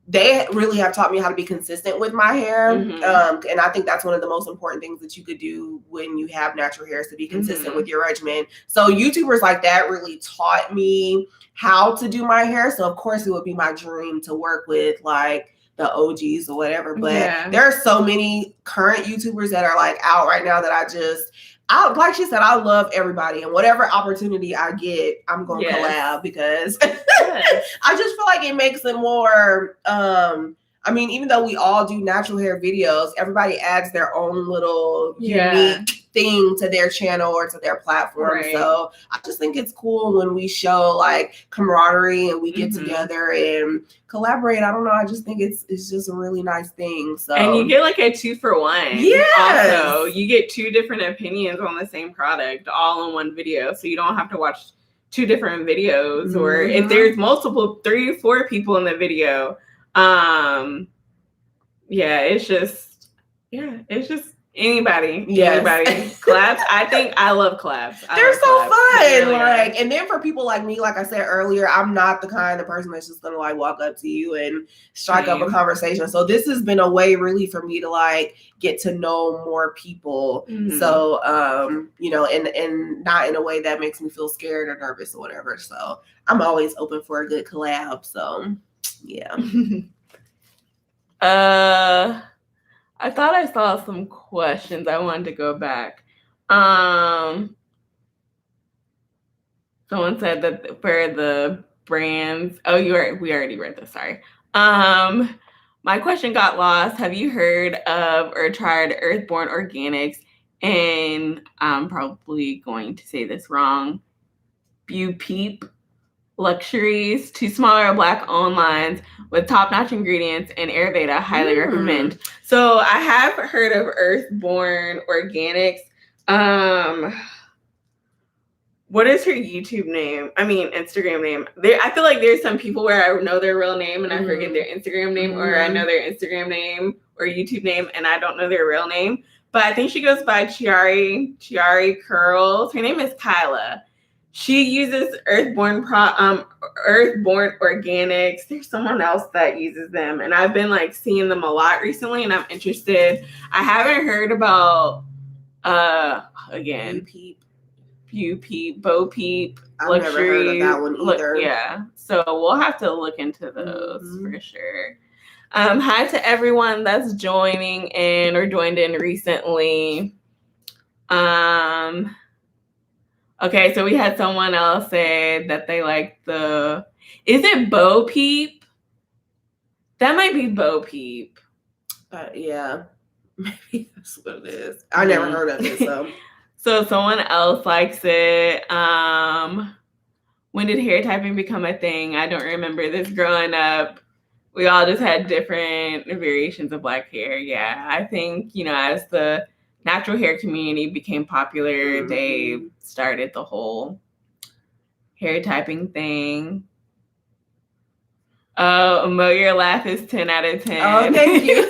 they really have taught me how to be consistent with my hair. And I think that's one of the most important things that you could do when you have natural hair is to be consistent with your regimen. So YouTubers like that really taught me how to do my hair. So of course it would be my dream to work with like the OGs or whatever, but there are so many current YouTubers that are like out right now that I like she said, I love everybody, and whatever opportunity I get, I'm going to collab because I just feel like it makes it more, I mean, even though we all do natural hair videos, everybody adds their own little unique thing to their channel or to their platform. So I just think it's cool when we show like camaraderie and we get together and collaborate. I don't know. I just think it's just a really nice thing. So and you get like a 2-for-1. Yes. Also, you get 2 different opinions on the same product all in one video, so you don't have to watch 2 different videos. Or if there's multiple 3 or 4 people in the video. It's just anybody. Collabs. I love collabs. They're so fun. Really like, and then for people like me, like I said earlier, I'm not the kind of person that's just gonna like walk up to you and strike up a conversation. So this has been a way really for me to like get to know more people. So you know, and not in a way that makes me feel scared or nervous or whatever. So I'm always open for a good collab. So yeah. I thought I saw some questions. I wanted to go back. Someone said that for the brands. Oh, we already read this. Sorry. My question got lost. Have you heard of or tried Earthborn Organics? And I'm probably going to say this wrong. Peep Luxuries, 2 smaller Black-owned lines with top-notch ingredients and Ayurveda. Highly recommend. So I have heard of Earthborn Organics. What is her YouTube name? I mean, Instagram name. I feel like there's some people where I know their real name and I forget their Instagram name, or I know their Instagram name or YouTube name and I don't know their real name. But I think she goes by Chiari Curls. Her name is Kyla. She uses Earthborn Organics. There's someone else that uses them, and I've been like seeing them a lot recently, and I'm interested. I haven't heard about again. Bo Peep. I've never heard of that one either. Yeah, so we'll have to look into those for sure. Hi to everyone that's joining in or joined in recently. Okay, so we had someone else say that they like is it Bo Peep? That might be Bo Peep. Yeah, maybe that's what it is. I never heard of it, so. So someone else likes it. When did hair typing become a thing? I don't remember this growing up. We all just had different variations of Black hair. Yeah, I think, as the natural hair community became popular, they started the whole hair typing thing. Oh, Mo, your laugh is 10 out of 10. Oh, thank you.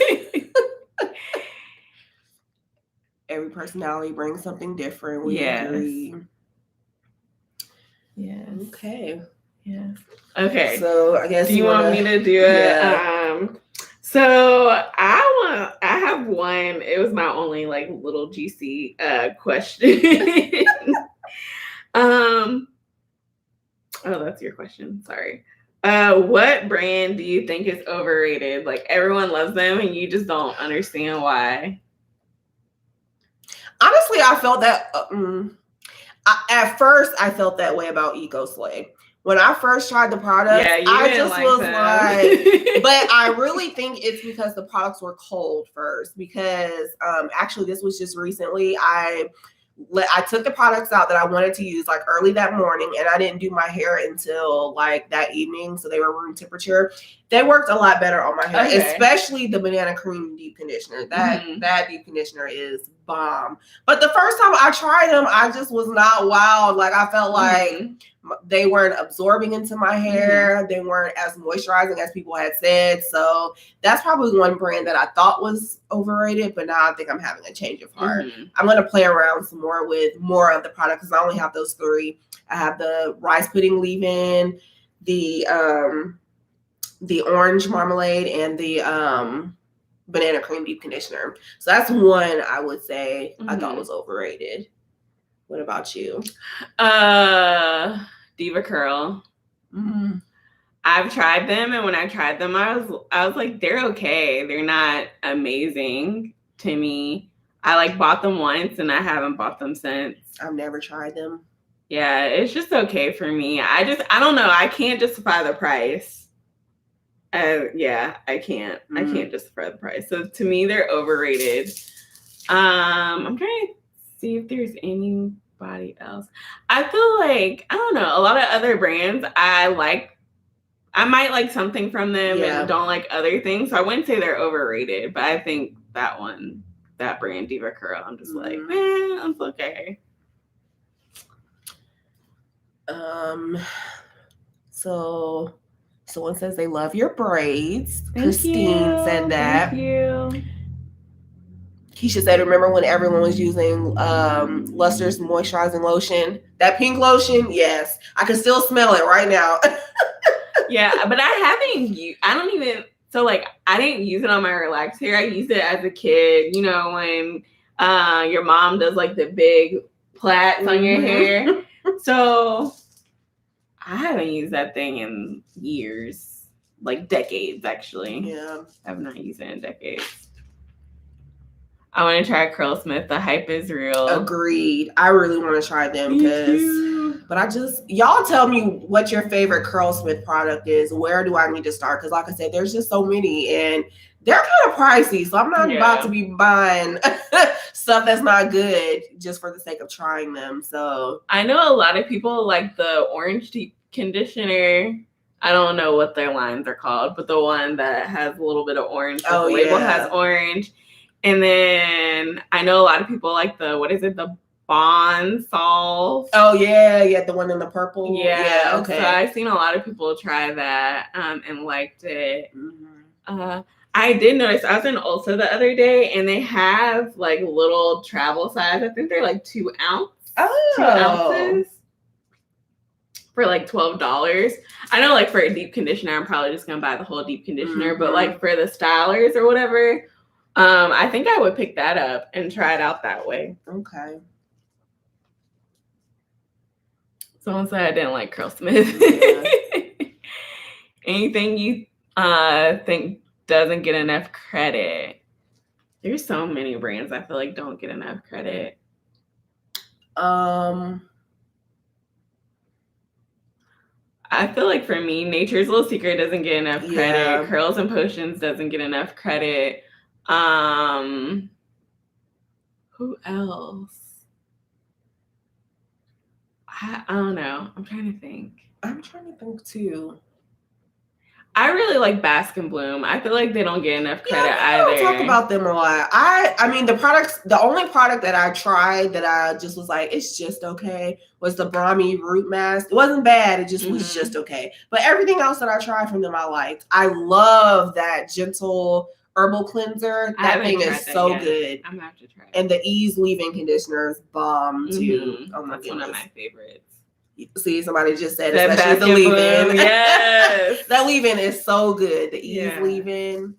Every personality brings something different. We agree. Yes. Okay. Yes. Okay. So I guess do you want me to do it? Yeah. So I have one. It was my only like little juicy question. Oh, that's your question. Sorry. What brand do you think is overrated? Like everyone loves them and you just don't understand why. Honestly, I felt that at first I felt that way about EcoSlay. When I first tried the products, I just was like, but I really think it's because the products were cold first, because actually this was just recently. I took the products out that I wanted to use like early that morning, and I didn't do my hair until like that evening. So they were room temperature. They worked a lot better on my hair, especially the banana cream deep conditioner. That deep conditioner is bomb. But the first time I tried them, I just was not wowed. Like I felt like they weren't absorbing into my hair. They weren't as moisturizing as people had said. So that's probably one brand that I thought was overrated, but now I think I'm having a change of heart. I'm going to play around some more with more of the product because I only have those 3. I have the rice pudding leave-in, the orange marmalade, and the banana cream deep conditioner. So that's one I would say I thought was overrated. What about you? Diva Curl. I've tried them, and when I tried them, I was like, they're okay. They're not amazing to me. I like bought them once, and I haven't bought them since. I've never tried them. Yeah, it's just okay for me. I don't know. I can't justify the price. I can't. I can't justify the price. So to me, they're overrated. I'm trying to see if there's anybody else. I feel like, I don't know, a lot of other brands I might like something from them and don't like other things. So I wouldn't say they're overrated, but I think that brand Diva Curl, I'm just like, it's okay. So someone says they love your braids. Christine said that. Thank you. Keisha said, remember when everyone was using Luster's moisturizing lotion? That pink lotion? Yes. I can still smell it right now. Yeah, but I didn't use it on my relaxed hair. I used it as a kid, when your mom does like the big plaits on your hair. So I haven't used that thing in years, like decades, actually. Yeah. I have not used it in decades. I want to try Curlsmith. The hype is real. Agreed. I really want to try them because But y'all tell me what your favorite Curlsmith product is. Where do I need to start? Because like I said, there's just so many and they're kind of pricey. So I'm not about to be buying stuff that's not good just for the sake of trying them. So I know a lot of people like the orange deep conditioner. I don't know what their lines are called, but the one that has a little bit of orange. The label has orange. And then I know a lot of people like the Bond Solve. Oh yeah, the one in the purple. Yeah, okay. So I've seen a lot of people try that and liked it. Mm-hmm. I did notice I was in Ulta the other day and they have like little travel size. I think they're like 2 ounces for like $12. I know like for a deep conditioner, I'm probably just gonna buy the whole deep conditioner, but like for the stylers or whatever, I think I would pick that up and try it out that way. Okay. Someone said I didn't like Curlsmith. Yeah. Anything you think doesn't get enough credit? There's so many brands I feel like don't get enough credit. I feel like for me, Nature's Little Secret doesn't get enough credit. Yeah. Curls and Potions doesn't get enough credit. Who else? I don't know. I'm trying to think. I'm trying to think too. I really like Bask and Bloom. I feel like they don't get enough credit either. I don't talk about them a lot. I mean, the only product that I tried that I just was like, it's just okay, was the Brahmi Root Mask. It wasn't bad. It just was just okay. But everything else that I tried from them, I liked. I love that gentle herbal cleanser. That thing is so good. I'm gonna have to try it. And the Ease leave-in conditioner is bomb too. Oh my goodness. One of my favorites. See, somebody just said, especially the leave-in. Yes. That leave-in is so good. The Ease leave-in.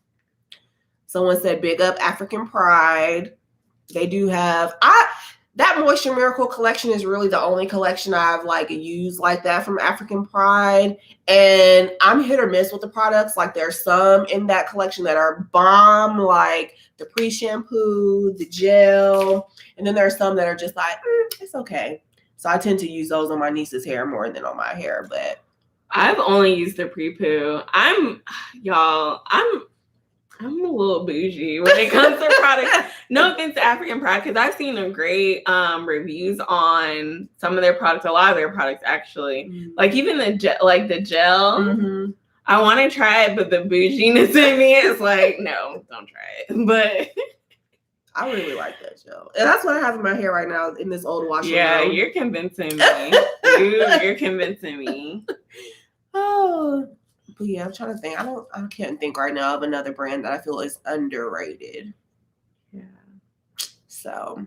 Someone said, big up African Pride. They do have, that Moisture Miracle collection is really the only collection I've like used like that from African Pride. And I'm hit or miss with the products. Like there's some in that collection that are bomb, like the pre-shampoo, the gel. And then there's some that are just like, it's okay. So I tend to use those on my niece's hair more than on my hair, but I've only used the pre-poo. I'm a little bougie when it comes to products. No offense to African Pride, because I've seen a great reviews on some of their products, a lot of their products actually. Like even the gel. I want to try it, but the bouginess in me is like, no, don't try it. But I really like that gel. And that's what I have in my hair right now in this old washing room. Yeah, you're convincing me. You're convincing me. Oh, but yeah, I'm trying to think. I can't think right now of another brand that I feel is underrated. Yeah. So,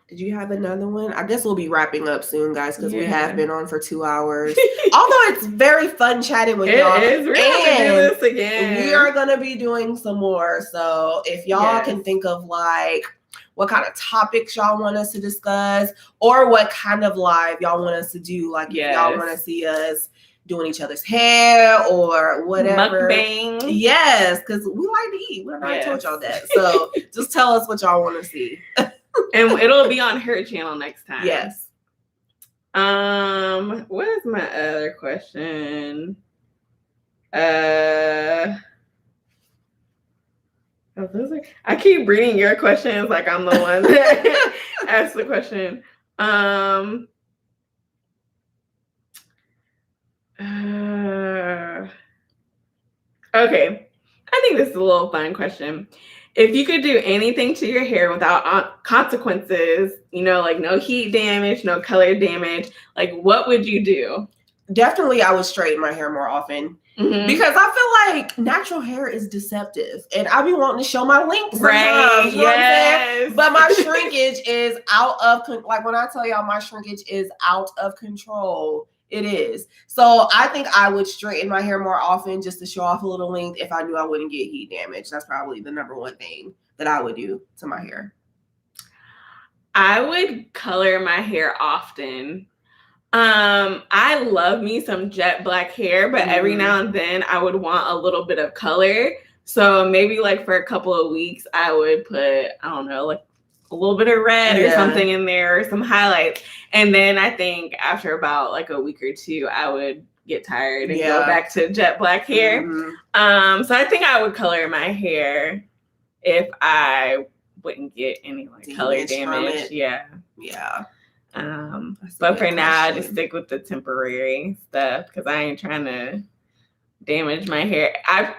did you have another one? I guess we'll be wrapping up soon, guys, because we have been on for 2 hours. Although it's very fun chatting with y'all. It is. We're going to do this again. We are going to be doing some more. So if y'all can think of like what kind of topics y'all want us to discuss or what kind of live y'all want us to do, like if y'all want to see us doing each other's hair or whatever. Mukbang. Yes, because we like to eat. We already told y'all that. So just tell us what y'all want to see. And it'll be on her channel next time. Yes. What is my other question? I keep reading your questions like I'm the one that asked the question. Okay. I think this is a little fun question. If you could do anything to your hair without consequences, like no heat damage, no color damage, like what would you do? Definitely, I would straighten my hair more often because I feel like natural hair is deceptive, and I be wanting to show my links sometimes. Right? Yes. But my shrinkage is out of like when I tell y'all my shrinkage is out of control. It is. So I think I would straighten my hair more often just to show off a little length if I knew I wouldn't get heat damage. That's probably the number one thing that I would do to my hair. I would color my hair often. I love me some jet black hair, but every now and then I would want a little bit of color. So maybe like for a couple of weeks, I would put, I don't know, like a little bit of red or something in there or some highlights. And then I think after about like a week or two, I would get tired and go back to jet black hair. Mm-hmm. So I think I would color my hair if I wouldn't get any like color damage. Yeah. But for now, I just stick with the temporary stuff because I ain't trying to damage my hair. I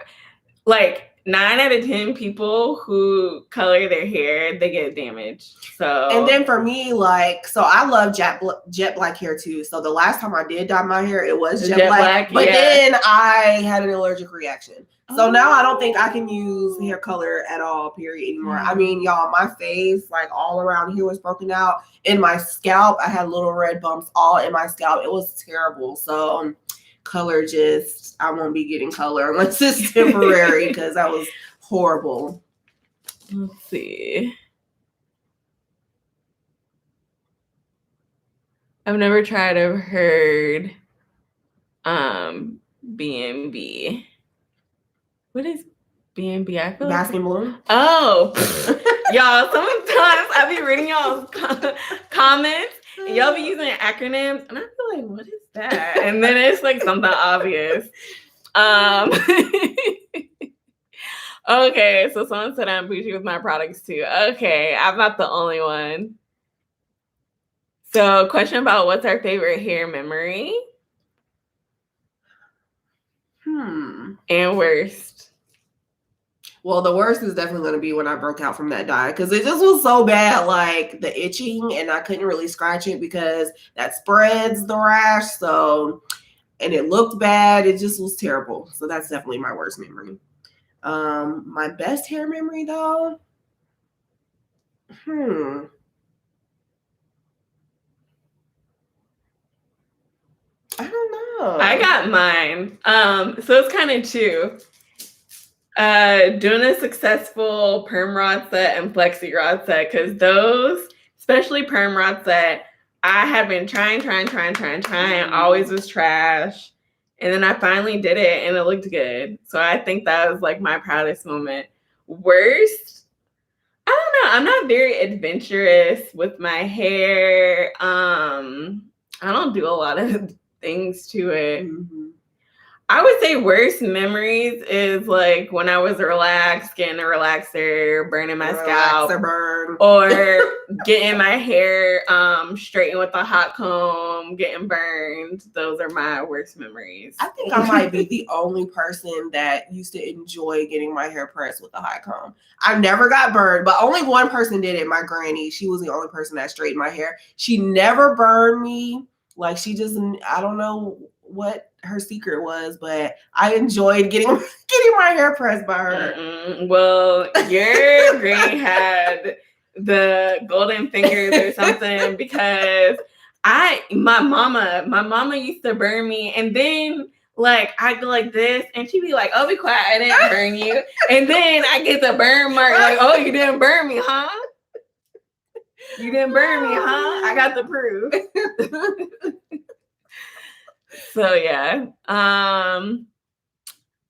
like 9 out of 10 people who color their hair, they get damaged. So, and then for me, like, so I love jet black hair too. So the last time I did dye my hair, it was jet black. But then I had an allergic reaction. So now I don't think I can use hair color at all, period, anymore. I mean, y'all, my face, like all around here was broken out. In my scalp, I had little red bumps all in my scalp. It was terrible. So color I won't be getting color unless it's temporary because that was horrible. Let's see. I've never tried or heard B&B. What is B&B? I feel Basking Bloom. Oh, y'all, sometimes I be reading y'all's comments and y'all be using acronyms and I feel like, what is that? And then it's like something obvious. Okay, so someone said I'm bougie with my products too. Okay, I'm not the only one. So, question about what's our favorite hair memory? And worst. Well, the worst is definitely going to be when I broke out from that dye because it just was so bad, like the itching, and I couldn't really scratch it because that spreads the rash. So, and it looked bad. It just was terrible. So that's definitely my worst memory. My best hair memory though. I don't know. I got mine. So it's kind of two. Doing a successful perm rod set and flexi rod set, because those, especially perm rod set, I have been trying, always was trash. And then I finally did it and it looked good. So I think that was like my proudest moment. Worst, I don't know. I'm not very adventurous with my hair. I don't do a lot of things to it. I would say worst memories is like when I was relaxed, getting a relaxer, burning my scalp, or getting my hair straightened with a hot comb, getting burned. Those are my worst memories. I think I might be the only person that used to enjoy getting my hair pressed with a hot comb. I never got burned, but only one person did it. My granny, she was the only person that straightened my hair. She never burned me. Like she just, I don't know what her secret was, but I enjoyed getting my hair pressed by her. Well, your granny had the golden fingers or something because my mama used to burn me, and then like I'd go like this and she'd be like, "Oh, be quiet, I didn't burn you." And then I get the burn mark like, "Oh, you didn't burn me, huh? You didn't burn me, huh? I got the proof." So yeah.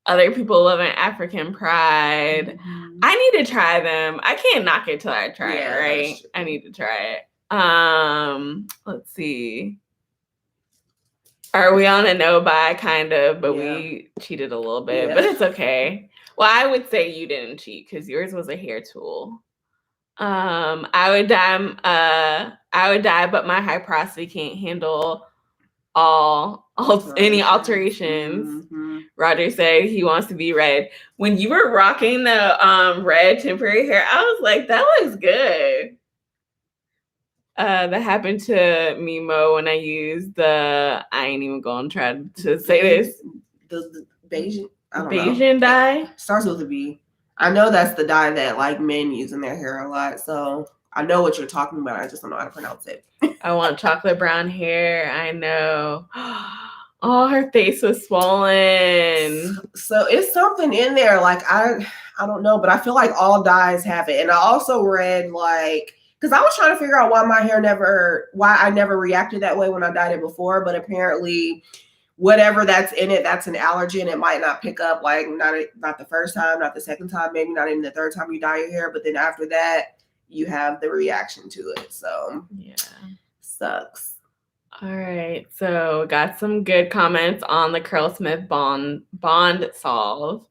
Other people loving African Pride. I need to try them. I can't knock it till I try it, right? I need to try it. Let's see. Are we on a no buy kind of, but we cheated a little bit, but it's okay. Well, I would say you didn't cheat because yours was a hair tool. I would dye, but my high porosity can't handle any alterations. Roger said he wants to be red. When you were rocking the red temporary hair, I was like, that looks good. That happened to me, Mo, when I used I ain't even gonna try to say this. The Beijing, Beijing dye? Starts with a B. I know that's the dye that like men use in their hair a lot, so I know what you're talking about. I just don't know how to pronounce it. I want chocolate brown hair. I know. Oh, her face was swollen. So it's something in there. Like I don't know, but I feel like all dyes have it. And I also read like, because I was trying to figure out why I never reacted that way when I dyed it before, but apparently whatever that's in it, that's an allergen. It might not pick up, like not the first time, not the second time, maybe not even the third time you dye your hair, but then after that, you have the reaction to it. So sucks. All right, so got some good comments on the Curlsmith Bond Solve.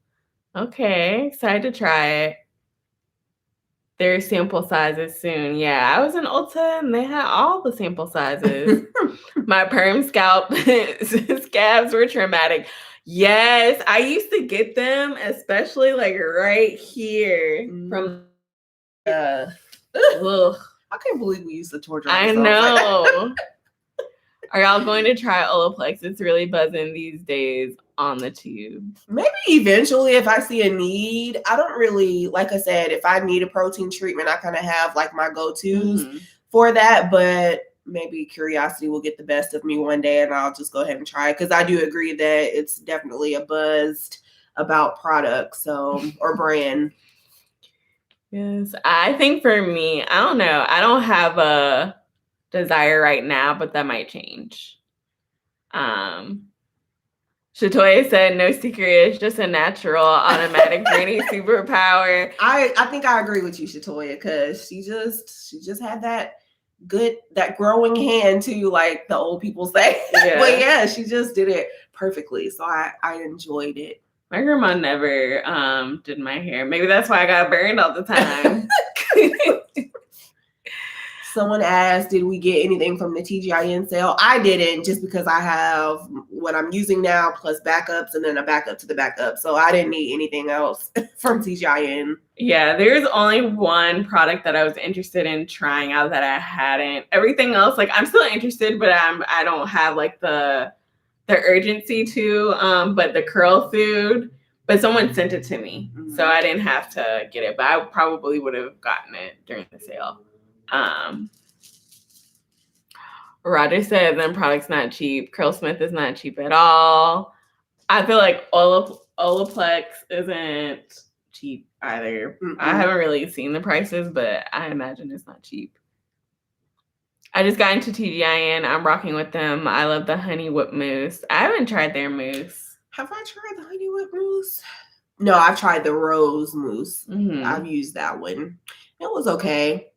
Okay, excited to try it. Their sample sizes soon. Yeah, I was in Ulta and they had all the sample sizes. My perm scalp scabs were traumatic. Yes, I used to get them, especially like right here from. Ugh. I can't believe we used to torture I ourselves. know. Are y'all going to try Olaplex? It's really buzzing these days on the tube. Maybe eventually if I see a need. I don't really, like I said, if I need a protein treatment, I kind of have like my go-tos for that. But maybe curiosity will get the best of me one day and I'll just go ahead and try it. Because I do agree that it's definitely a buzzed about product, or brand. Yes, I think for me, I don't know. I don't have a desire right now, but that might change. Shatoya said, no secret, it's just a natural automatic brainy superpower. I think I agree with you, Shatoya, because she just had that growing hand too, like the old people say. Yeah. But yeah, she just did it perfectly. So I enjoyed it. My grandma never did my hair. Maybe that's why I got burned all the time. Someone asked, did we get anything from the TGIN sale? I didn't, just because I have what I'm using now plus backups and then a backup to the backup. So I didn't need anything else from TGIN. Yeah, there's only one product that I was interested in trying out that I hadn't. Everything else, like I'm still interested, but I don't have like the urgency to. But the curl food, but someone sent it to me, so I didn't have to get it. But I probably would have gotten it during the sale. Roger said them products not cheap. Curlsmith is not cheap at all. I feel like Olaplex isn't cheap either. I haven't really seen the prices, but I imagine it's not cheap. I just got into TGIN. I'm rocking with them. I love the honey whip mousse. I haven't tried their mousse. Have I tried the honey whip mousse? No, I've tried the rose mousse. I've used that one. It was okay.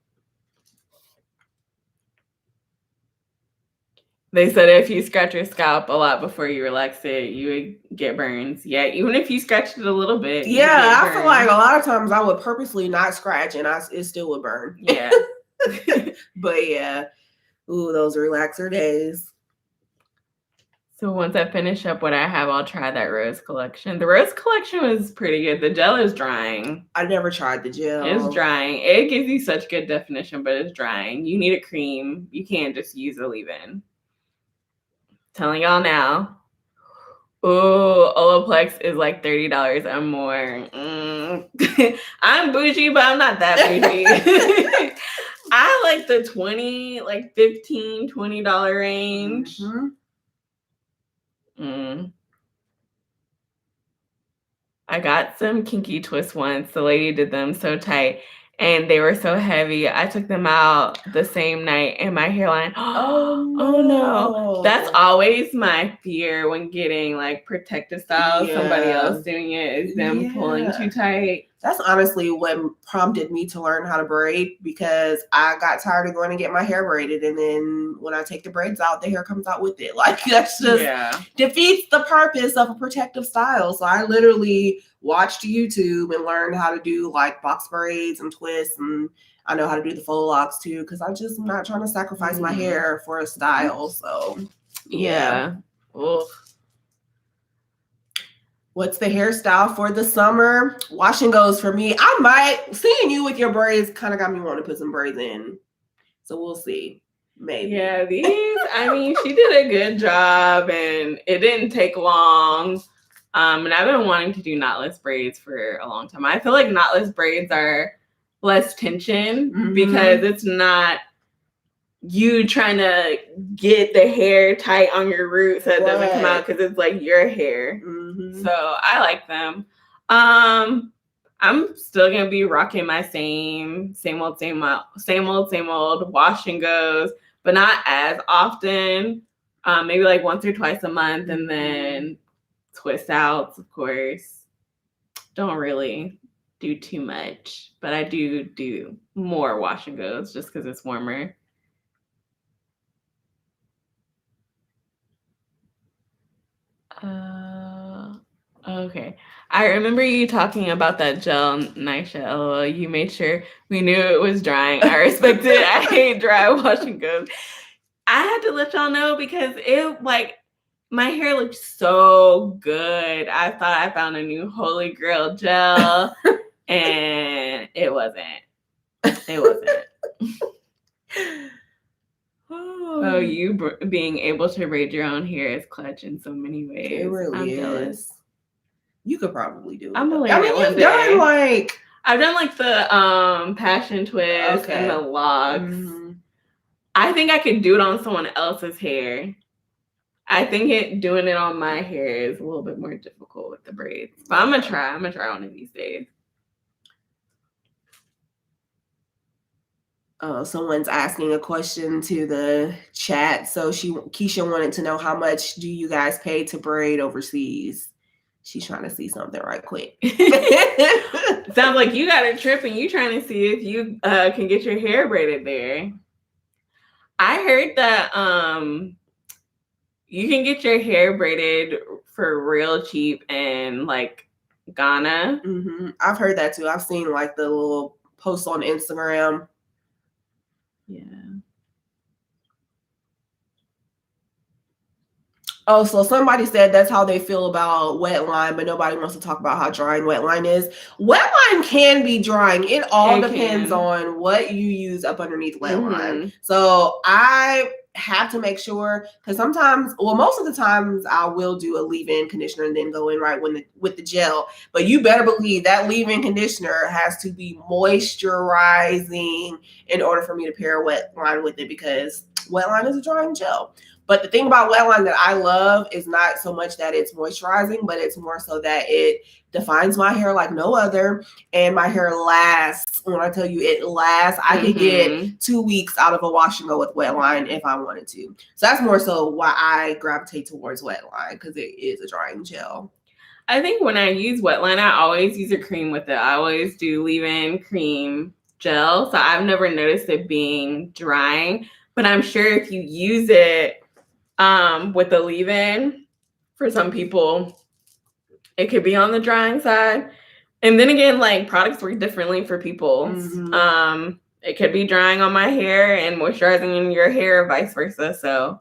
They said if you scratch your scalp a lot before you relax it, you would get burns. Yeah, even if you scratched it a little bit. Yeah, I feel like a lot of times I would purposely not scratch and it still would burn. Yeah. But yeah. Ooh, those relaxer days. So once I finish up what I have, I'll try that rose collection. The rose collection was pretty good. The gel is drying. I never tried the gel. It's drying. It gives you such good definition, but it's drying. You need a cream. You can't just use a leave-in. Telling y'all now. Ooh, Olaplex is like $30 or more. I'm bougie, but I'm not that bougie. I like the $15, $20 range. I got some kinky twist once. The lady did them so tight and they were so heavy. I took them out the same night and my hairline. Oh no. That's always my fear when getting like protective styles. Yeah. Somebody else doing it is them pulling too tight. That's honestly what prompted me to learn how to braid, because I got tired of going to get my hair braided. And then when I take the braids out, the hair comes out with it. Like that's just defeats the purpose of a protective style. So I literally watched YouTube and learned how to do like box braids and twists. And I know how to do the faux locks too, because I'm just not trying to sacrifice my hair for a style. So yeah. Ugh. What's the hairstyle for the summer? Wash and goes for me. I might, seeing you with your braids kind of got me wanting to put some braids in. So we'll see. Maybe. Yeah, I mean, she did a good job and it didn't take long. And I've been wanting to do knotless braids for a long time. I feel like knotless braids are less tension because it's not you trying to get the hair tight on your root so it doesn't come out, because it's like your hair. So I like them. I'm still gonna be rocking my same old wash and goes, but not as often. Maybe like once or twice a month, and then twist outs, of course. Don't really do too much, but I do more wash and goes just because it's warmer. Okay. I remember you talking about that gel, Nisha. LOL. You made sure we knew it was drying. I respect it. I hate dry wash and goes. I had to let y'all know because it my hair looked so good. I thought I found a new holy grail gel and it wasn't. It wasn't. Oh, you being able to braid your own hair is clutch in so many ways. It really I'm is. jealous. You could probably do it. I'm I mean, you've done like I've done like the passion twist and the locks. Mm-hmm. I think I could do it on someone else's hair. I think doing it on my hair is a little bit more difficult with the braids. But I'm gonna try one of these days. Someone's asking a question to the chat. So Keisha wanted to know, how much do you guys pay to braid overseas? She's trying to see something right quick. Sounds like you got a trip and you trying to see if you can get your hair braided there. I heard that you can get your hair braided for real cheap in like Ghana. Mm-hmm. I've heard that too. I've seen like the little posts on Instagram. Yeah. Oh, so somebody said that's how they feel about wet line, but nobody wants to talk about how drying wet line is. Wet line can be drying. It all depends on what you use up underneath wet line. So I have to make sure, because sometimes, well, most of the times I will do a leave-in conditioner and then go in right with the gel. But you better believe that leave-in conditioner has to be moisturizing in order for me to pair wet line with it, because wet line is a drying gel. But the thing about wet line that I love is not so much that it's moisturizing, but it's more so that it defines my hair like no other. And my hair lasts. When I tell you it lasts, I could get 2 weeks out of a wash and go with wet line if I wanted to. So that's more so why I gravitate towards wet line, because it is a drying gel. I think when I use wet line, I always use a cream with it. I always do leave-in cream gel. So I've never noticed it being drying. But I'm sure if you use it with the leave-in, for some people, it could be on the drying side. And then again, like, products work differently for people. Mm-hmm. It could be drying on my hair and moisturizing in your hair, vice versa. So,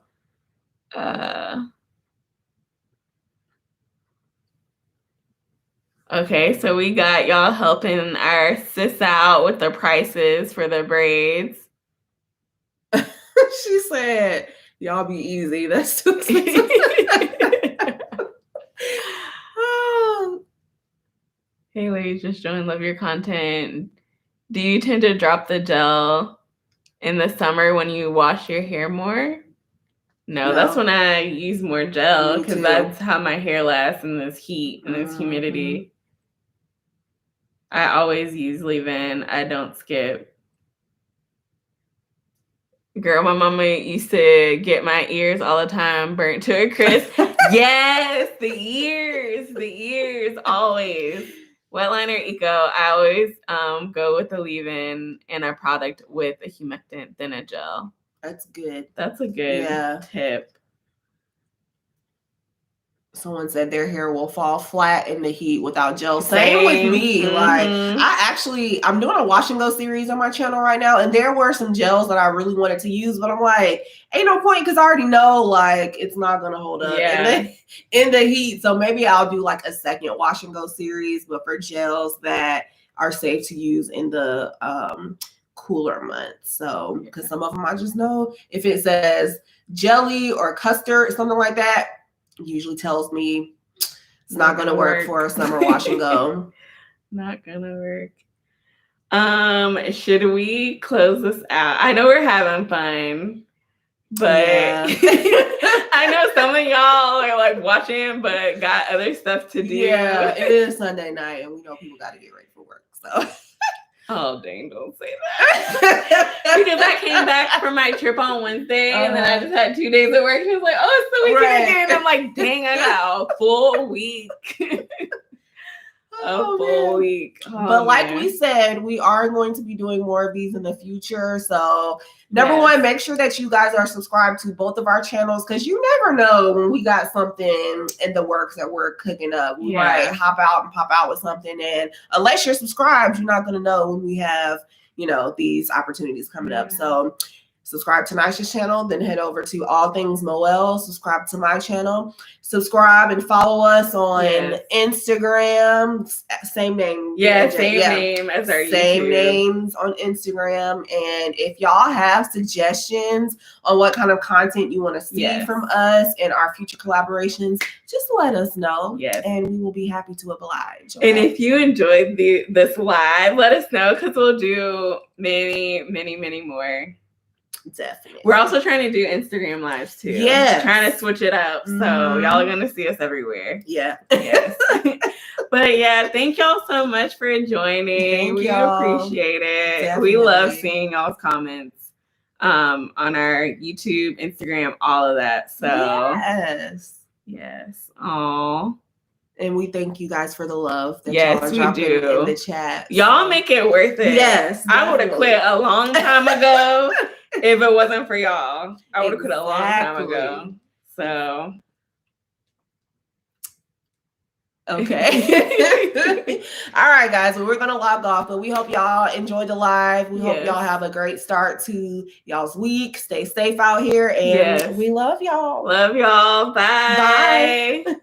okay, so we got y'all helping our sis out with the prices for the braids. She said, y'all be easy. That's too expensive. Haley just joined. Love your content. Do you tend to drop the gel in the summer when you wash your hair more? No, that's when I use more gel, because that's how my hair lasts in this heat and this humidity. I always use leave-in. I don't skip. Girl, my mama used to get my ears all the time burnt to a crisp. Yes, the ears, always. Wetline or Eco, I always go with the leave-in and a product with a humectant, then a gel. That's good. That's a good tip. Someone said their hair will fall flat in the heat without gel. Same with me. Mm-hmm. Like, I'm doing a wash and go series on my channel right now, and there were some gels that I really wanted to use, but I'm like, ain't no point, because I already know like it's not gonna hold up in the heat. So maybe I'll do like a second wash and go series, but for gels that are safe to use in the cooler months. So because some of them I just know if it says jelly or custard, something like that, usually tells me it's not going to work for a summer wash and go. Not going to work. Should we close this out? I know we're having fun, but I know some of y'all are like watching, but got other stuff to do. Yeah, it is Sunday night, and we know people got to get ready for work. So. Oh, dang, don't say that. Because I came back from my trip on Wednesday, and then I just had 2 days of work. She was like, oh, it's the weekend again. I'm like, dang, I got a full week. a full week. But like we said, we are going to be doing more of these in the future. So number one, make sure that you guys are subscribed to both of our channels, because you never know when we got something in the works that we're cooking up. We might hop out and pop out with something. And unless you're subscribed, you're not going to know when we have, these opportunities coming up. So subscribe to Nisha's channel, then head over to Allthings MoElle, subscribe to my channel, subscribe and follow us on Instagram, same name. Name as our same YouTube. Names on Instagram. And if y'all have suggestions on what kind of content you want to see from us and our future collaborations, just let us know. And we will be happy to oblige. And if you enjoyed this live, let us know, because we'll do many, many, many more. Definitely. We're also trying to do Instagram lives too. Trying to switch it up. So y'all are gonna see us everywhere. But thank y'all so much for joining. We appreciate it. Definitely. We love seeing y'all's comments on our YouTube, Instagram, all of that. So yes. Aww. And we thank you guys for the love that y'all are dropping in the chat. Y'all make it worth it. Yes. I would have quit a long time ago. If it wasn't for y'all, I would have quit a long time ago. So, okay. All right, guys. Well, we're going to log off, but we hope y'all enjoyed the live. We hope y'all have a great start to y'all's week. Stay safe out here. And we love y'all. Love y'all. Bye. Bye.